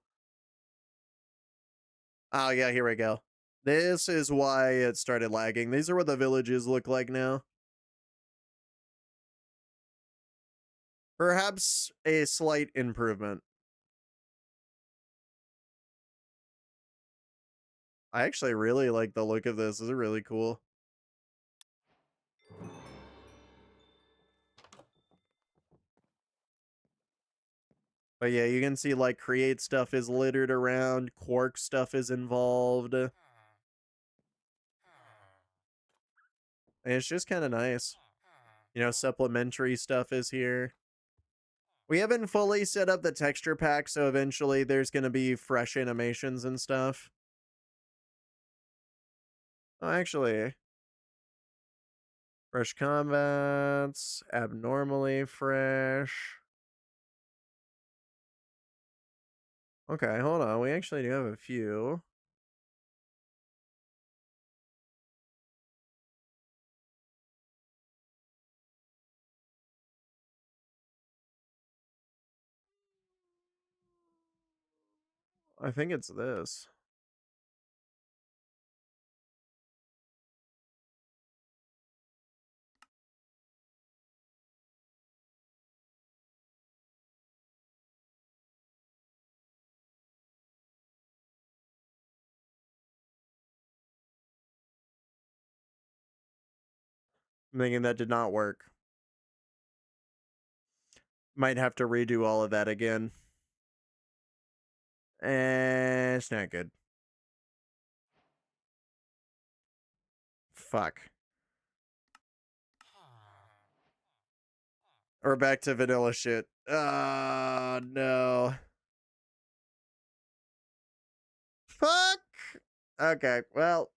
Oh yeah, here we go. This is why it started lagging. These are what the villages look like now. Perhaps a slight improvement. I actually really like the look of this. This is really cool. But yeah, you can see like create stuff is littered around, Quark stuff is involved. And it's just kind of nice. You know, supplementary stuff is here. We haven't fully set up the texture pack, so eventually there's going to be fresh animations and stuff. Oh, actually, fresh combats, abnormally fresh. Okay, hold on. We actually do have a few. I think it's this. I'm thinking that did not work. Might have to redo all of that again. It's not good. Fuck. Or back to vanilla shit. Oh, no. Fuck. Okay, well.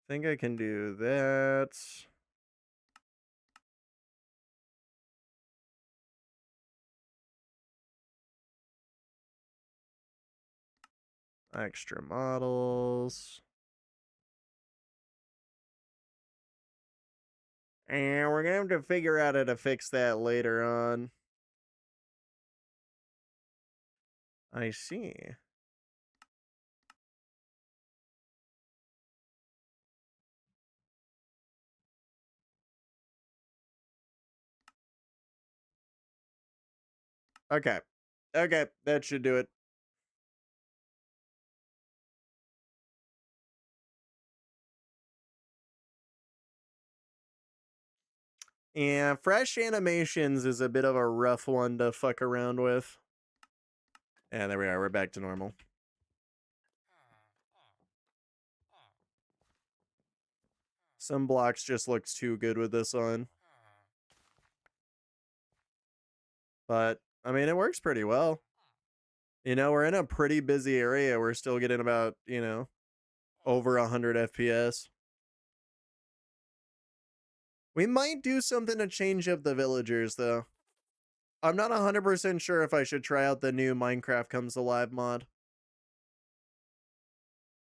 Think I can do that. Extra models. And we're gonna have to figure out how to fix that later on. I see. Okay. Okay, that should do it. Yeah, fresh animations is a bit of a rough one to fuck around with. Yeah, there we are. We're back to normal. Some blocks just looks too good with this on. But, I mean, it works pretty well. You know, we're in a pretty busy area. We're still getting about, you know, over 100 FPS. We might do something to change up the villagers, though. I'm not 100% sure if I should try out the new Minecraft Comes Alive mod.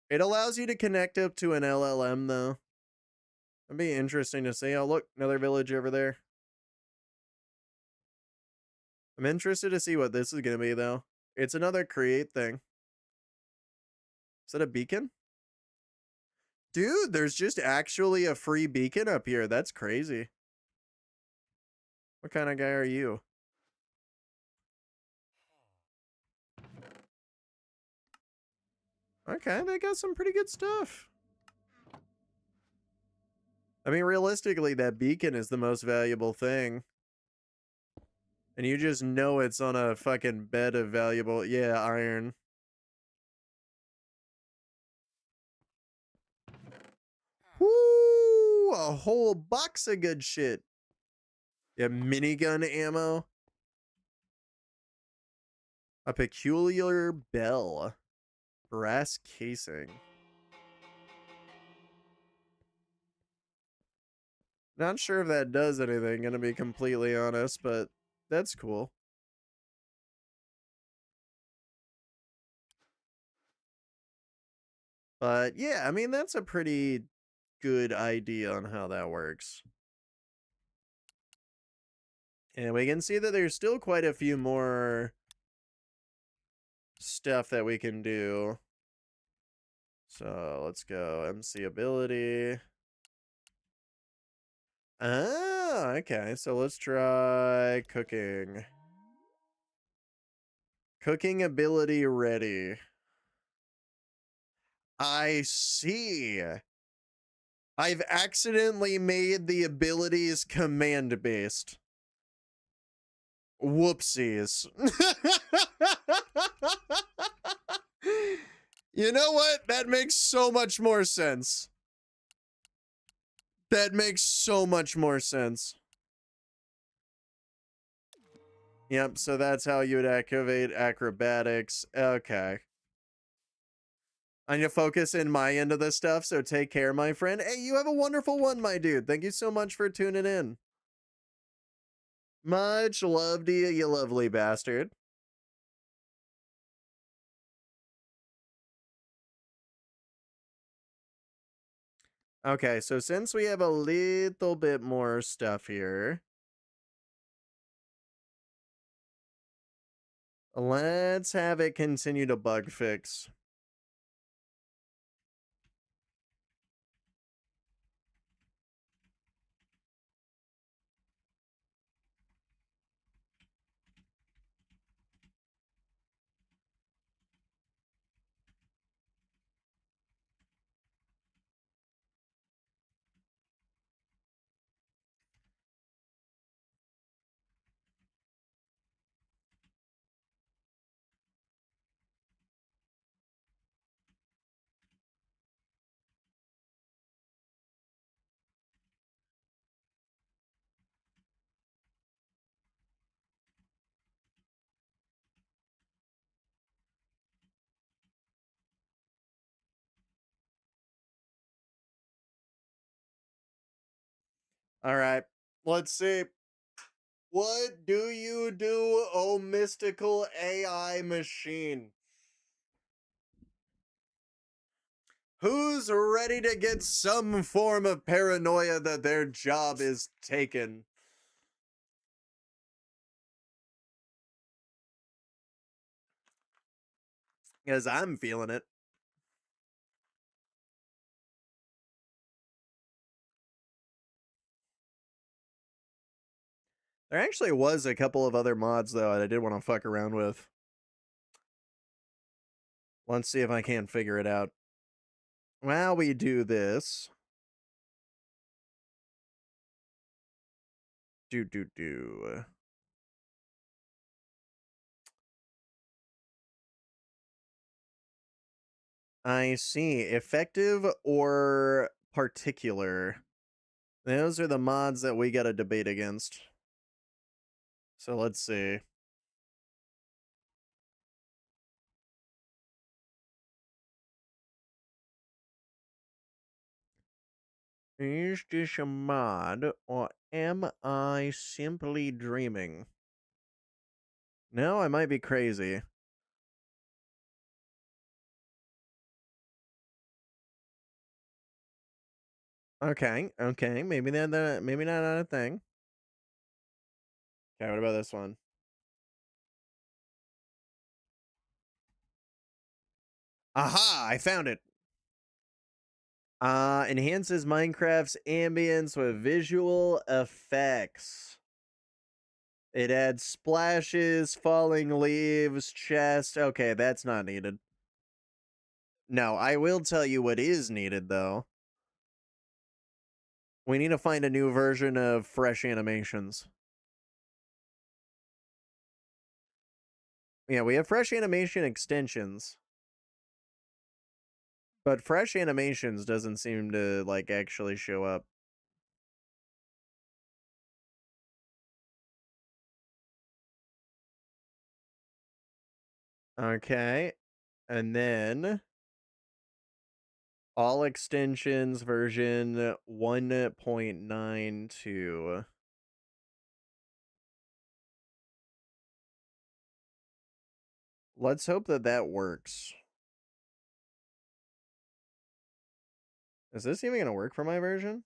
It allows you to connect up to an LLM, though. It'd be interesting to see. Oh, look, another village over there. I'm interested to see what this is going to be, though. It's another create thing. Is that a beacon? Dude, there's just actually a free beacon up here. That's crazy. What kind of guy are you? Okay, they got some pretty good stuff. I mean, realistically, that beacon is the most valuable thing. And you just know it's on a fucking bed of valuable... Yeah, iron. Woo! Ooh, a whole box of good shit. Yeah, minigun ammo. A peculiar bell. Brass casing. Not sure if that does anything, gonna be completely honest, but that's cool. But yeah, I mean, that's a pretty good idea on how that works. And we can see that there's still quite a few more stuff that we can do. So let's go MC ability. Ah, okay. So let's try cooking. Cooking ability ready. I see. I've accidentally made the abilities command-based. Whoopsies. You know what? That makes so much more sense. That makes so much more sense. Yep, so that's how you would activate acrobatics. Okay. I need to focus in my end of this stuff, so take care, my friend. Hey, you have a wonderful one, my dude. Thank you so much for tuning in. Much love to you, you lovely bastard. Okay, so since we have a little bit more stuff here, let's have it continue to bug fix. All right, let's see. What do you do, oh mystical AI machine? Who's ready to get some form of paranoia that their job is taken? Because I'm feeling it. There actually was a couple of other mods, though, that I did want to fuck around with. Let's see if I can figure it out. While we do this... Do. I see. Effective or particular? Those are the mods that we gotta debate against. So let's see. Is this a mod, or am I simply dreaming? No, I might be crazy. Okay, maybe maybe not a thing. Okay, what about this one? Aha, I found it. Enhances Minecraft's ambience with visual effects. It adds splashes, falling leaves, chest. Okay, that's not needed. No, I will tell you what is needed, though. We need to find a new version of Fresh Animations. Yeah, we have Fresh Animation extensions. But Fresh Animations doesn't seem to, like, actually show up. Okay. And then all extensions version 1.92. Let's hope that that works. Is this even going to work for my version?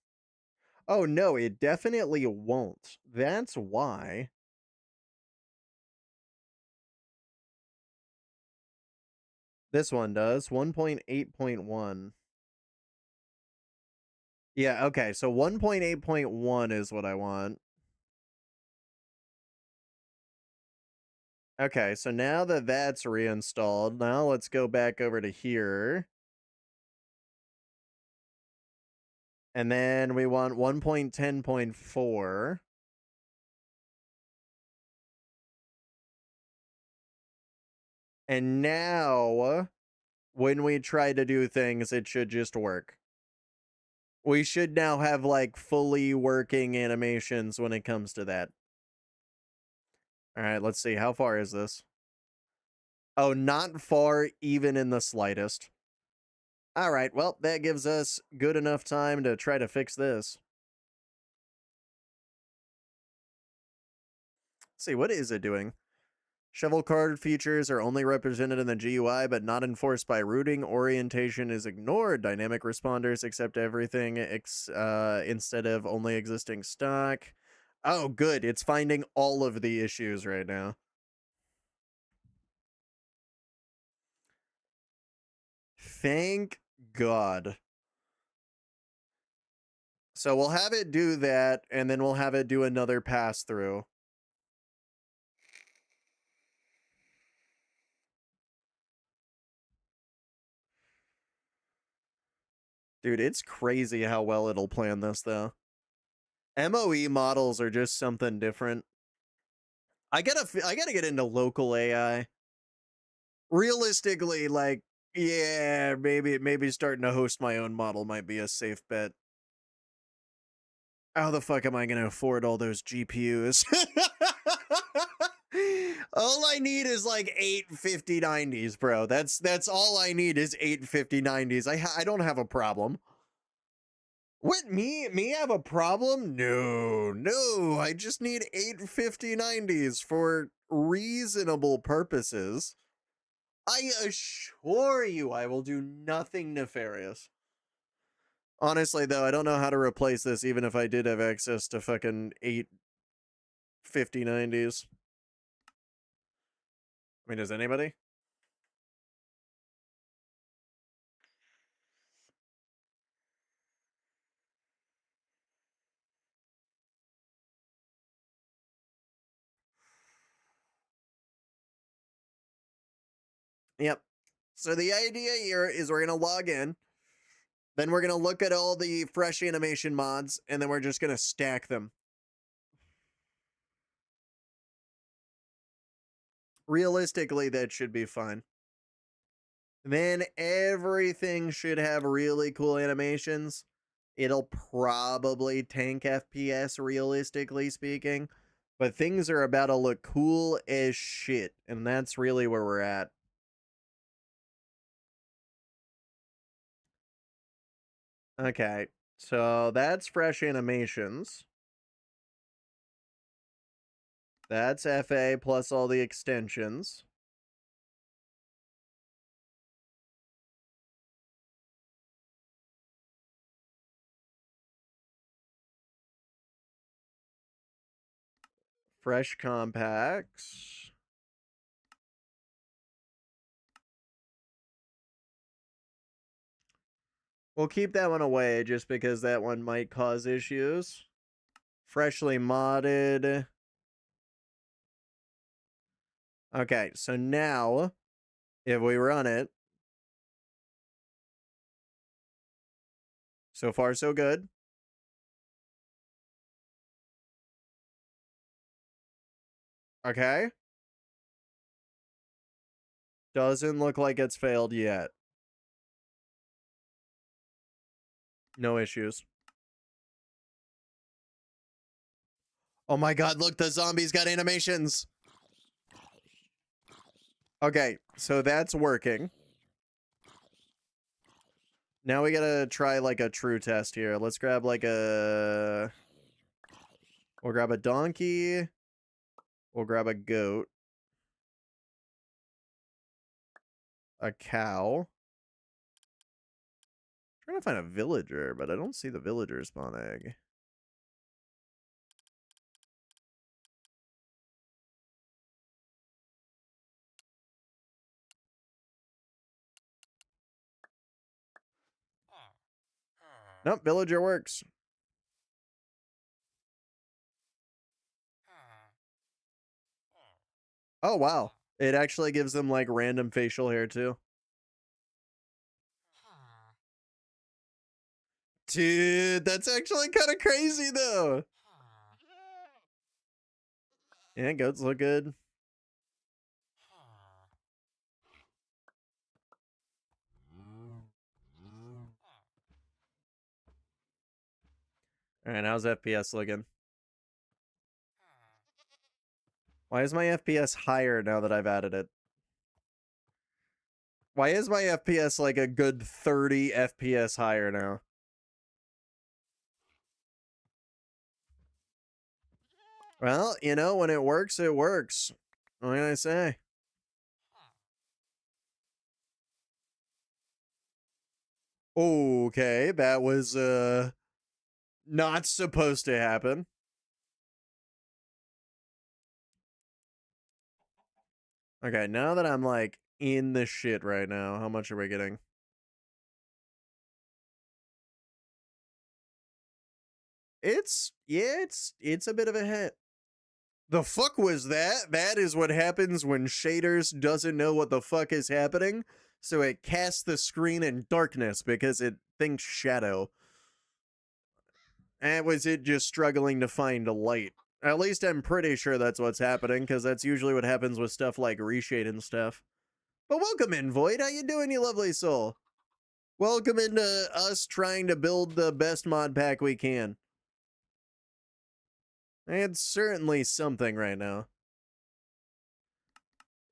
Oh, no, it definitely won't. That's why. This one does. 1.8.1. Yeah, okay, so 1.8.1 is what I want. Okay, so now that that's reinstalled, now let's go back over to here. And then we want 1.10.4. And now, when we try to do things, it should just work. We should now have, like, fully working animations when it comes to that. All right, let's see. How far is this? Oh, not far, even in the slightest. All right, well, that gives us good enough time to try to fix this. Let's see, what is it doing? Shovel card features are only represented in the GUI, but not enforced by routing. Orientation is ignored. Dynamic responders accept everything instead of only existing stock. Oh, good. It's finding all of the issues right now. Thank God. So we'll have it do that, and then we'll have it do another pass through. Dude, it's crazy how well it'll plan this, though. MOE models are just something different. I gotta get into local AI. Realistically, like, yeah, maybe starting to host my own model might be a safe bet. How the fuck am I gonna afford all those GPUs? All I need is like 8 5090s, bro. That's all I need is 8 5090s. I don't have a problem. What, me have a problem? No. I just need 8 5090s for reasonable purposes. I assure you I will do nothing nefarious. Honestly, though, I don't know how to replace this even if I did have access to fucking 8 5090s. I mean, does anybody? Yep. So the idea here is we're going to log in. Then we're going to look at all the fresh animation mods, and then we're just going to stack them. Realistically, that should be fine. Then everything should have really cool animations. It'll probably tank FPS, realistically speaking. But things are about to look cool as shit, and that's really where we're at. Okay, so that's fresh animations. That's FA plus all the extensions. Fresh compacts. We'll keep that one away just because that one might cause issues. Freshly modded. Okay, so now, if we run it, so far so good. Okay. Doesn't look like it's failed yet. No issues. Oh my god, look, the zombies got animations. Okay, so that's working. Now we gotta try like a true test here. Let's grab like a... We'll grab a donkey. We'll grab a goat. A cow. Trying to find a villager, but I don't see the villager spawn egg. Nope, villager works. Oh, wow. It actually gives them, like, random facial hair, too. Dude, that's actually kind of crazy, though. Yeah, goats look good. Alright, how's FPS looking? Why is my FPS higher now that I've added it? Why is my FPS like a good 30 FPS higher now? Well, you know, when it works, it works. What can I say? Okay, that was, not supposed to happen. Okay, now that I'm, like, in the shit right now, how much are we getting? It's a bit of a hit. The fuck was that? That is what happens when Shaders doesn't know what the fuck is happening, so it casts the screen in darkness because it thinks shadow. And was it just struggling to find a light? At least I'm pretty sure that's what's happening, because that's usually what happens with stuff like reshade and stuff. But welcome in, Void. How you doing, you lovely soul? Welcome into us trying to build the best mod pack we can. It's certainly something right now.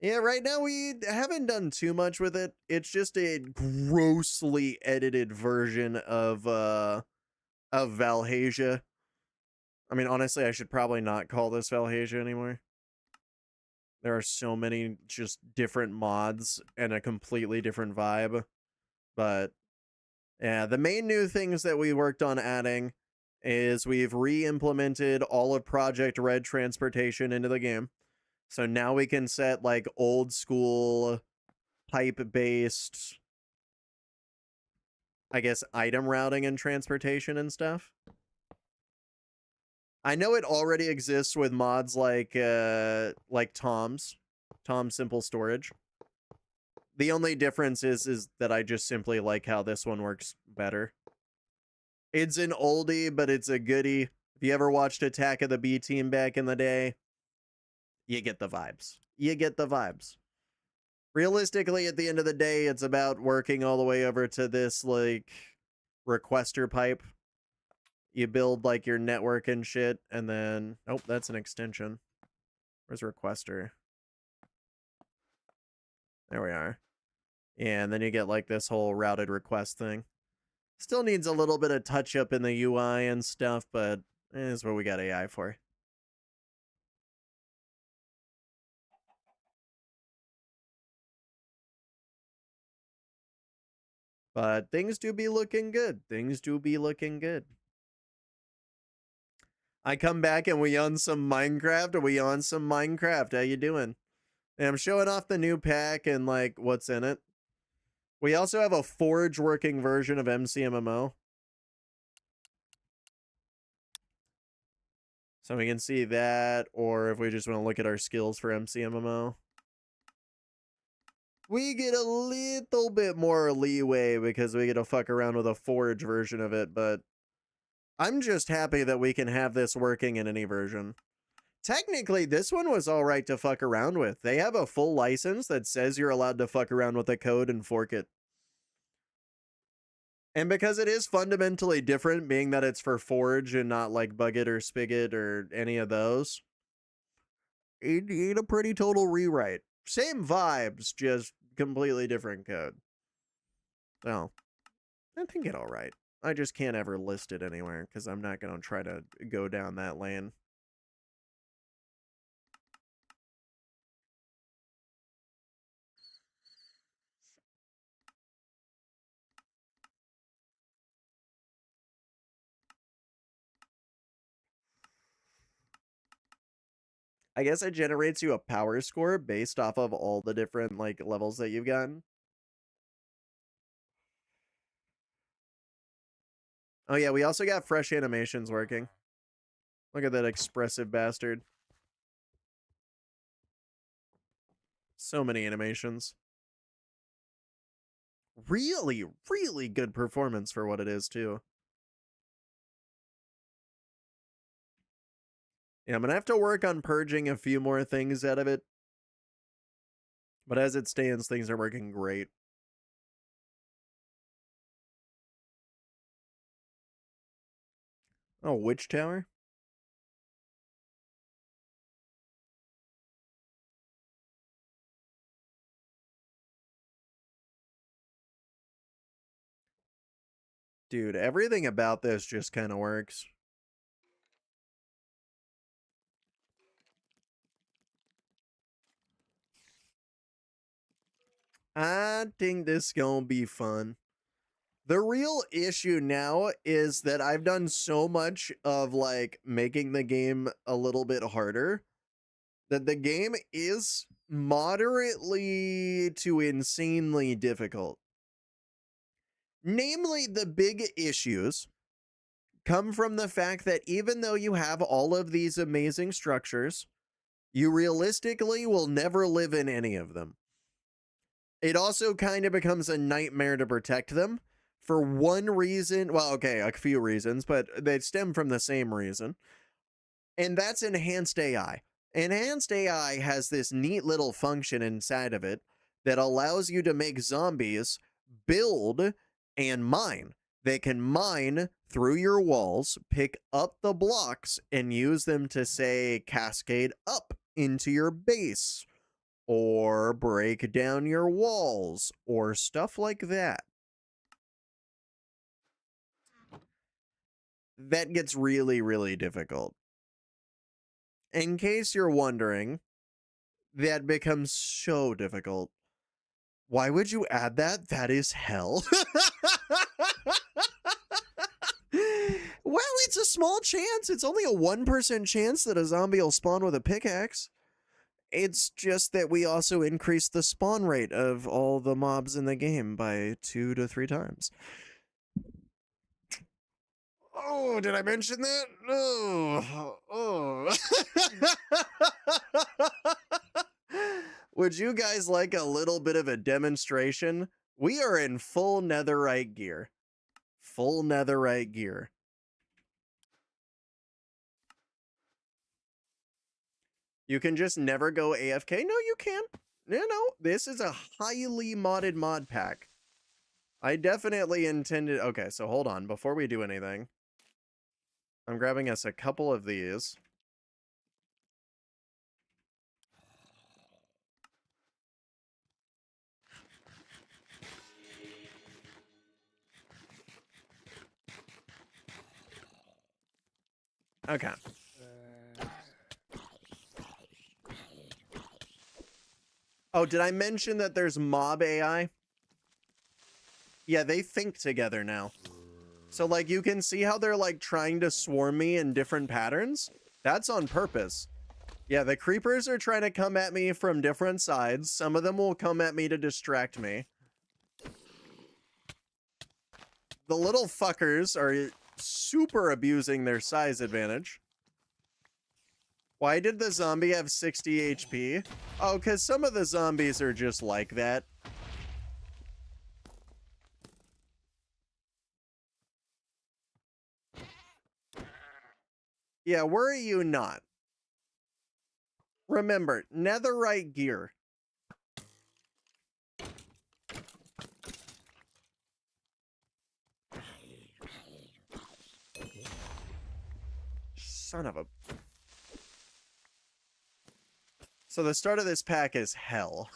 Yeah, right now we haven't done too much with it. It's just a grossly edited version of Valhasia. I mean, honestly, I should probably not call this Valhasia anymore. There are so many just different mods and a completely different vibe. But yeah, the main new things that we worked on adding is we've re-implemented all of Project Red transportation into the game. So now we can set like old school pipe-based, I guess, item routing and transportation and stuff. I know it already exists with mods like Tom's Simple Storage. The only difference is that I just simply like how this one works better. It's an oldie, but it's a goodie. If you ever watched Attack of the B-Team back in the day, you get the vibes. You get the vibes. Realistically, at the end of the day, it's about working all the way over to this, like, requester pipe. You build, like, your network and shit, and then... Oh, that's an extension. Where's requester? There we are. Yeah, and then you get, like, this whole routed request thing. Still needs a little bit of touch-up in the UI and stuff, but is what we got AI for. But things do be looking good. Things do be looking good. I come back and we on some Minecraft. Are we on some Minecraft? How you doing? And I'm showing off the new pack and, like, what's in it. We also have a Forge working version of MCMMO. So we can see that, or if we just want to look at our skills for MCMMO. We get a little bit more leeway because we get to fuck around with a Forge version of it, but I'm just happy that we can have this working in any version. Technically, this one was all right to fuck around with. They have a full license that says you're allowed to fuck around with the code and fork it. And because it is fundamentally different, being that it's for Forge and not like Bugget or Spigot or any of those, it ain't a pretty total rewrite. Same vibes, just completely different code. So, I think it all right. I just can't ever list it anywhere because I'm not going to try to go down that lane. I guess it generates you a power score based off of all the different like levels that you've gotten. Oh yeah, we also got fresh animations working. Look at that expressive bastard. So many animations. Really, really good performance for what it is, too. Yeah, I'm gonna have to work on purging a few more things out of it. But as it stands, things are working great. Oh, Witch Tower? Dude, everything about this just kind of works. I think this gonna be fun. The real issue now is that I've done so much of like making the game a little bit harder that the game is moderately to insanely difficult. Namely, the big issues come from the fact that even though you have all of these amazing structures, you realistically will never live in any of them. It also kind of becomes a nightmare to protect them for one reason. Well, okay, a few reasons, but they stem from the same reason. And that's enhanced AI. Enhanced AI has this neat little function inside of it that allows you to make zombies build and mine. They can mine through your walls, pick up the blocks, and use them to, say, cascade up into your base, or break down your walls, or stuff like that. That gets really, really difficult. In case you're wondering, that becomes so difficult. Why would you add that? That is hell. Well, it's a small chance. It's only a 1% chance that a zombie will spawn with a pickaxe. It's just that we also increased the spawn rate of all the mobs in the game by 2 to 3 times. Oh, did I mention that? Oh. Would you guys like a little bit of a demonstration? We are in full netherite gear. Full netherite gear. You can just never go AFK? No, you can. No, this is a highly modded mod pack. I definitely intended... Okay, so hold on. Before we do anything, I'm grabbing us a couple of these. Okay. Oh, did I mention that there's mob AI? Yeah, they think together now. So, like, you can see how they're, like, trying to swarm me in different patterns? That's on purpose. Yeah, the creepers are trying to come at me from different sides. Some of them will come at me to distract me. The little fuckers are super abusing their size advantage. Why did the zombie have 60 HP? Oh, because some of the zombies are just like that. Yeah, worry you not. Remember, netherite gear. Son of a... So the start of this pack is hell.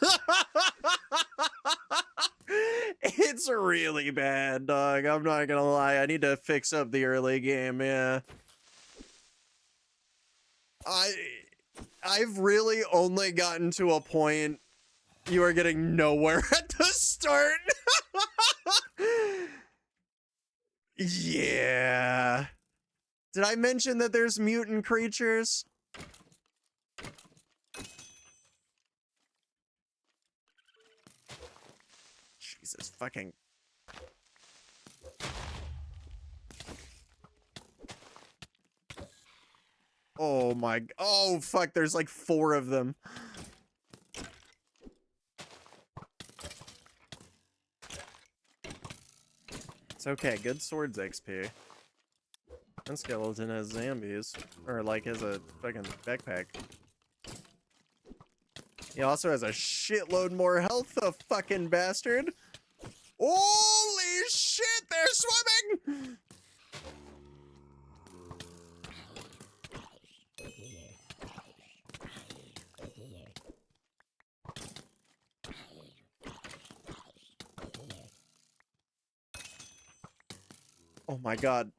It's really bad, dog. I'm not gonna lie. I need to fix up the early game, yeah. I've really only gotten to a point you are getting nowhere at the start. Yeah. Did I mention that there's mutant creatures? Jesus fucking... Oh my... Oh, fuck, there's like 4 of them. It's okay, good swords XP. And skeleton has zombies. Or like has a fucking backpack. He also has a shitload more health, the fucking bastard. Holy shit, they're swimming! Oh my god.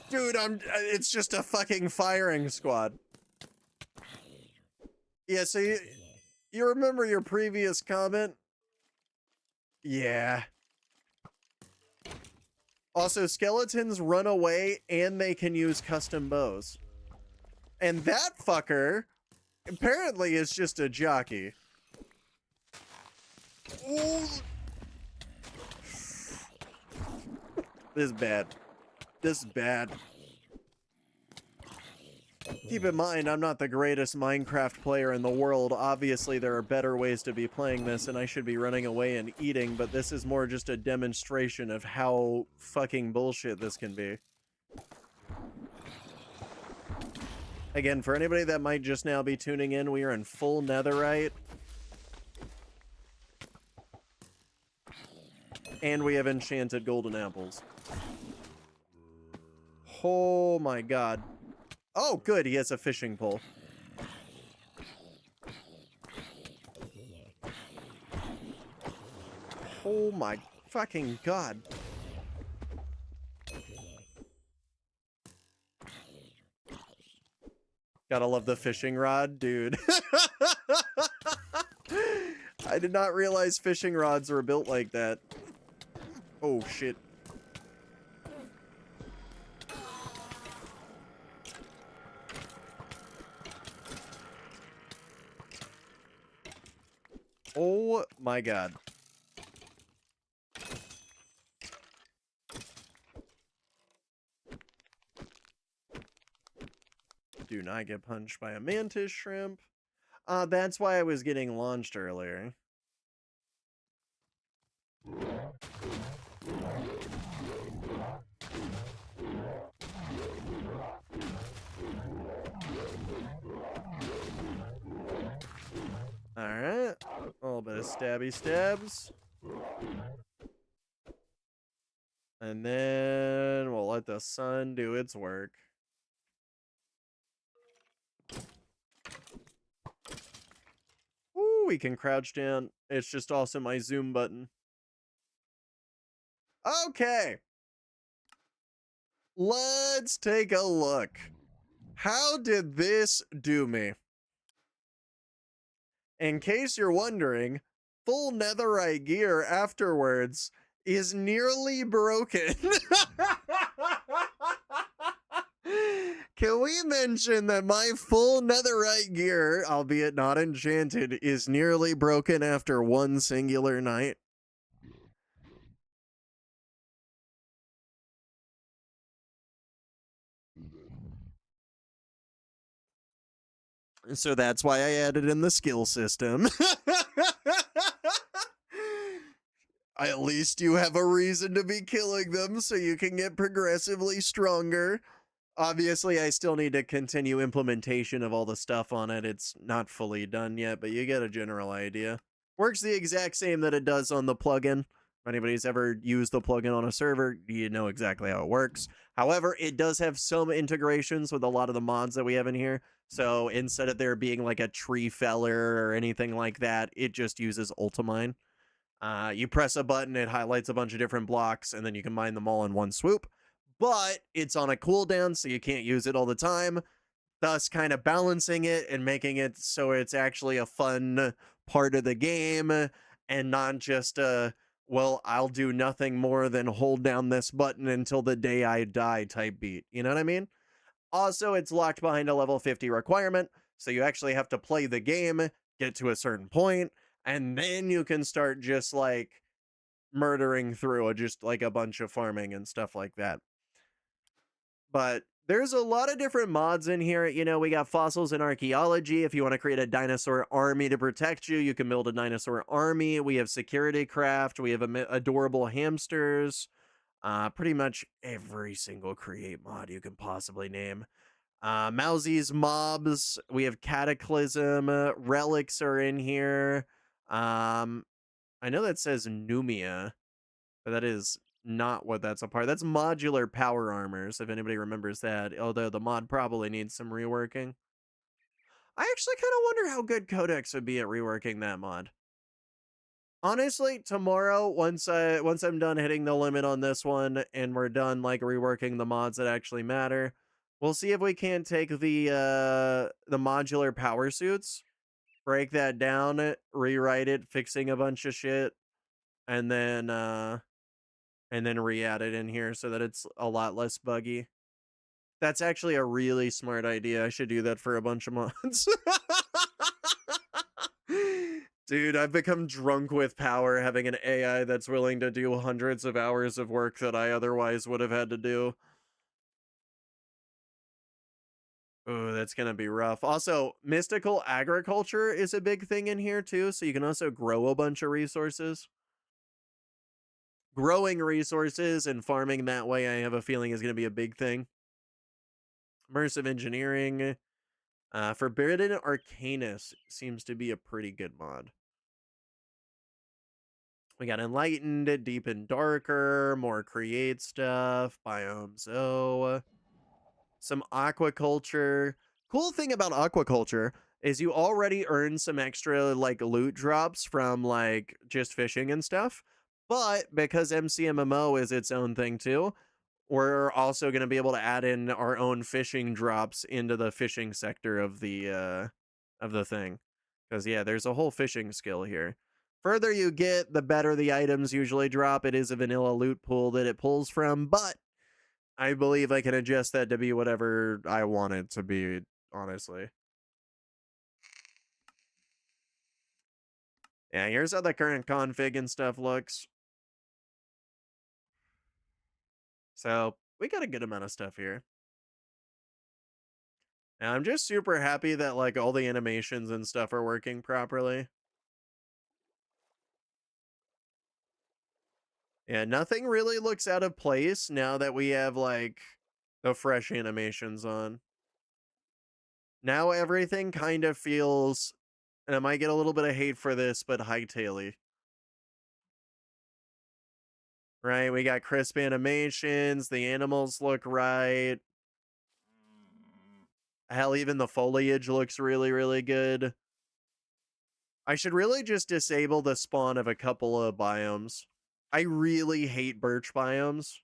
Dude, it's just a fucking firing squad. Yeah, so you remember your previous comment? Yeah. Also, skeletons run away and they can use custom bows. And that fucker apparently is just a jockey. Ooh. This is bad. This is bad. Keep in mind, I'm not the greatest Minecraft player in the world. Obviously, there are better ways to be playing this, and I should be running away and eating, but this is more just a demonstration of how fucking bullshit this can be. Again, for anybody that might just now be tuning in, we are in full netherite. And we have enchanted golden apples. Oh my god. Oh, good, he has a fishing pole. Oh my fucking god. Gotta love the fishing rod, dude. I did not realize fishing rods were built like that. Oh, shit. Oh my god. Do not get punched by a mantis shrimp. That's why I was getting launched earlier. Alright. A little bit of stabby stabs. And then we'll let the sun do its work. Ooh, we can crouch down. It's just also my zoom button. Okay. Let's take a look. How did this do me? In case you're wondering, full netherite gear afterwards is nearly broken. Can we mention that my full netherite gear, albeit not enchanted, is nearly broken after one singular night? So that's why I added in the skill system. At least you have a reason to be killing them so you can get progressively stronger. Obviously, I still need to continue implementation of all the stuff on it. It's not fully done yet, but you get a general idea. Works the exact same that it does on the plugin. If anybody's ever used the plugin on a server, you know exactly how it works. However, it does have some integrations with a lot of the mods that we have in here. So instead of there being like a tree feller or anything like that, it just uses Ultimine. You press a button, it highlights a bunch of different blocks, and then you can mine them all in one swoop. But it's on a cooldown, so you can't use it all the time, thus kind of balancing it and making it so it's actually a fun part of the game and not just well, I'll do nothing more than hold down this button until the day I die type beat. You know what I mean? Also, it's locked behind a level 50 requirement, so you actually have to play the game, get to a certain point, and then you can start just like murdering through just like a bunch of farming and stuff like that. But there's a lot of different mods in here. You know, we got fossils and archaeology. If you want to create a dinosaur army to protect you, you can build a dinosaur army. We have security craft. We have adorable hamsters. Pretty much every single create mod you can possibly name. Mousie's mobs. We have cataclysm. Relics are in here. I know that says Numia, but that is not what that's a part. That's modular power armors, if anybody remembers that, although the mod probably needs some reworking. I actually kind of wonder how good Codex would be at reworking that mod. Honestly, tomorrow, once I'm done hitting the limit on this one and we're done like reworking the mods that actually matter, we'll see if we can't take the modular power suits, break that down, rewrite it, fixing a bunch of shit, and then re-add it in here so that it's a lot less buggy. That's actually a really smart idea. I should do that for a bunch of mods. Dude, I've become drunk with power having an AI that's willing to do hundreds of hours of work that I otherwise would have had to do. Oh, that's gonna be rough. Also, mystical agriculture is a big thing in here too, so you can also grow a bunch of resources. Growing resources and farming that way, I have a feeling, is going to be a big thing. Immersive engineering. Forbidden Arcanus seems to be a pretty good mod. We got Enlightened, Deep and Darker, more create stuff, Biomes O, some aquaculture. Cool thing about aquaculture is you already earn some extra like loot drops from like just fishing and stuff. But because MCMMO is its own thing too, we're also going to be able to add in our own fishing drops into the fishing sector of the thing. Because yeah, there's a whole fishing skill here. Further you get, the better the items usually drop. It is a vanilla loot pool that it pulls from, but I believe I can adjust that to be whatever I want it to be, honestly. Yeah, here's how the current config and stuff looks. So we got a good amount of stuff here. And I'm just super happy that like all the animations and stuff are working properly. Yeah, nothing really looks out of place now that we have like the fresh animations on. Now everything kind of feels, and I might get a little bit of hate for this, but hightaily. Right, we got crisp animations, the animals look right. Hell, even the foliage looks really, really good. I should really just disable the spawn of a couple of biomes. I really hate birch biomes.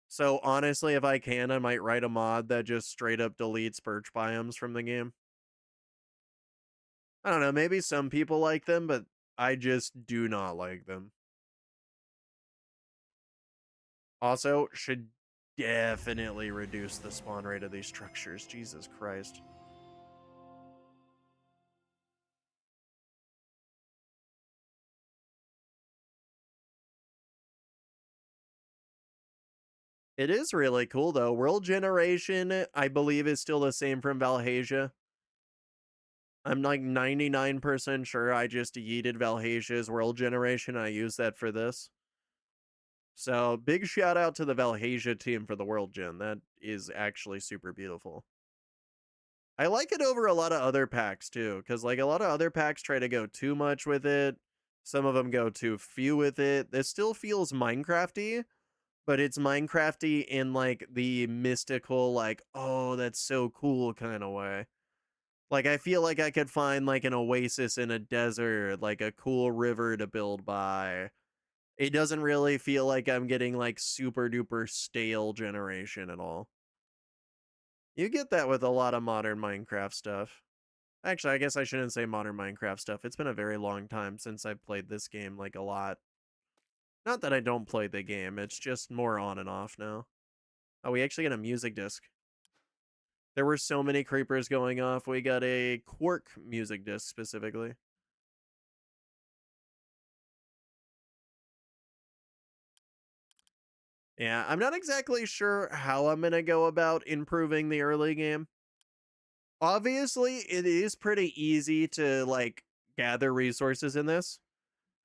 So honestly, if I can, I might write a mod that just straight up deletes birch biomes from the game. I don't know, maybe some people like them, but I just do not like them. Also, should definitely reduce the spawn rate of these structures. Jesus Christ. It is really cool, though. World generation, I believe, is still the same from Valhasia. I'm like 99% sure I just yeeted Valhasia's world generation. I use that for this. So big shout out to the Valhasia team for the world gen. That is actually super beautiful. I like it over a lot of other packs too, because like a lot of other packs try to go too much with it. Some of them go too few with it. This still feels Minecrafty, but it's Minecrafty in like the mystical, like, oh, that's so cool kind of way. Like, I feel like I could find like an oasis in a desert, like a cool river to build by. It doesn't really feel like I'm getting like super duper stale generation at all. You get that with a lot of modern Minecraft stuff. Actually, I guess I shouldn't say modern Minecraft stuff. It's been a very long time since I've played this game like a lot. Not that I don't play the game, it's just more on and off now. Oh, we actually got a music disc. There were so many creepers going off, we got a Quark music disc specifically. Yeah, I'm not exactly sure how I'm gonna go about improving the early game. Obviously, it is pretty easy to, like, gather resources in this.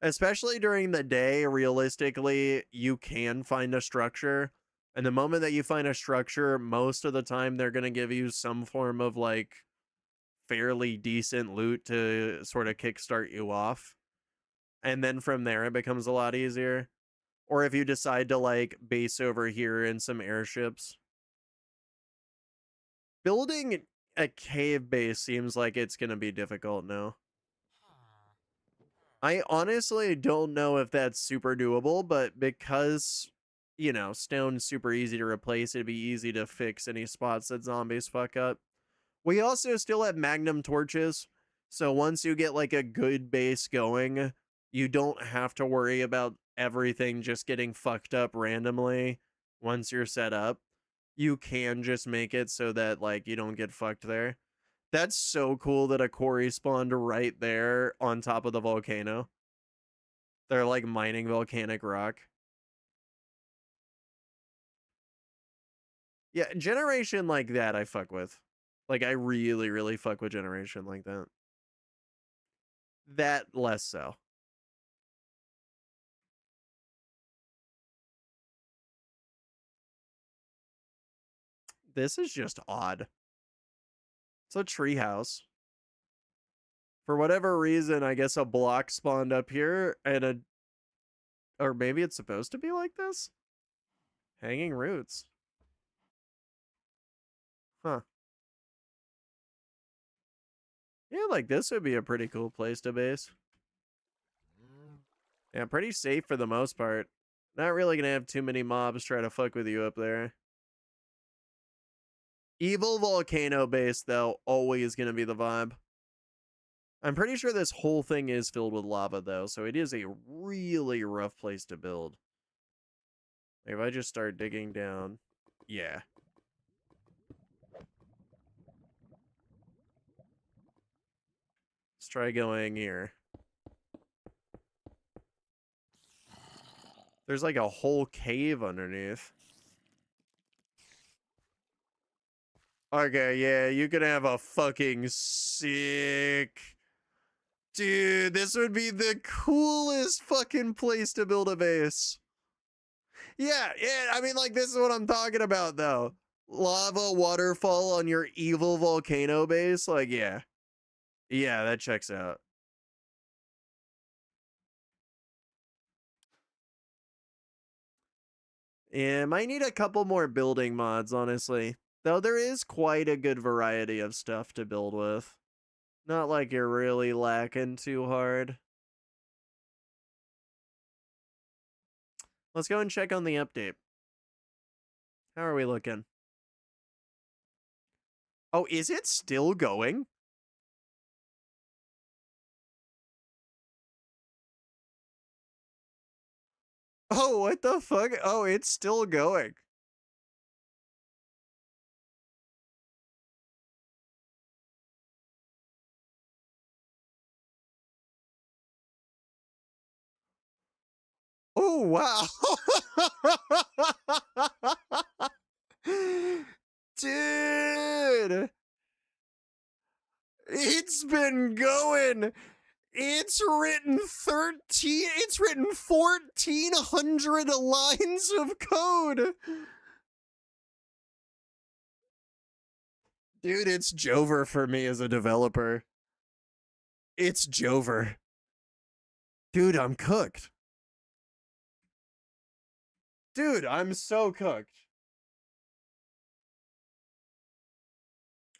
Especially during the day, realistically, you can find a structure. And the moment that you find a structure, most of the time they're going to give you some form of, like, fairly decent loot to sort of kickstart you off. And then from there, it becomes a lot easier. Or if you decide to, like, base over here in some airships. Building a cave base seems like it's going to be difficult now. I honestly don't know if that's super doable, but because, you know, stone's super easy to replace, it'd be easy to fix any spots that zombies fuck up. We also still have magnum torches, so once you get like a good base going, you don't have to worry about everything just getting fucked up randomly once you're set up. You can just make it so that like you don't get fucked there. That's so cool that a quarry spawned right there on top of the volcano. They're like mining volcanic rock. Yeah, generation like that I fuck with. Like I really, really fuck with generation like that. That less so. This is just odd. It's a treehouse. For whatever reason, I guess a block spawned up here and a... Or maybe it's supposed to be like this? Hanging roots. Huh. Yeah, like this would be a pretty cool place to base. Yeah, pretty safe for the most part. Not really gonna have too many mobs try to fuck with you up there. Evil volcano base, though, always gonna be the vibe. I'm pretty sure this whole thing is filled with lava, though, so it is a really rough place to build. If I just start digging down, yeah. Let's try going here. There's like a whole cave underneath. Okay, yeah, you can have a fucking sick... Dude, this would be the coolest fucking place to build a base. Yeah, I mean, like, this is what I'm talking about, though. Lava waterfall on your evil volcano base, like, yeah. Yeah, that checks out. Yeah, might need a couple more building mods, honestly. Though there is quite a good variety of stuff to build with. Not like you're really lacking too hard. Let's go and check on the update. How are we looking? Oh, is it still going? Oh, what the fuck? Oh, it's still going. Oh, wow. Dude. It's been going. It's written 1,400 lines of code. Dude, it's Jover for me as a developer. It's Jover. Dude, I'm cooked. Dude, I'm so cooked.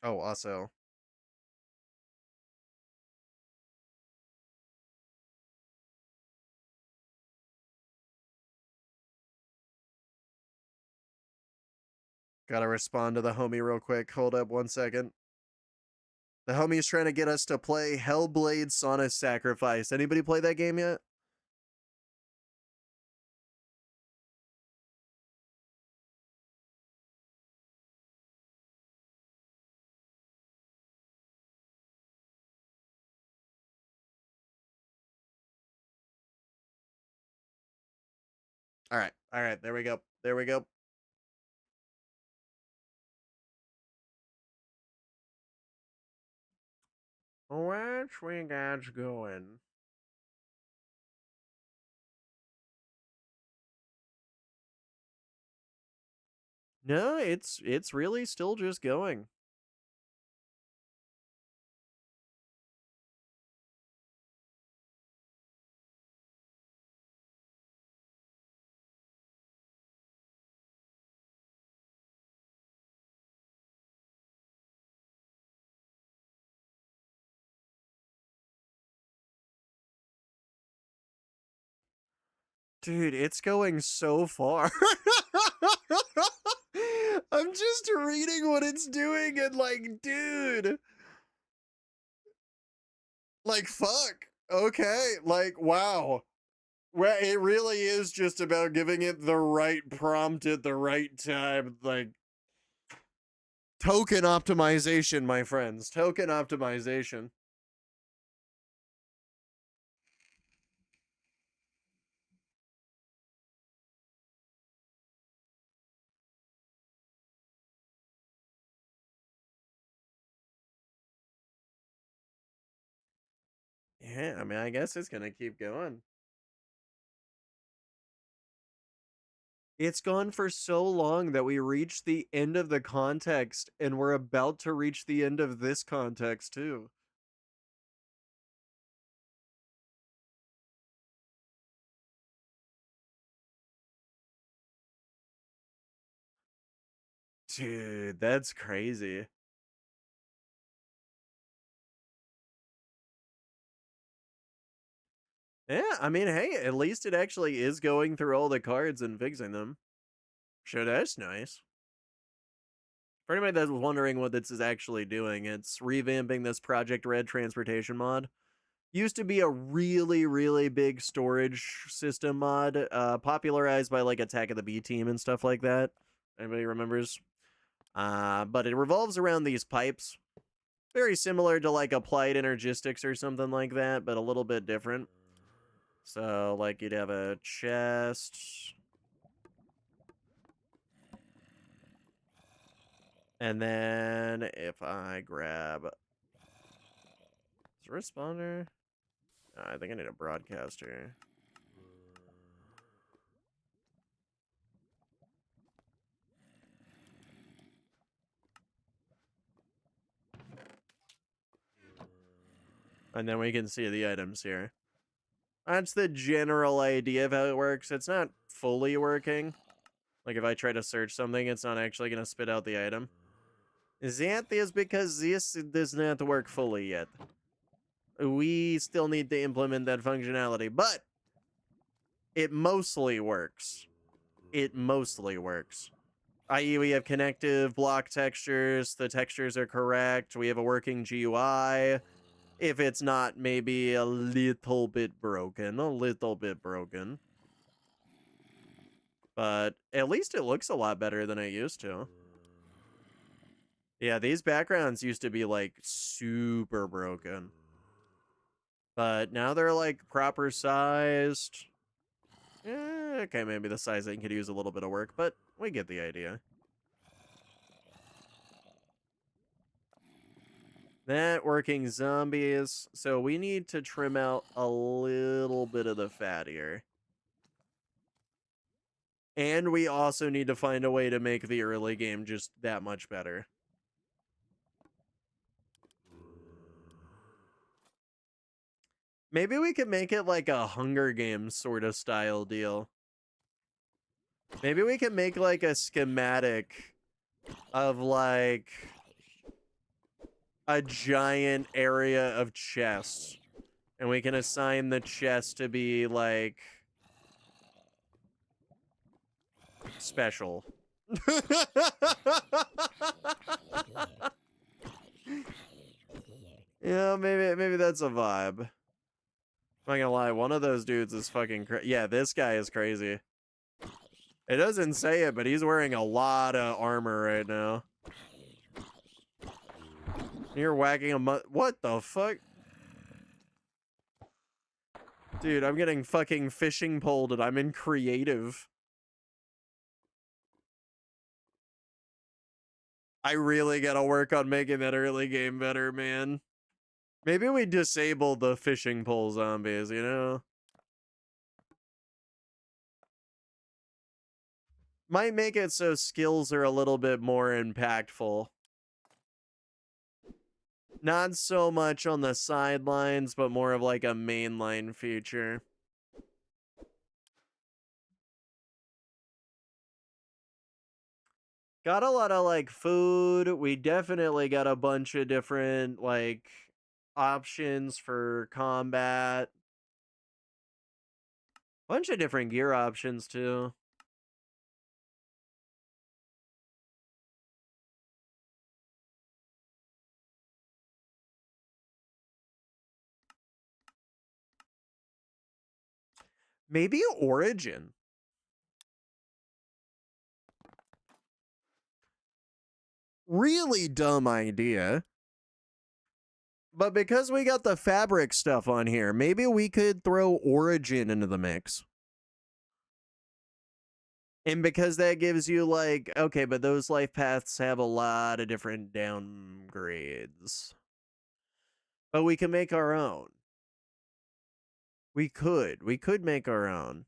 Oh, also. Gotta respond to the homie real quick. Hold up 1 second. The homie's trying to get us to play Hellblade Sonus Sacrifice. Anybody play that game yet? All right, there we go. There we go. Which we got going? No, it's really still just going. Dude, it's going so far. I'm just reading what it's doing and like, dude. Like, fuck. Okay, like, wow. Well, it really is just about giving it the right prompt at the right time. Like, token optimization, my friends. Token optimization. Yeah, I mean, I guess it's gonna keep going. It's gone for so long that we reached the end of the context, and we're about to reach the end of this context, too. Dude, that's crazy. Yeah, I mean, hey, at least it actually is going through all the cards and fixing them. Sure, that's nice. For anybody that's wondering what this is actually doing, it's revamping this Project Red transportation mod. Used to be a really, really big storage system mod, popularized by like Attack of the B Team and stuff like that. Anybody remembers? But it revolves around these pipes. Very similar to like Applied Energistics or something like that, but a little bit different. So, like, you'd have a chest. And then if I grab... Is a responder? I think I need a broadcaster. And then we can see the items here. That's the general idea of how it works. It's not fully working. Like, if I try to search something, it's not actually going to spit out the item. That is because this does not work fully yet. We still need to implement that functionality, but it mostly works. It mostly works. I.e., we have connective block textures. The textures are correct. We have a working GUI. If it's not, maybe a little bit broken. A little bit broken. But at least it looks a lot better than it used to. Yeah, these backgrounds used to be, like, super broken. But now they're, like, proper sized. Okay, maybe the sizing could use a little bit of work, but we get the idea. That working zombies. So we need to trim out a little bit of the fat here. And we also need to find a way to make the early game just that much better. Maybe we could make it like a Hunger Games sort of style deal. Maybe we can make like a schematic of like a giant area of chests. And we can assign the chest to be like special. Yeah, maybe that's a vibe. I'm not gonna lie, one of those dudes is fucking yeah, this guy is crazy. It doesn't say it, but he's wearing a lot of armor right now. You're whacking a what the fuck? Dude, I'm getting fucking fishing poled and I'm in creative. I really gotta work on making that early game better, man. Maybe we disable the fishing pole zombies, you know? Might make it so skills are a little bit more impactful. Not so much on the sidelines, but more of like a mainline feature. Got a lot of like food. We definitely got a bunch of different like options for combat. Bunch of different gear options too. Maybe Origin. Really dumb idea. But because we got the fabric stuff on here, maybe we could throw Origin into the mix. And because that gives you like, okay, but those life paths have a lot of different downgrades. But we can make our own. We could make our own.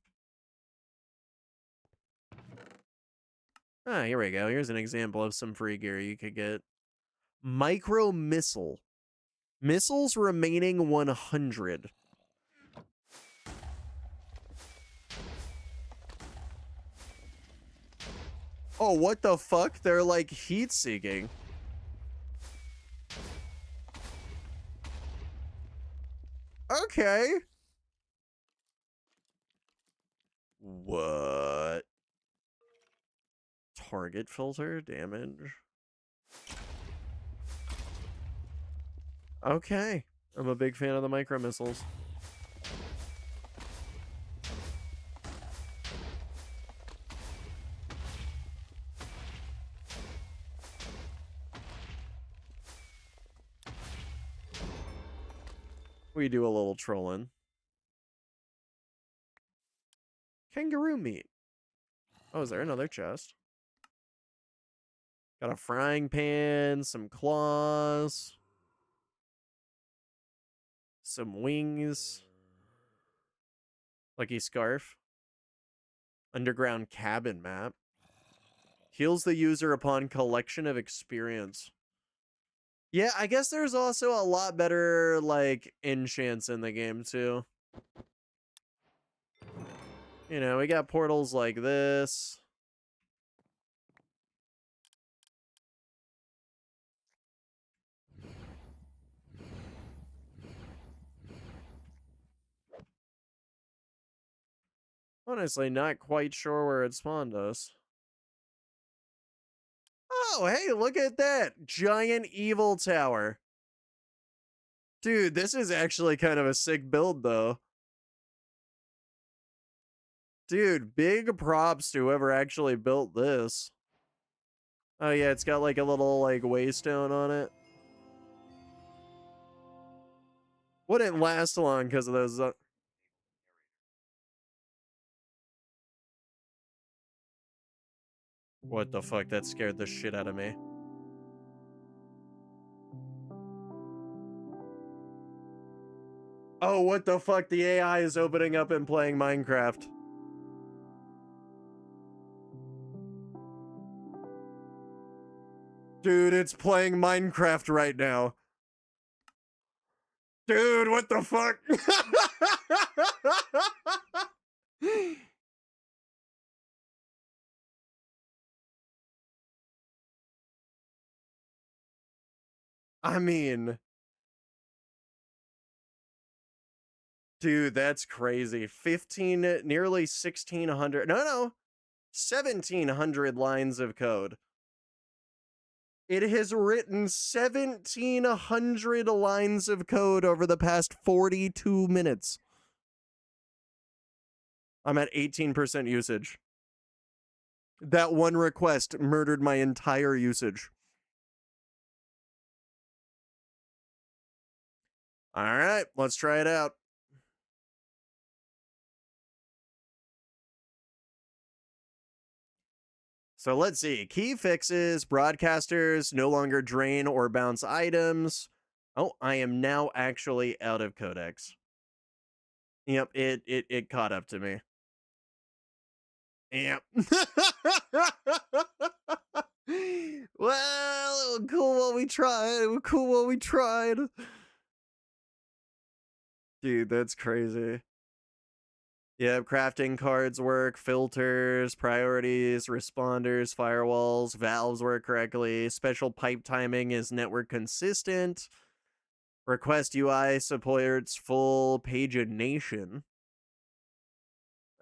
Ah, here we go. Here's an example of some free gear you could get. Micro missile. Missiles remaining 100. Oh, what the fuck? They're like heat seeking. Okay. What? Target filter damage. Okay. I'm a big fan of the micro missiles. We do a little trolling. Kangaroo meat. Oh, is there another chest? Got a frying pan, some claws, some wings, lucky scarf, underground cabin map. Heals the user upon collection of experience. Yeah, I guess there's also a lot better, like, enchants in the game, too. You know, we got portals like this. Honestly, not quite sure where it spawned us. Oh, hey, look at that. Giant evil tower. Dude, this is actually kind of a sick build, though. Dude, big props to whoever actually built this. Oh, yeah, it's got like a little like waystone on it. Wouldn't last long because of those... What the fuck? That scared the shit out of me. Oh, what the fuck? The AI is opening up and playing Minecraft. Dude, it's playing Minecraft right now. Dude, what the fuck? I mean, dude, that's crazy. 15, nearly 1600. No, 1700 lines of code. It has written 1700 lines of code over the past 42 minutes. I'm at 18% usage. That one request murdered my entire usage. All right, let's try it out. So let's see. Key fixes, broadcasters no longer drain or bounce items. Oh, I am now actually out of codex. Yep, it caught up to me. Yep. Well, it was cool while we tried. It was cool while we tried. Dude, that's crazy. Yeah, crafting cards work, filters, priorities, responders, firewalls, valves work correctly. Special pipe timing is network consistent. Request UI supports full pagination.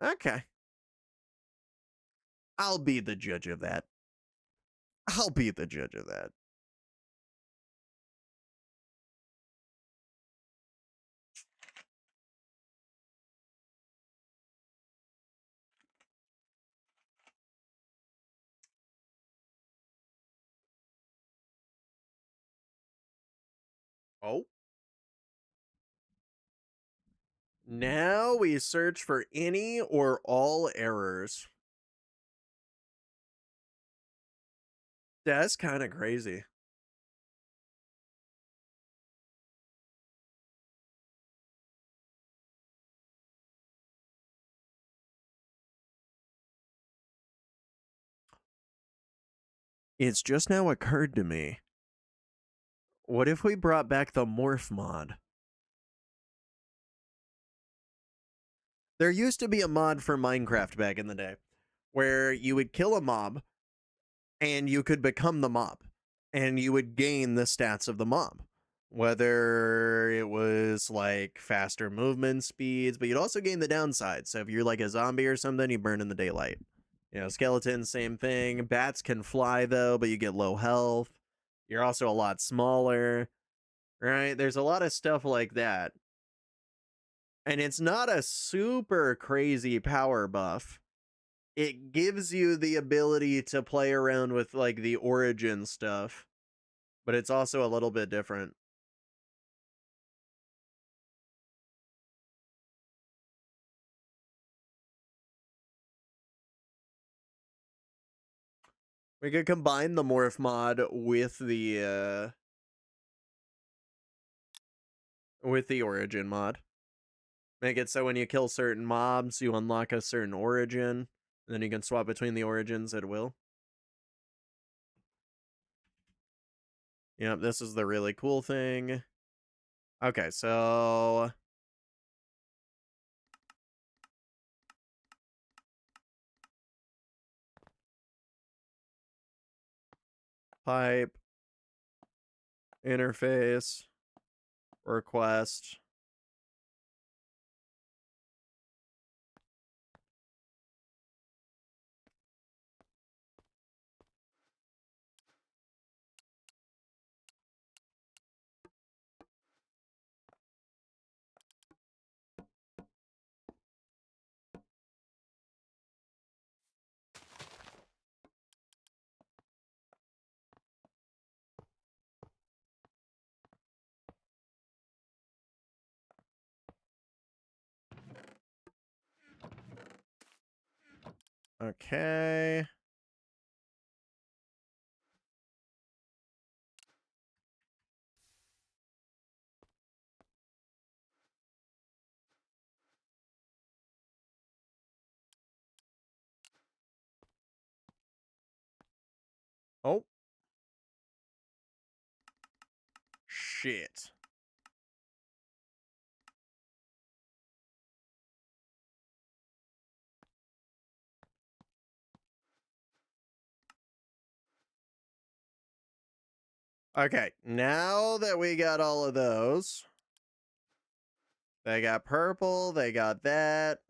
Okay. I'll be the judge of that. I'll be the judge of that. Oh. Now we search for any or all errors. That's kind of crazy. It's just now occurred to me. What if we brought back the morph mod? There used to be a mod for Minecraft back in the day where you would kill a mob and you could become the mob and you would gain the stats of the mob. Whether it was like faster movement speeds, but you'd also gain the downside. So if you're like a zombie or something, you burn in the daylight. You know, skeletons, same thing. Bats can fly though, but you get low health. You're also a lot smaller, right? There's a lot of stuff like that. And it's not a super crazy power buff. It gives you the ability to play around with like the origin stuff, but it's also a little bit different. We could combine the morph mod with the origin mod. Make it so when you kill certain mobs, you unlock a certain origin, and then you can swap between the origins at will. Yep, this is the really cool thing. Okay, so pipe, interface, request. Okay. Oh. Shit. Okay, now that we got all of those, they got purple, they got that.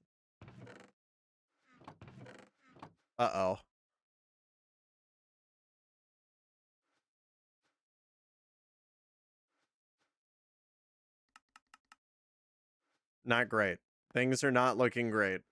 Uh-oh. Not great. Things are not looking great.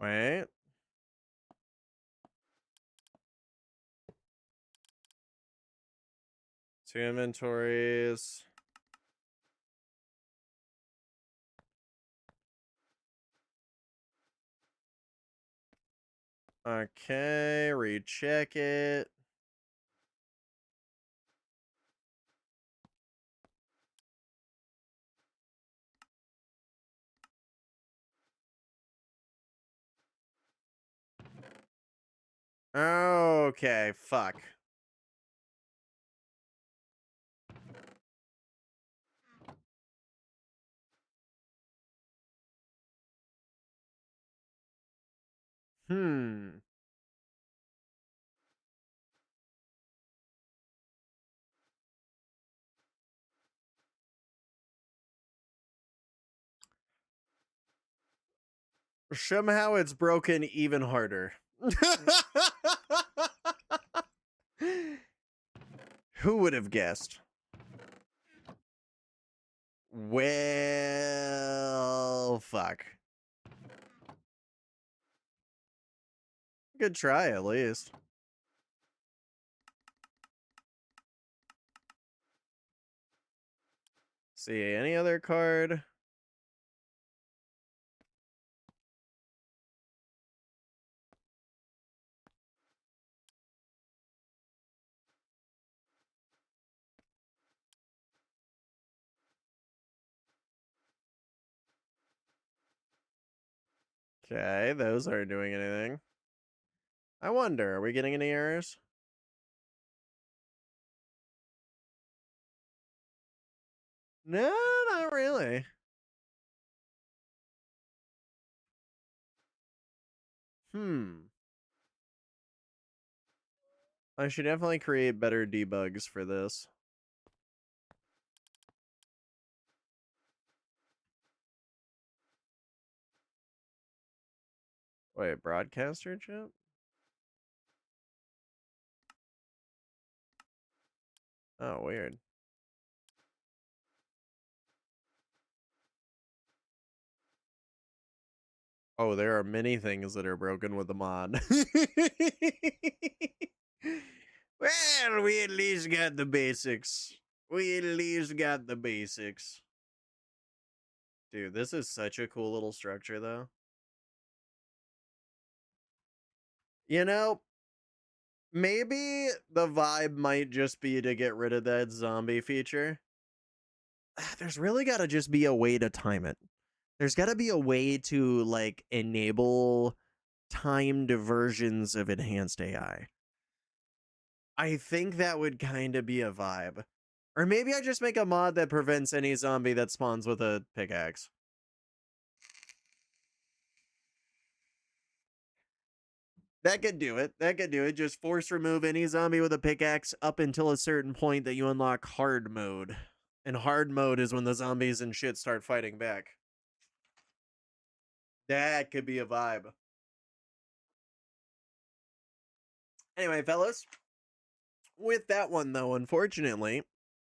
Wait. Two inventories. Okay, recheck it. Okay, fuck. Hmm. Somehow it's broken even harder. Who would have guessed? Well, fuck. Good try, at least. See, any other card? Okay, those aren't doing anything. I wonder, are we getting any errors? No, not really. I should definitely create better debugs for this. Wait, broadcaster chip? Oh, weird. Oh, there are many things that are broken with the mod. Well, we at least got the basics. We at least got the basics. Dude, this is such a cool little structure, though. You know, maybe the vibe might just be to get rid of that zombie feature. There's really got to just be a way to time it. There's got to be a way to, like, enable timed versions of enhanced AI. I think that would kind of be a vibe. Or maybe I just make a mod that prevents any zombie that spawns with a pickaxe. That could do it. That could do it. Just force remove any zombie with a pickaxe up until a certain point that you unlock hard mode. And hard mode is when the zombies and shit start fighting back. That could be a vibe. Anyway, fellas. With that one, though, unfortunately,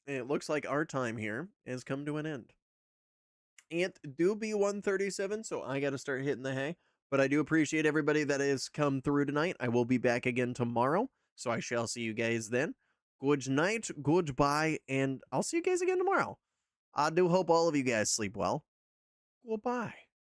it looks like our time here has come to an end. It do be 1:37, so I got to start hitting the hay. But I do appreciate everybody that has come through tonight. I will be back again tomorrow, so I shall see you guys then. Good night, goodbye, and I'll see you guys again tomorrow. I do hope all of you guys sleep well. Goodbye.